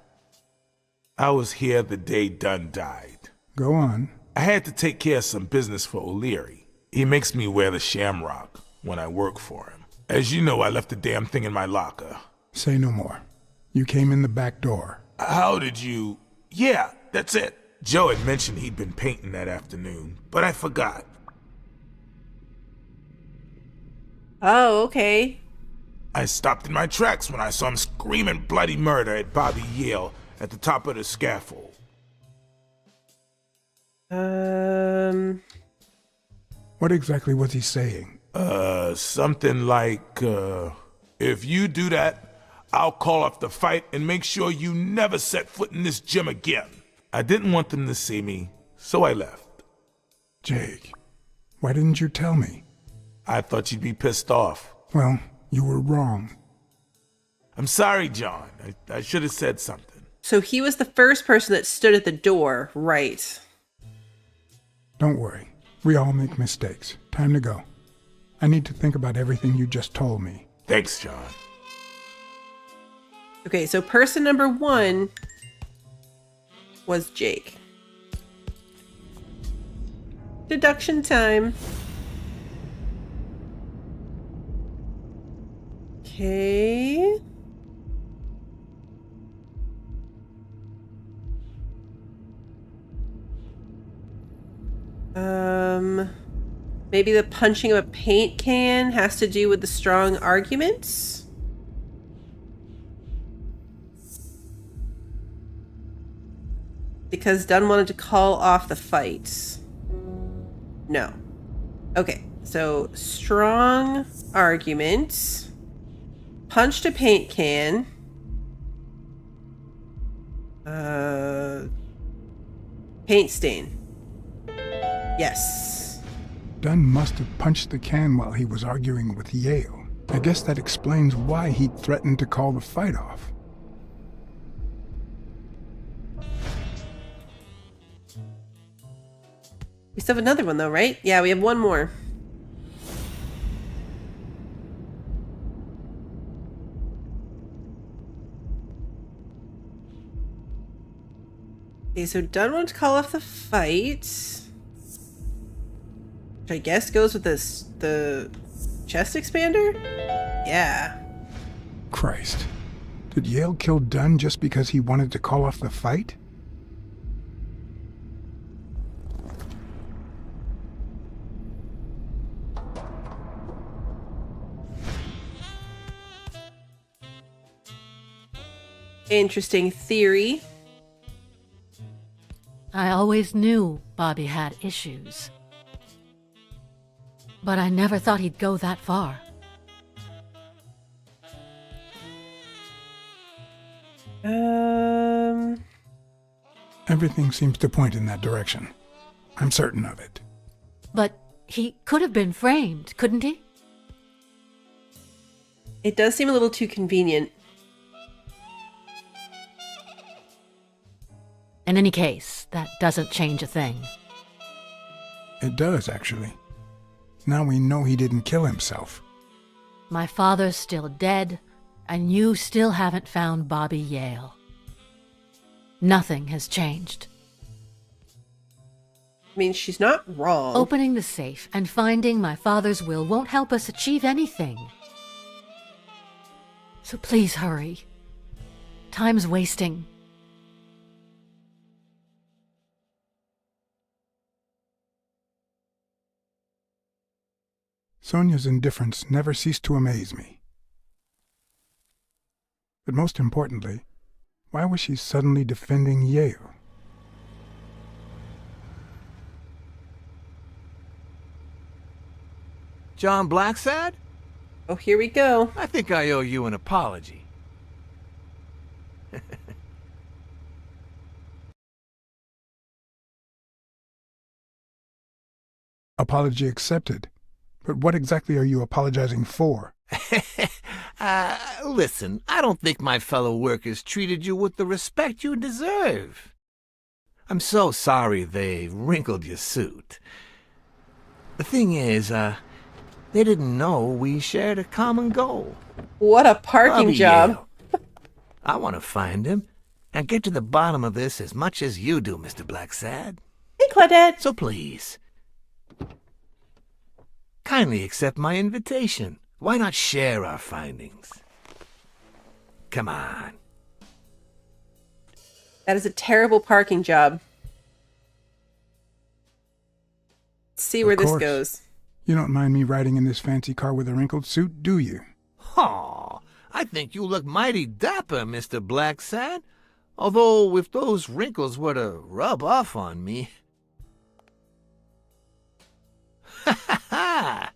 I was here the day Dunn died. Go on. I had to take care of some business for O'Leary. He makes me wear the shamrock when I work for him. As you know, I left the damn thing in my locker. Say no more. You came in the back door. How did you... Yeah, that's it. Joe had mentioned he'd been painting that afternoon, but I forgot. Oh, okay. I stopped in my tracks when I saw him screaming bloody murder at Bobby Yale at the top of the scaffold. What exactly was he saying? Something like, if you do that, I'll call off the fight and make sure you never set foot in this gym again. I didn't want them to see me, so I left. Jake, why didn't you tell me? I thought you'd be pissed off. Well, you were wrong. I'm sorry, John. I should have said something. So he was the first person that stood at the door, right? Don't worry. We all make mistakes. Time to go. I need to think about everything you just told me. Thanks, John. Okay, so person number 1 was Jake. Deduction time. Okay. Maybe the punching of a paint can has to do with the strong arguments? Because Dunn wanted to call off the fight. No. Okay, so strong argument. Punched a paint can. Paint stain. Yes. Dunn must have punched the can while he was arguing with Yale. I guess that explains why he threatened to call the fight off. We still have another one though, right? Yeah, we have one more. Okay, so Dunn wanted to call off the fight. Which I guess goes with this, the chest expander? Yeah. Christ. Did Yale kill Dunn just because he wanted to call off the fight? Interesting theory. I always knew Bobby had issues. But I never thought he'd go that far. Everything seems to point in that direction. I'm certain of it. But he could have been framed, couldn't he? It does seem a little too convenient. In any case, that doesn't change a thing. It does, actually. Now we know he didn't kill himself. My father's still dead, and you still haven't found Bobby Yale. Nothing has changed. I mean, she's not wrong. Opening the safe and finding my father's will won't help us achieve anything. So please hurry. Time's wasting. Sonia's indifference never ceased to amaze me. But most importantly, why was she suddenly defending Yale? John Blacksad? Oh, here we go. I think I owe you an apology. Apology accepted. But what exactly are you apologizing for? Listen, I don't think my fellow workers treated you with the respect you deserve. I'm so sorry they wrinkled your suit. The thing is, they didn't know we shared a common goal. What a parking Bobby job. Yale. I want to find him and get to the bottom of this as much as you do, Mr. Blacksad. Hey, Claudette. So please, kindly accept my invitation. Why not share our findings? Come on. That is a terrible parking job. Let's see where Of this course. goes. You don't mind me riding in this fancy car with a wrinkled suit, do you? Aw, I think you look mighty dapper, Mr. Blacksad. Although, if those wrinkles were to rub off on me... Ha ha ha!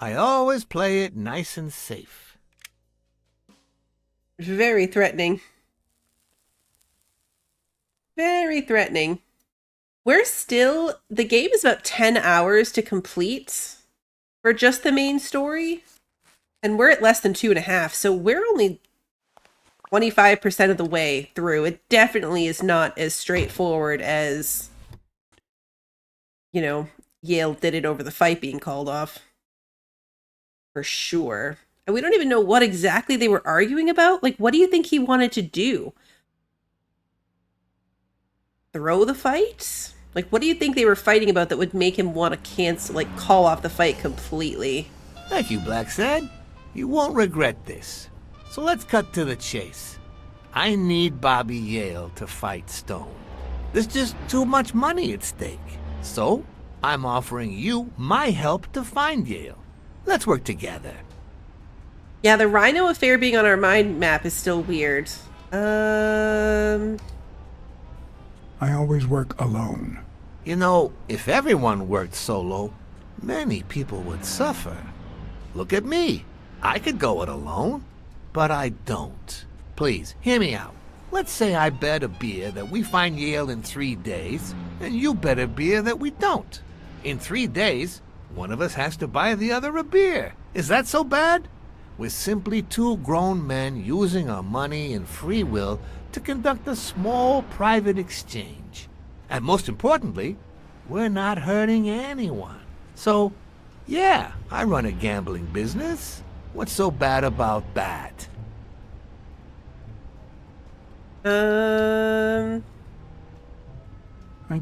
I always play it nice and safe. Very threatening. Very threatening. We're still... The game is about 10 hours to complete for just the main story. And we're at less than 2.5, so we're only 25% of the way through. It definitely is not as straightforward as, you know, Yale did it over the fight being called off. For sure. And we don't even know what exactly they were arguing about. Like, what do you think he wanted to do? Throw the fight? Like, what do you think they were fighting about that would make him want to cancel, like, call off the fight completely? Thank you, Blacksad. You won't regret this. So let's cut to the chase. I need Bobby Yale to fight Stone. There's just too much money at stake. So, I'm offering you my help to find Yale. Let's work together. Yeah, the Rhino affair being on our mind map is still weird. I always work alone. You know, if everyone worked solo, many people would suffer. Look at me. I could go it alone, but I don't. Please, hear me out. Let's say I bet a beer that we find Yale in 3 days, and you bet a beer that we don't. In 3 days, one of us has to buy the other a beer. Is that so bad? We're simply 2 grown men using our money and free will to conduct a small private exchange. And most importantly, we're not hurting anyone. So, yeah, I run a gambling business. What's so bad about that? I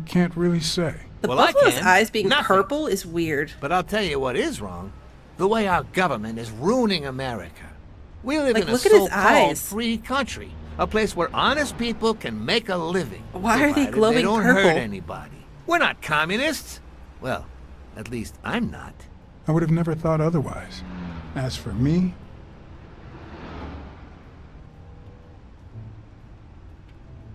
can't really say. The Well, I buffalo's can. eyes being Nothing. purple is weird. But I'll tell you what is wrong. The way our government is ruining America. We live Like, in a look at his so-called eyes. free country. A place where honest people can make a living. Why are they provided glowing they don't purple? hurt anybody. We're not communists. Well, at least I'm not. I would have never thought otherwise. As for me,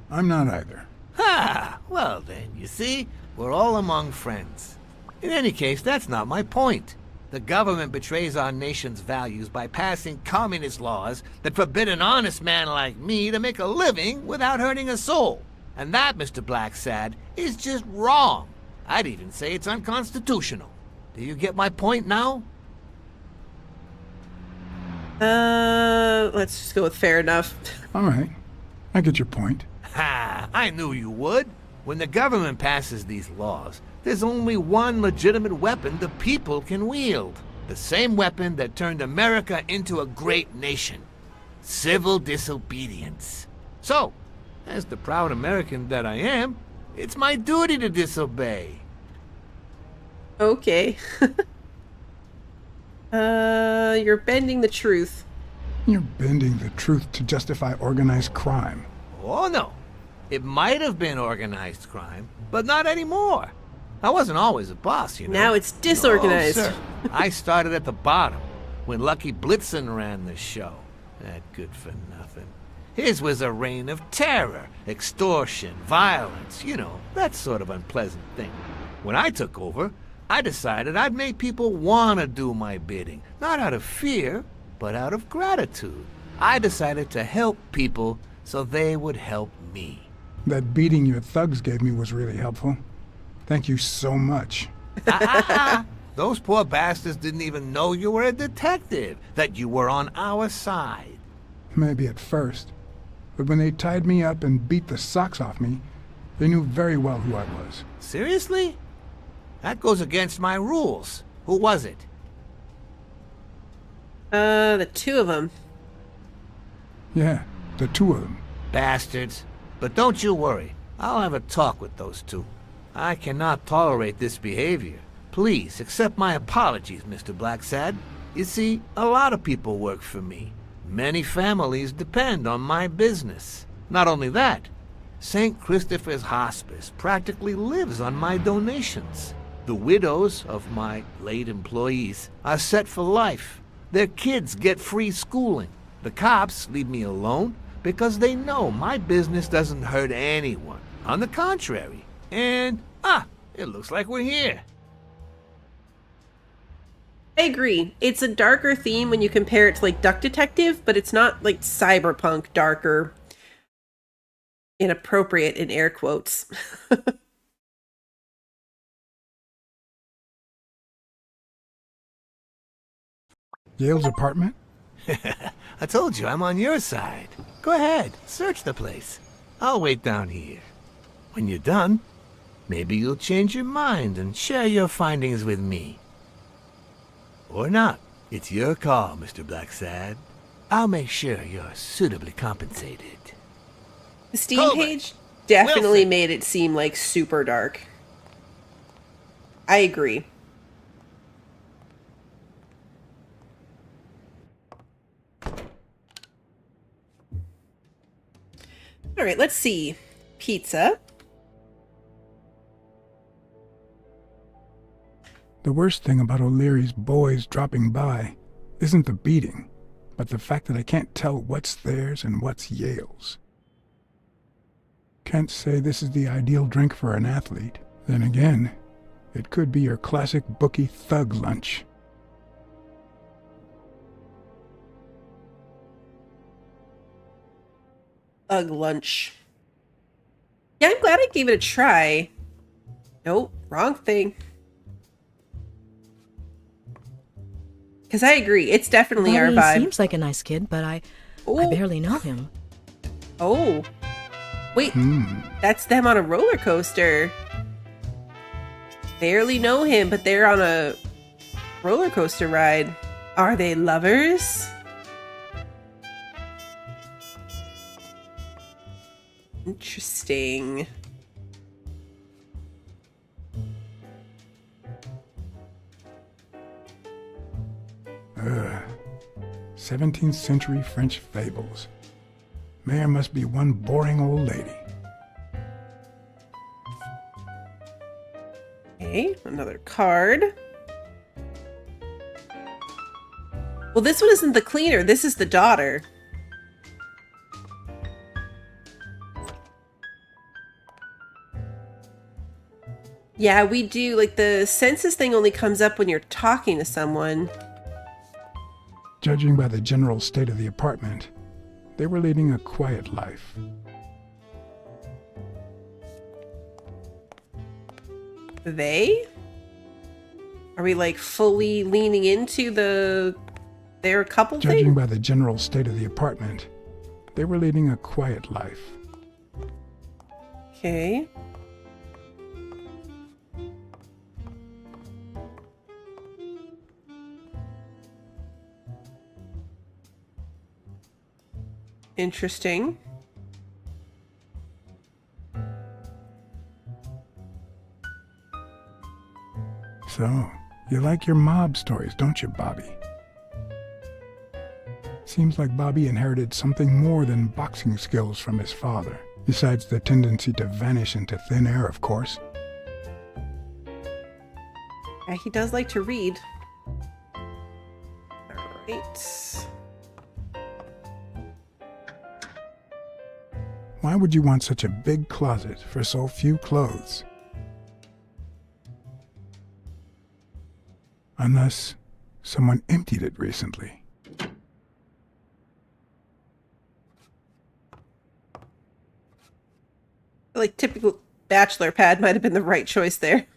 I'm not either. Ha! Well then, you see, we're all among friends. In any case, that's not my point. The government betrays our nation's values by passing communist laws that forbid an honest man like me to make a living without hurting a soul. And that, Mr. Blacksad, is just wrong. I'd even say it's unconstitutional. Do you get my point now? Let's just go with fair enough. All right, I get your point. Ha! I knew you would. When the government passes these laws, there's only one legitimate weapon the people can wield. The same weapon that turned America into a great nation. Civil disobedience. So, as the proud American that I am, it's my duty to disobey. Okay. You're bending the truth. You're bending the truth to justify organized crime. Oh no. It might have been organized crime, but not anymore. I wasn't always a boss, you know. Now it's disorganized. No, sir. I started at the bottom, when Lucky Blitzen ran the show. That good for nothing. His was a reign of terror, extortion, violence, you know, that sort of unpleasant thing. When I took over, I decided I'd make people want to do my bidding, not out of fear, but out of gratitude. I decided to help people so they would help me. That beating your thugs gave me was really helpful. Thank you so much. Those poor bastards didn't even know you were a detective, that you were on our side. Maybe at first. But when they tied me up and beat the socks off me, they knew very well who I was. Seriously? That goes against my rules. Who was it? The 2 of them. Yeah, the 2 of them. Bastards. But don't you worry. I'll have a talk with those 2. I cannot tolerate this behavior. Please accept my apologies, Mr. Blacksad. You see, a lot of people work for me. Many families depend on my business. Not only that, St. Christopher's Hospice practically lives on my donations. The widows of my late employees are set for life. Their kids get free schooling. The cops leave me alone because they know my business doesn't hurt anyone. On the contrary. And, it looks like we're here. I agree. It's a darker theme when you compare it to like Duck Detective, but it's not like cyberpunk darker. Inappropriate in air quotes. Yale's apartment? I told you I'm on your side. Go ahead, search the place. I'll wait down here. When you're done, maybe you'll change your mind and share your findings with me. Or not. It's your call, Mr. Blacksad. I'll make sure you're suitably compensated. The Steam Colbert. page definitely Wilson. made it seem like super dark. I agree. right, let's see. Pizza. The worst thing about O'Leary's boys dropping by isn't the beating, but the fact that I can't tell what's theirs and what's Yale's. Can't say this is the ideal drink for an athlete. Then again, it could be your classic bookie thug lunch. Ugh, lunch. Yeah, I'm glad I gave it a try. Nope, wrong thing. Because I agree, it's definitely our Bobby vibe. seems like a nice kid, but I barely know him. Oh. Wait, that's them on a roller coaster. Barely know him, but they're on a roller coaster ride. Are they lovers? Interesting. Ugh. 17th century French fables. Mayor must be one boring old lady. Okay, another card. Well, this one isn't the cleaner. This is the daughter. Yeah, we do. Like, the census thing only comes up when you're talking to someone. Judging by the general state of the apartment, they were leading a quiet life. They? Are we, like, fully leaning into their couple thing? Judging by the general state of the apartment, they were leading a quiet life. Okay. Interesting. So, you like your mob stories, don't you, Bobby? Seems like Bobby inherited something more than boxing skills from his father, besides the tendency to vanish into thin air, of course. Yeah, he does like to read. Alright. Why would you want such a big closet for so few clothes? Unless someone emptied it recently. Like, typical bachelor pad might have been the right choice there.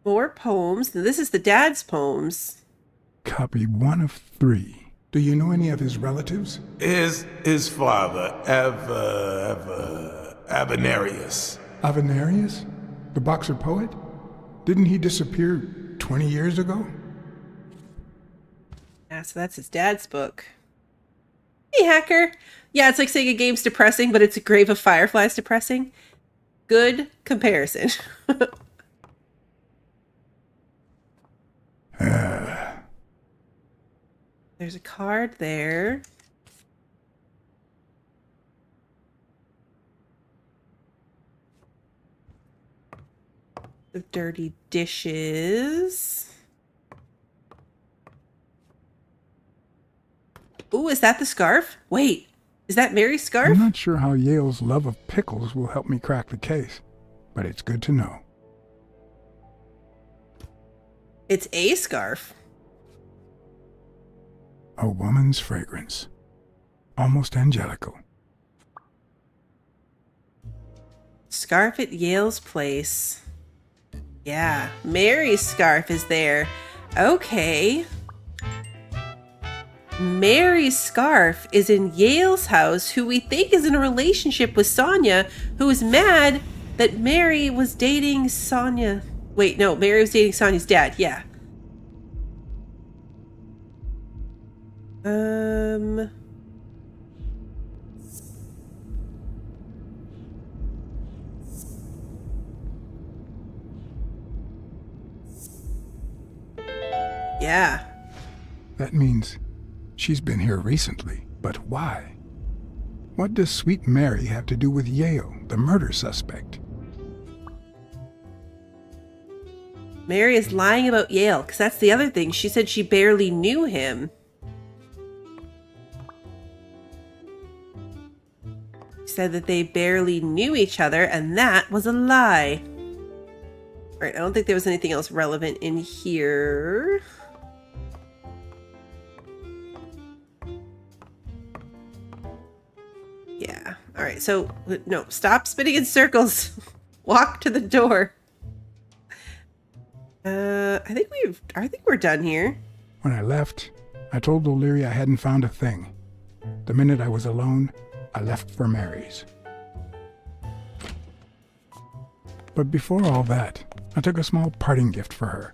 More poems. Now, this is the dad's poems. Copy 1 of 3. Do you know any of his relatives? His father, Avenarius. Avenarius? The boxer poet? Didn't he disappear 20 years ago? Yeah, so that's his dad's book. Hey, hacker. Yeah, it's like saying a game's depressing, but it's a Grave of Fireflies depressing. Good comparison. There's a card there. The dirty dishes. Ooh, is that the scarf? Wait, is that Mary's scarf? I'm not sure how Yale's love of pickles will help me crack the case, but it's good to know. It's a scarf. A woman's fragrance. Almost angelical. Scarf at Yale's place. Yeah, Mary's scarf is there. Okay. Mary's scarf is in Yale's house, who we think is in a relationship with Sonia, who is mad that Mary was dating Sonia. Wait, no, Mary was dating Sonia's dad, yeah. Yeah. That means she's been here recently, but why? What does Sweet Mary have to do with Yale, the murder suspect? Mary is lying about Yale, because that's the other thing. She said she barely knew him. She said that they barely knew each other, and that was a lie. All right, I don't think there was anything else relevant in here. Yeah. All right, so, no, stop spinning in circles. Walk to the door. I think we're done here. When I left, I told O'Leary I hadn't found a thing. The minute I was alone, I left for Mary's. But before all that, I took a small parting gift for her.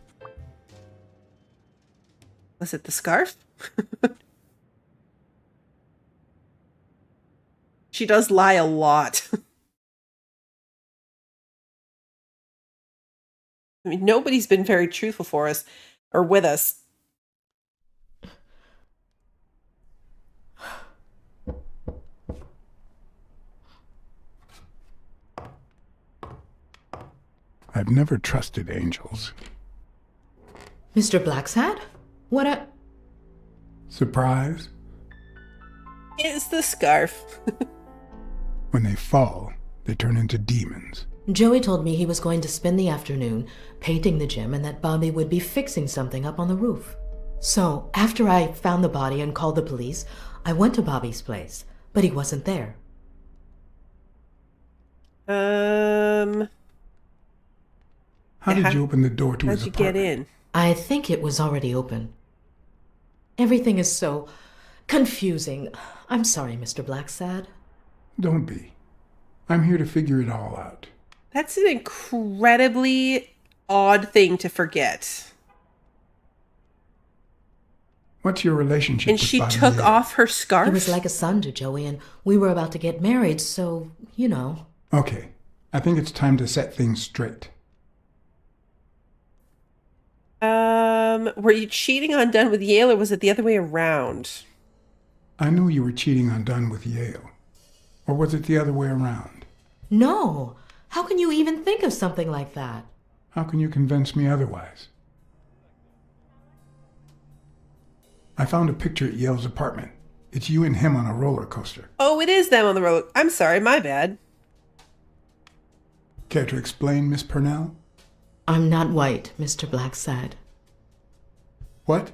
Was it the scarf? She does lie a lot. I mean, nobody's been very truthful for us, or with us. I've never trusted angels. Mr. Blacksad? What a... Surprise? It's the scarf. When they fall, they turn into demons. Joey told me he was going to spend the afternoon painting the gym and that Bobby would be fixing something up on the roof. So, after I found the body and called the police, I went to Bobby's place, but he wasn't there. How did you open the door to his How'd you apartment? get in? I think it was already open. Everything is so confusing. I'm sorry, Mr. Blacksad. Don't be. I'm here to figure it all out. That's an incredibly odd thing to forget. What's your relationship And with she Bobby took Yale? off her scarf? He was like a son to Joey, and we were about to get married, so, you know. Okay, I think it's time to set things straight. Were you cheating on Dunn with Yale, or was it the other way around? I knew you were cheating on Dunn with Yale. Or was it the other way around? No! How can you even think of something like that? How can you convince me otherwise? I found a picture at Yale's apartment. It's you and him on a roller coaster. Oh, it is them on the road. I'm sorry, my bad. Care to explain, Miss Purnell? I'm not white, Mr. Blacksad. What?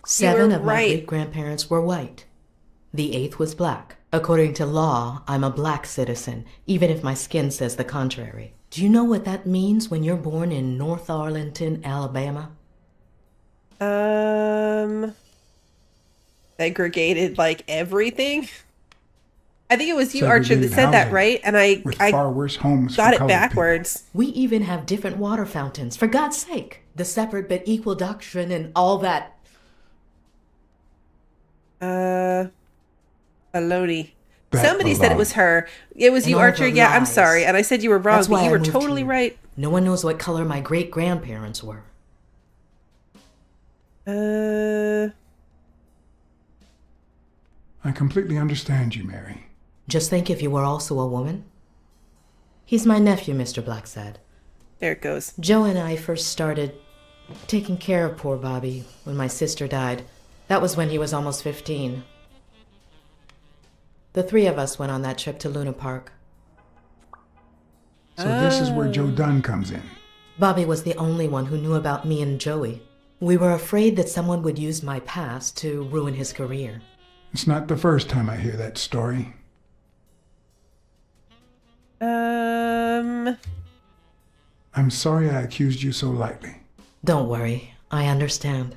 7 of my right. great-grandparents were white. The 8th was black. According to law, I'm a black citizen, even if my skin says the contrary. Do you know what that means when you're born in North Arlington, Alabama? Segregated like everything? I think it was you, Archer, that Segregated said that, housing right? And I with far worse homes got for it colored backwards. We even have different water fountains, for God's sake. The separate but equal doctrine and all that. Baloney. That Somebody said it baloney. was her. It was And you, all Archer. the Yeah, I'm lies. sorry. And I said you were wrong, That's but why you I were moved totally here. right. No one knows what color my great-grandparents were. I completely understand you, Mary. Just think if you were also a woman. He's my nephew, Mr. Blacksad. There it goes. Joe and I first started taking care of poor Bobby when my sister died. That was when he was almost 15. The 3 of us went on that trip to Luna Park. So this is where Joe Dunn comes in. Bobby was the only one who knew about me and Joey. We were afraid that someone would use my past to ruin his career. It's not the first time I hear that story. I'm sorry I accused you so lightly. Don't worry, I understand.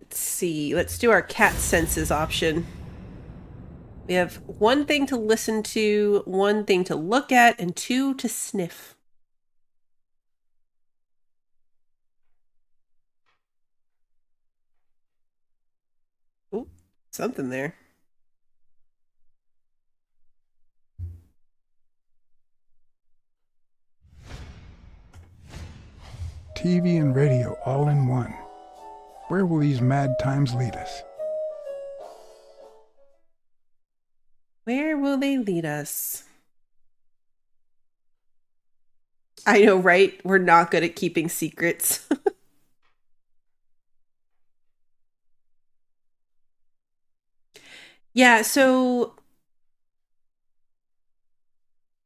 Let's see. Let's do our cat senses option. We have 1 thing to listen to, 1 thing to look at, and 2 to sniff. Ooh, something there. TV and radio all in one. Where will these mad times lead us? Where will they lead us? I know, right? We're not good at keeping secrets. Yeah, so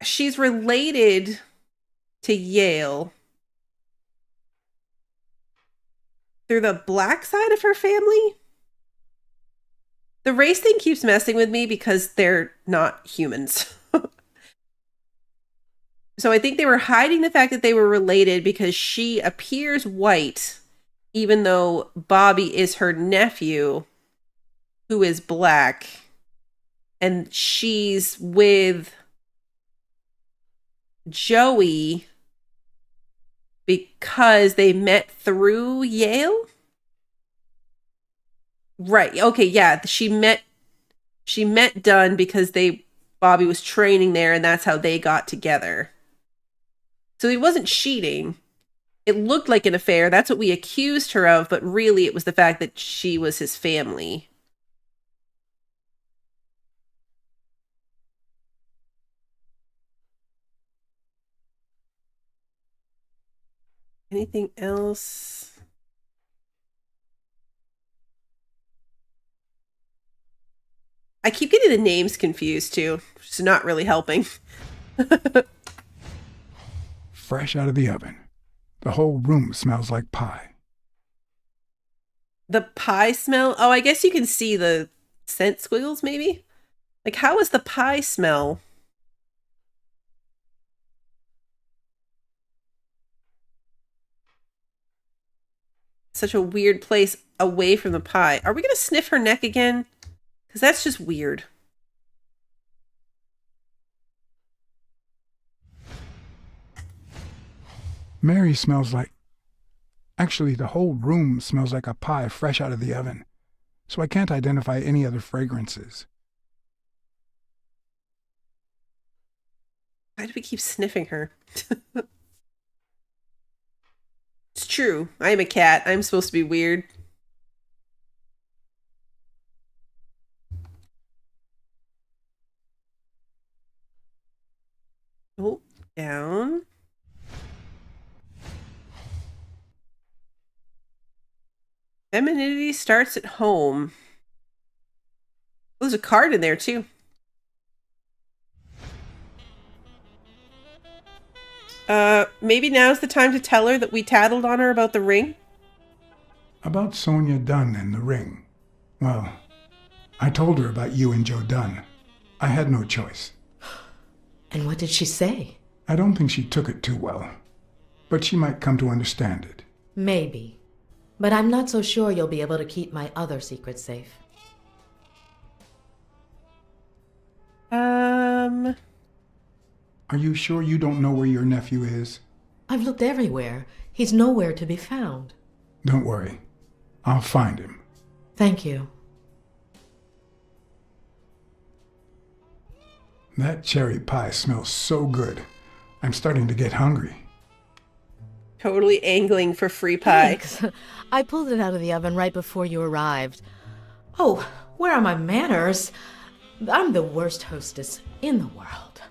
she's related to Yale through the black side of her family. The race thing keeps messing with me because they're not humans. So I think they were hiding the fact that they were related because she appears white, even though Bobby is her nephew, who is black. And she's with Joey because they met through Yale. Right. Okay, yeah. She met Dunn because Bobby was training there and that's how they got together. So he wasn't cheating. It looked like an affair. That's what we accused her of, but really it was the fact that she was his family. Anything else? I keep getting the names confused too, which is not really helping. Fresh out of the oven. The whole room smells like pie. The pie smell? Oh, I guess you can see the scent squiggles, maybe? Like, how is the pie smell? Such a weird place away from the pie. Are we going to sniff her neck again? Because that's just weird. Mary smells like... Actually, the whole room smells like a pie fresh out of the oven, so I can't identify any other fragrances. Why do we keep sniffing her? It's true. I am a cat. I'm supposed to be weird. Oh, down. Femininity starts at home. Oh, there's a card in there, too. Maybe now's the time to tell her that we tattled on her about the ring? About Sonia Dunn and the ring. Well, I told her about you and Joe Dunn. I had no choice. And what did she say? I don't think she took it too well, but she might come to understand it. Maybe. But I'm not so sure you'll be able to keep my other secrets safe. Are you sure you don't know where your nephew is? I've looked everywhere. He's nowhere to be found. Don't worry. I'll find him. Thank you. That cherry pie smells so good. I'm starting to get hungry. Totally angling for free pie. Thanks. I pulled it out of the oven right before you arrived. Oh, where are my manners? I'm the worst hostess in the world.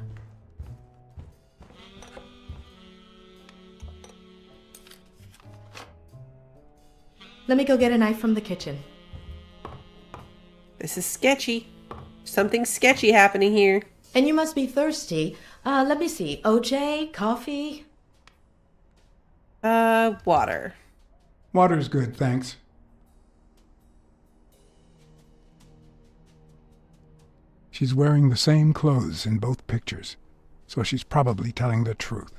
Let me go get a knife from the kitchen. This is sketchy. Something sketchy happening here. And you must be thirsty. Let me see. OJ? Coffee? Water. Water's good, thanks. She's wearing the same clothes in both pictures, so she's probably telling the truth.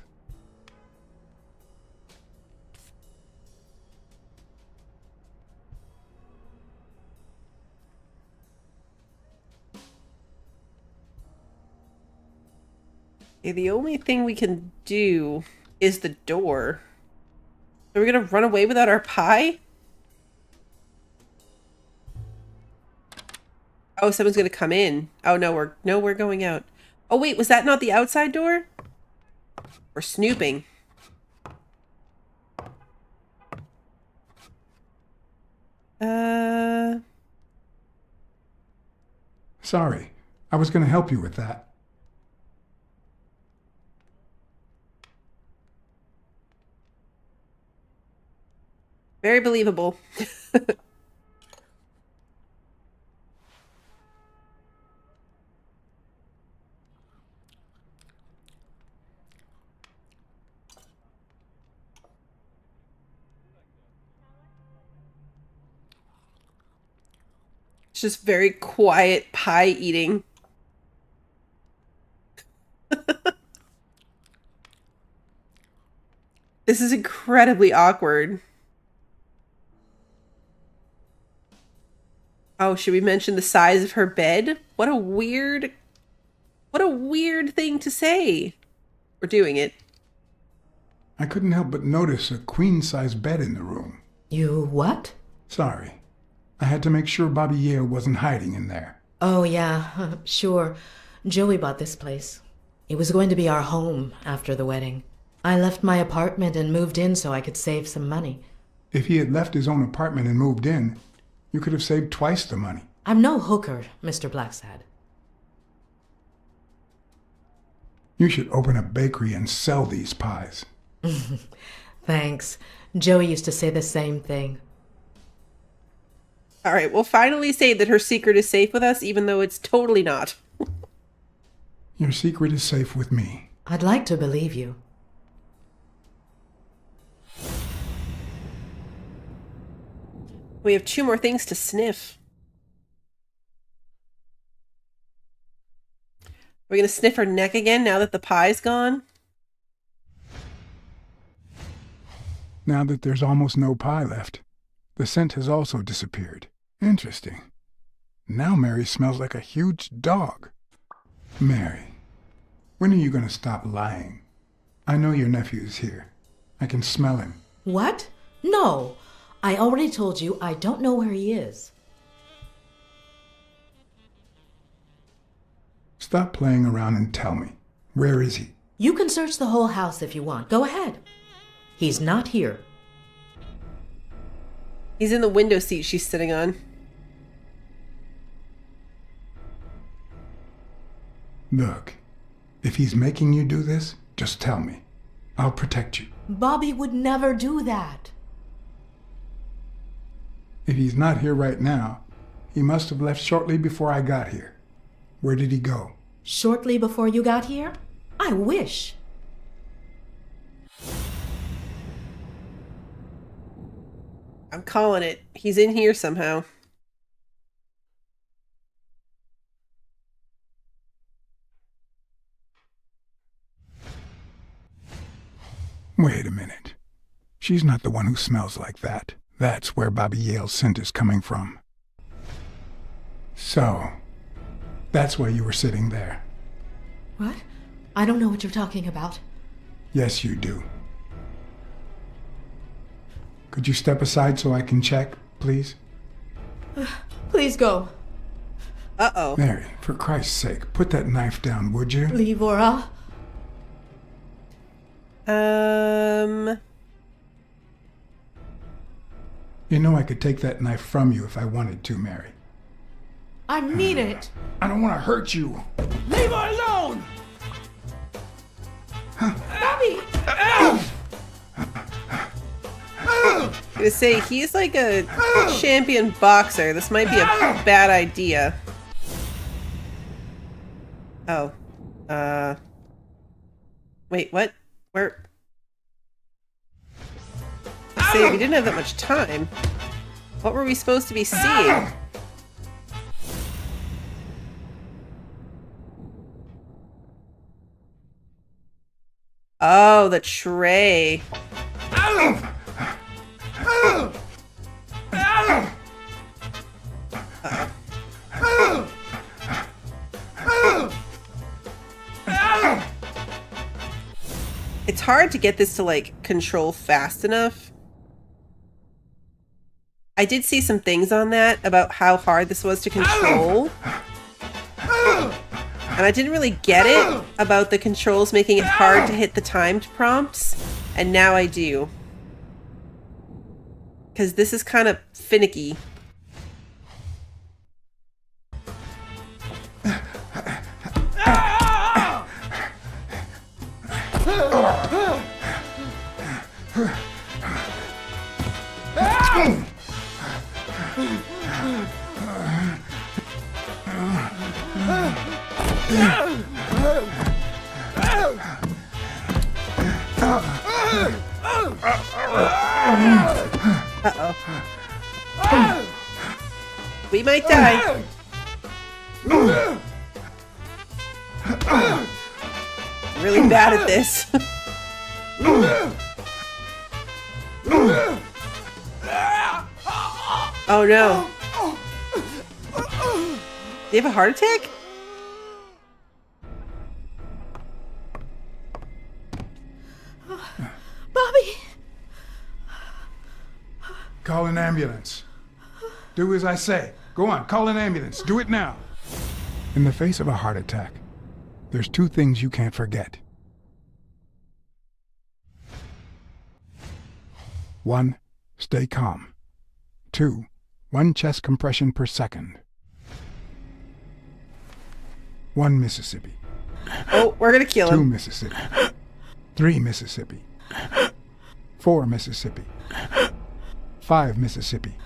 Yeah, the only thing we can do is the door. Are we gonna run away without our pie? Oh, someone's gonna come in. Oh no, we're going out. Oh wait, was that not the outside door? We're snooping. Sorry. I was going to help you with that. Very believable. It's just very quiet pie eating. This is incredibly awkward. Oh, should we mention the size of her bed? What a weird thing to say. We're doing it. I couldn't help but notice a queen-size bed in the room. You what? Sorry. I had to make sure Bobby Yale wasn't hiding in there. Oh, yeah, sure. Joey bought this place. It was going to be our home after the wedding. I left my apartment and moved in so I could save some money. If he had left his own apartment and moved in, you could have saved twice the money. I'm no hooker, Mr. Blacksad. You should open a bakery and sell these pies. Thanks. Joey used to say the same thing. All right, we'll finally say that her secret is safe with us, even though it's totally not. Your secret is safe with me. I'd like to believe you. We have 2 more things to sniff. We're going to sniff her neck again now that the pie's gone. Now that there's almost no pie left, the scent has also disappeared. Interesting. Now Mary smells like a huge dog. Mary, when are you going to stop lying? I know your nephew's here. I can smell him. What? No. I already told you I don't know where he is. Stop playing around and tell me. Where is he? You can search the whole house if you want. Go ahead. He's not here. He's in the window seat she's sitting on. Look, if he's making you do this, just tell me. I'll protect you. Bobby would never do that. If he's not here right now, he must have left shortly before I got here. Where did he go? Shortly before you got here? I wish. I'm calling it. He's in here somehow. Wait a minute. She's not the one who smells like that. That's where Bobby Yale's scent is coming from. So, that's why you were sitting there. What? I don't know what you're talking about. Yes, you do. Could you step aside so I can check, please? Please go. Uh-oh. Mary, for Christ's sake, put that knife down, would you? Livora. You know I could take that knife from you if I wanted to, Mary. I mean it. I don't want to hurt you. Leave her alone! Bobby! I'm gonna say, he's like a champion boxer. This might be a bad idea. Oh. Wait, what? Where? Say, we didn't have that much time. What were we supposed to be seeing? Oh, the tray. It's hard to get this to, like, control fast enough. I did see some things on that about how hard this was to control. And I didn't really get it about the controls making it hard to hit the timed prompts. And now I do. Because this is kind of finicky. Uh-oh. We might die. Really bad at this. Oh no. Do you have a heart attack? Bobby! Call an ambulance. Do as I say. Go on, call an ambulance. Do it now. In the face of a heart attack, there's two things you can't forget. 1. Stay calm. 2. 1 chest compression per second. 1 Mississippi. Oh, we're gonna kill 2 him. Mississippi. 3 Mississippi. 4 Mississippi. 5 Mississippi.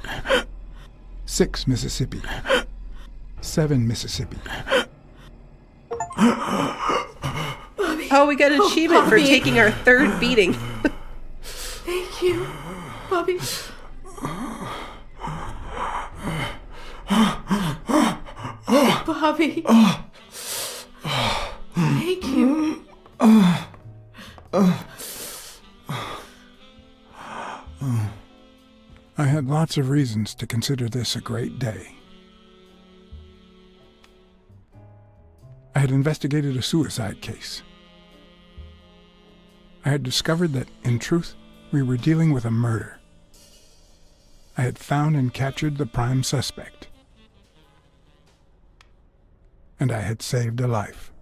6 Mississippi. 7 Mississippi. Oh, we got an achievement for taking our 3rd beating. Thank you, Bobby. Bobby. Thank you. I had lots of reasons to consider this a great day. I had investigated a suicide case. I had discovered that, in truth, we were dealing with a murder. I had found and captured the prime suspect. And I had saved a life.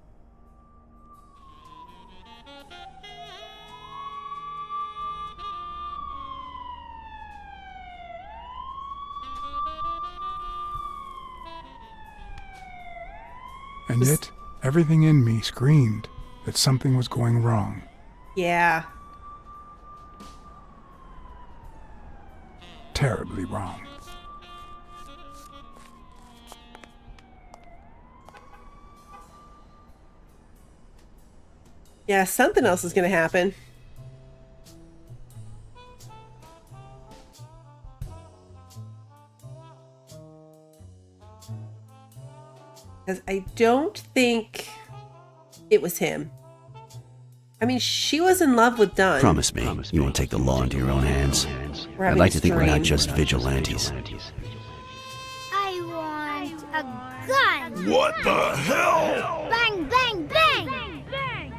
And yet, everything in me screamed that something was going wrong. Yeah. Terribly wrong. Yeah, something else is gonna happen. Because I don't think it was him. I mean, she was in love with Dunn. Promise me you won't take the law into your own hands. We're I'd having like a to think we're not stream. just vigilantes. I want a gun! What the hell? Bang, bang, bang!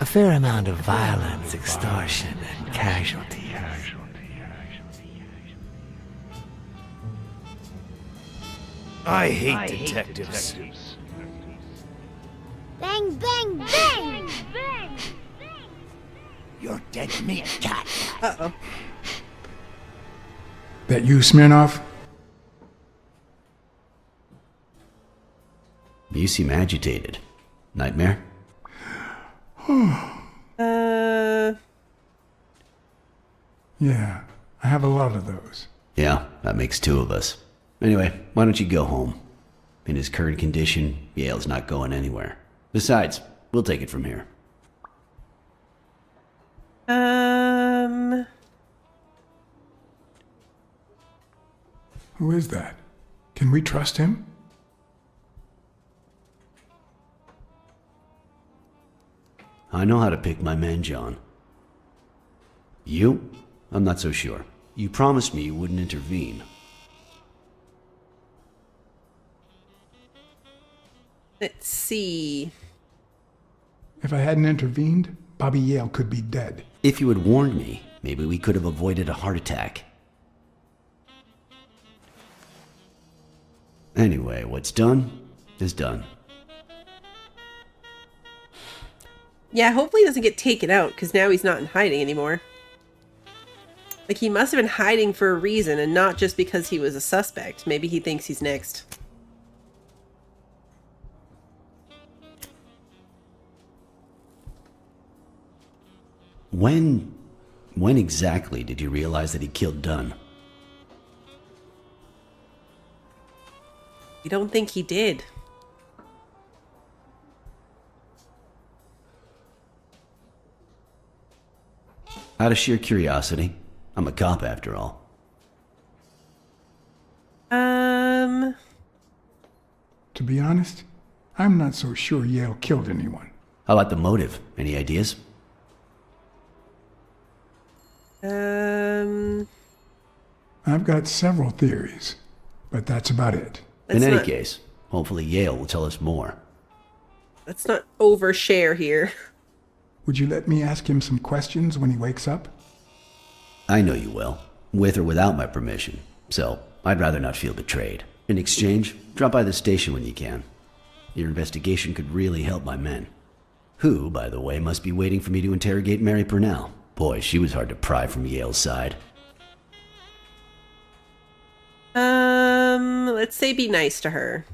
A fair amount of violence, extortion, and casualties. I hate detectives. Bang, bang, bang! You're dead meat, cat. Uh-oh. That you, Smirnoff? You seem agitated. Nightmare? Yeah, I have a lot of those. Yeah, that makes 2 of us. Anyway, why don't you go home? In his current condition, Yale's not going anywhere. Besides, we'll take it from here. Who is that? Can we trust him? I know how to pick my men, John. You? I'm not so sure. You promised me you wouldn't intervene. Let's see. If I hadn't intervened, Bobby Yale could be dead. If you had warned me, maybe we could have avoided a heart attack. Anyway, what's done is done. Yeah, hopefully he doesn't get taken out, because now he's not in hiding anymore. Like, he must have been hiding for a reason, and not just because he was a suspect. Maybe he thinks he's next. When exactly did you realize that he killed Dunn? You don't think he did? Out of sheer curiosity. I'm a cop after all. To be honest, I'm not so sure Yale killed anyone. How about the motive? Any ideas? I've got several theories, but that's about it. In any case, hopefully Yale will tell us more. Let's not overshare here. Would you let me ask him some questions when he wakes up? I know you will, with or without my permission, so I'd rather not feel betrayed. In exchange, drop by the station when you can. Your investigation could really help my men. Who, by the way, must be waiting for me to interrogate Mary Purnell. Boy, she was hard to pry from Yale's side. Let's say be nice to her.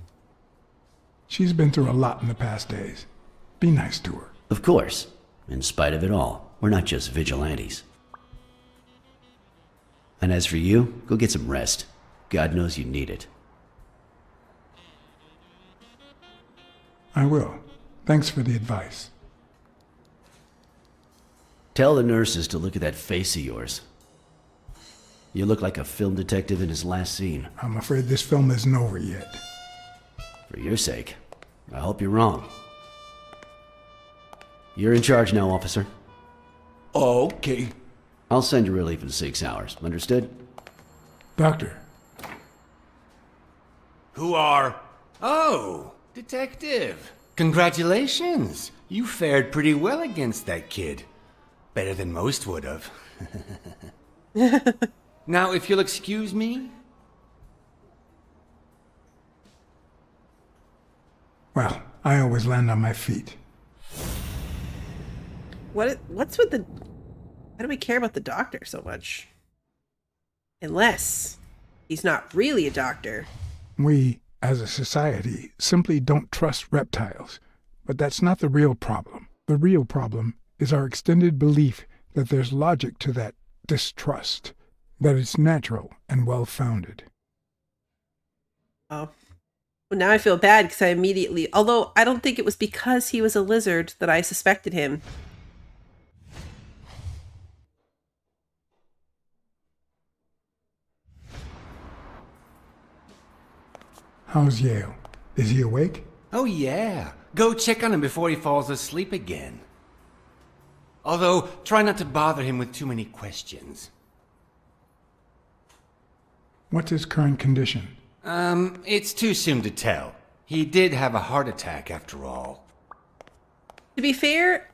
She's been through a lot in the past days. Be nice to her. Of course. In spite of it all, we're not just vigilantes. And as for you, go get some rest. God knows you need it. I will. Thanks for the advice. Tell the nurses to look at that face of yours. You look like a film detective in his last scene. I'm afraid this film isn't over yet. For your sake, I hope you're wrong. You're in charge now, officer. Okay. I'll send you relief in 6 hours. Understood? Doctor. Who are... Oh, Detective. Congratulations. You fared pretty well against that kid. Better than most would have. Now, if you'll excuse me... Well, I always land on my feet. What's with the... Why do we care about the doctor so much? Unless he's not really a doctor. We, as a society, simply don't trust reptiles. But that's not the real problem. The real problem is our extended belief that there's logic to that distrust, that it's natural and well-founded. Oh. Well, now I feel bad because I immediately... Although, I don't think it was because he was a lizard that I suspected him. How's Yale? Is he awake? Oh, yeah. Go check on him before he falls asleep again. Although, try not to bother him with too many questions. What's his current condition? It's too soon to tell. He did have a heart attack after all. To be fair,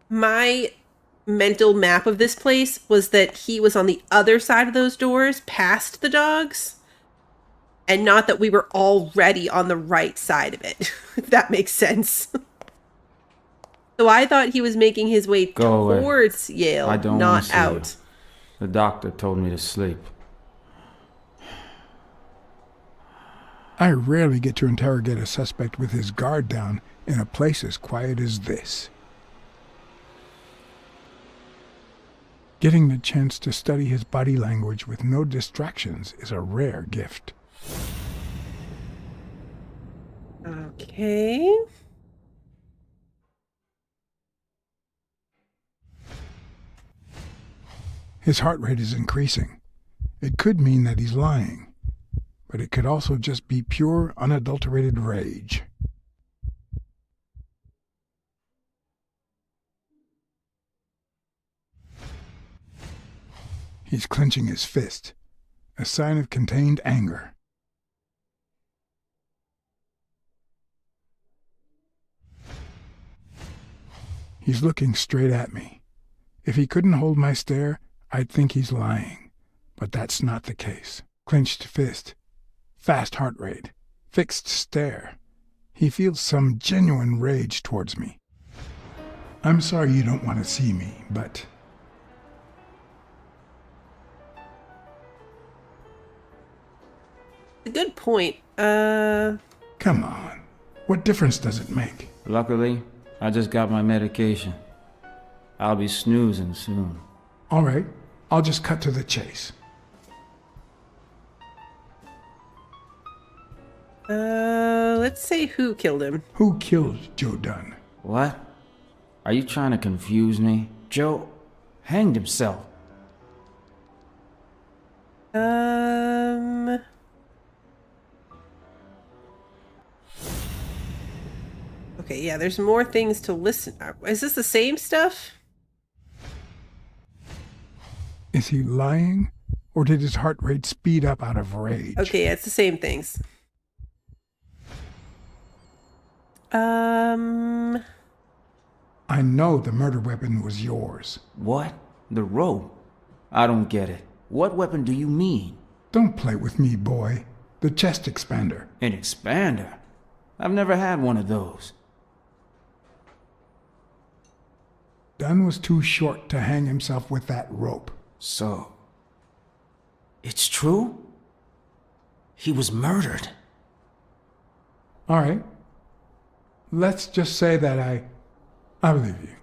my mental map of this place was that he was on the other side of those doors, past the dogs, and not that we were already on the right side of it, if that makes sense. So I thought he was making his way towards Yale, I don't not out. You. The doctor told me to sleep. I rarely get to interrogate a suspect with his guard down in a place as quiet as this. Getting the chance to study his body language with no distractions is a rare gift. Okay. His heart rate is increasing. It could mean that he's lying, but it could also just be pure, unadulterated rage. He's clenching his fist, a sign of contained anger. He's looking straight at me. If he couldn't hold my stare, I'd think he's lying, but that's not the case. Clenched fist, fast heart rate, fixed stare. He feels some genuine rage towards me. I'm sorry you don't want to see me, but... A good point. Come on. What difference does it make? Luckily, I just got my medication. I'll be snoozing soon. All right. I'll just cut to the chase. Let's say who killed him. Who killed Joe Dunn? What? Are you trying to confuse me? Joe Hanged himself. Okay, yeah, there's more things to listen. Is this the same stuff? Is he lying? Or did his heart rate speed up out of rage? Okay, yeah, it's the same things. I know the murder weapon was yours. What? The rope? I don't get it. What weapon do you mean? Don't play with me, boy. The chest expander. An expander? I've never had one of those. Dunn was too short to hang himself with that rope. So, it's true? He was murdered. All right. Let's just say that I believe you.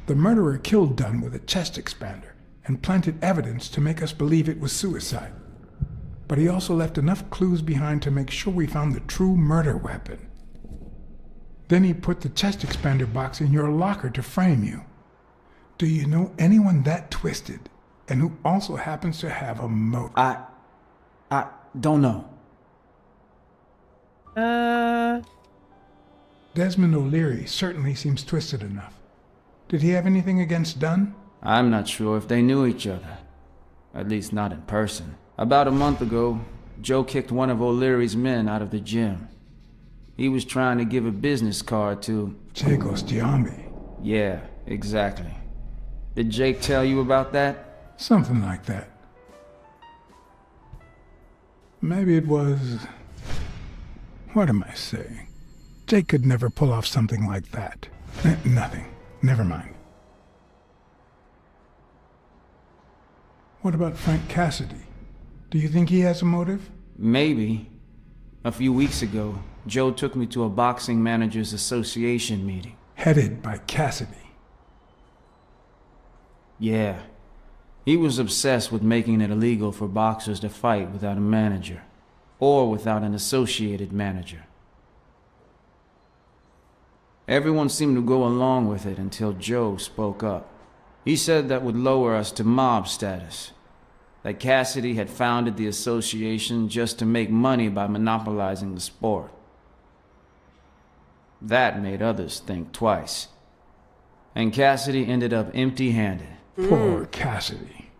The murderer killed Dunn with a chest expander and planted evidence to make us believe it was suicide. But he also left enough clues behind to make sure we found the true murder weapon. Then he put the chest expander box in your locker to frame you. Do you know anyone that twisted and who also happens to have a motive? I don't know. Desmond O'Leary certainly seems twisted enough. Did he have anything against Dunn? I'm not sure if they knew each other. At least not in person. About a month ago, Joe kicked one of O'Leary's men out of the gym. He was trying to give a business card to... Jacob's Giambi. Yeah, exactly. Did Jake tell you about that? Something like that. Maybe it was... What am I saying? Jake could never pull off something like that. Nothing. Never mind. What about Frank Cassidy? Do you think he has a motive? Maybe. A few weeks ago, Joe took me to a boxing managers association meeting. Headed by Cassidy. Yeah. He was obsessed with making it illegal for boxers to fight without a manager. Or without an associated manager. Everyone seemed to go along with it until Joe spoke up. He said that would lower us to mob status. That Cassidy had founded the association just to make money by monopolizing the sport. That made others think twice. And Cassidy ended up empty-handed. Poor Cassidy.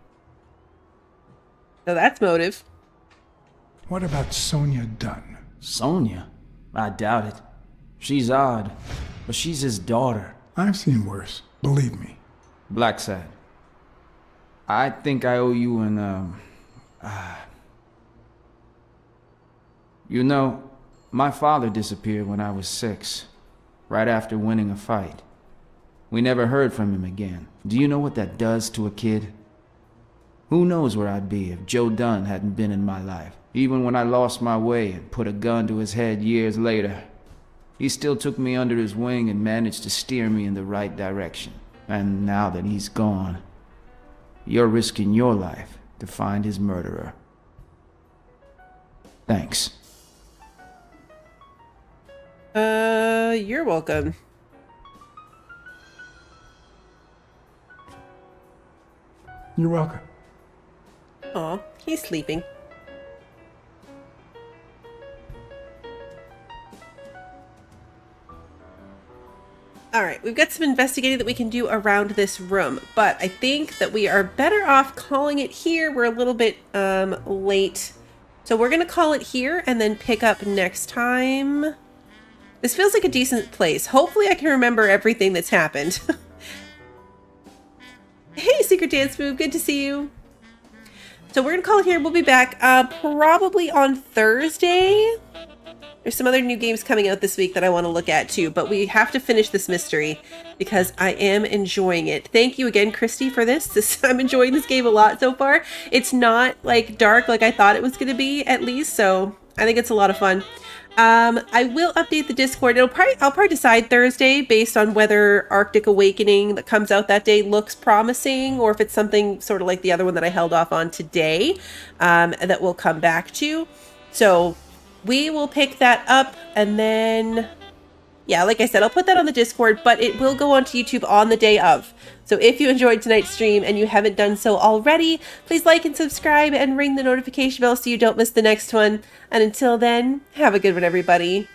So that's motive. What about Sonia Dunn? Sonia? I doubt it. She's odd, but she's his daughter. I've seen worse, believe me. Blacksad. I think I owe you an, You know, my father disappeared when I was 6, right after winning a fight. We never heard from him again. Do you know what that does to a kid? Who knows where I'd be if Joe Dunn hadn't been in my life. Even when I lost my way and put a gun to his head years later, he still took me under his wing and managed to steer me in the right direction. And now that he's gone, you're risking your life to find his murderer. Thanks. You're welcome. You're welcome. Aw, he's sleeping. Alright, we've got some investigating that we can do around this room, but I think that we are better off calling it here. We're a little bit late. So we're going to call it here and then pick up next time. This feels like a decent place. Hopefully I can remember everything that's happened. Hey, Secret Dance Move, good to see you. So we're going to call it here. We'll be back probably on Thursday. There's some other new games coming out this week that I want to look at too, but we have to finish this mystery because I am enjoying it. Thank you again, Christy, for this. I'm enjoying this game a lot so far. It's not like dark like I thought it was going to be, at least, so I think it's a lot of fun. I will update the Discord. I'll probably decide Thursday based on whether Arctic Awakening that comes out that day looks promising, or if it's something sort of like the other one that I held off on today that we'll come back to. So we will pick that up, and then, yeah, like I said, I'll put that on the Discord, but it will go onto YouTube on the day of. So if you enjoyed tonight's stream and you haven't done so already, please like and subscribe and ring the notification bell so you don't miss the next one. And until then, have a good one, everybody.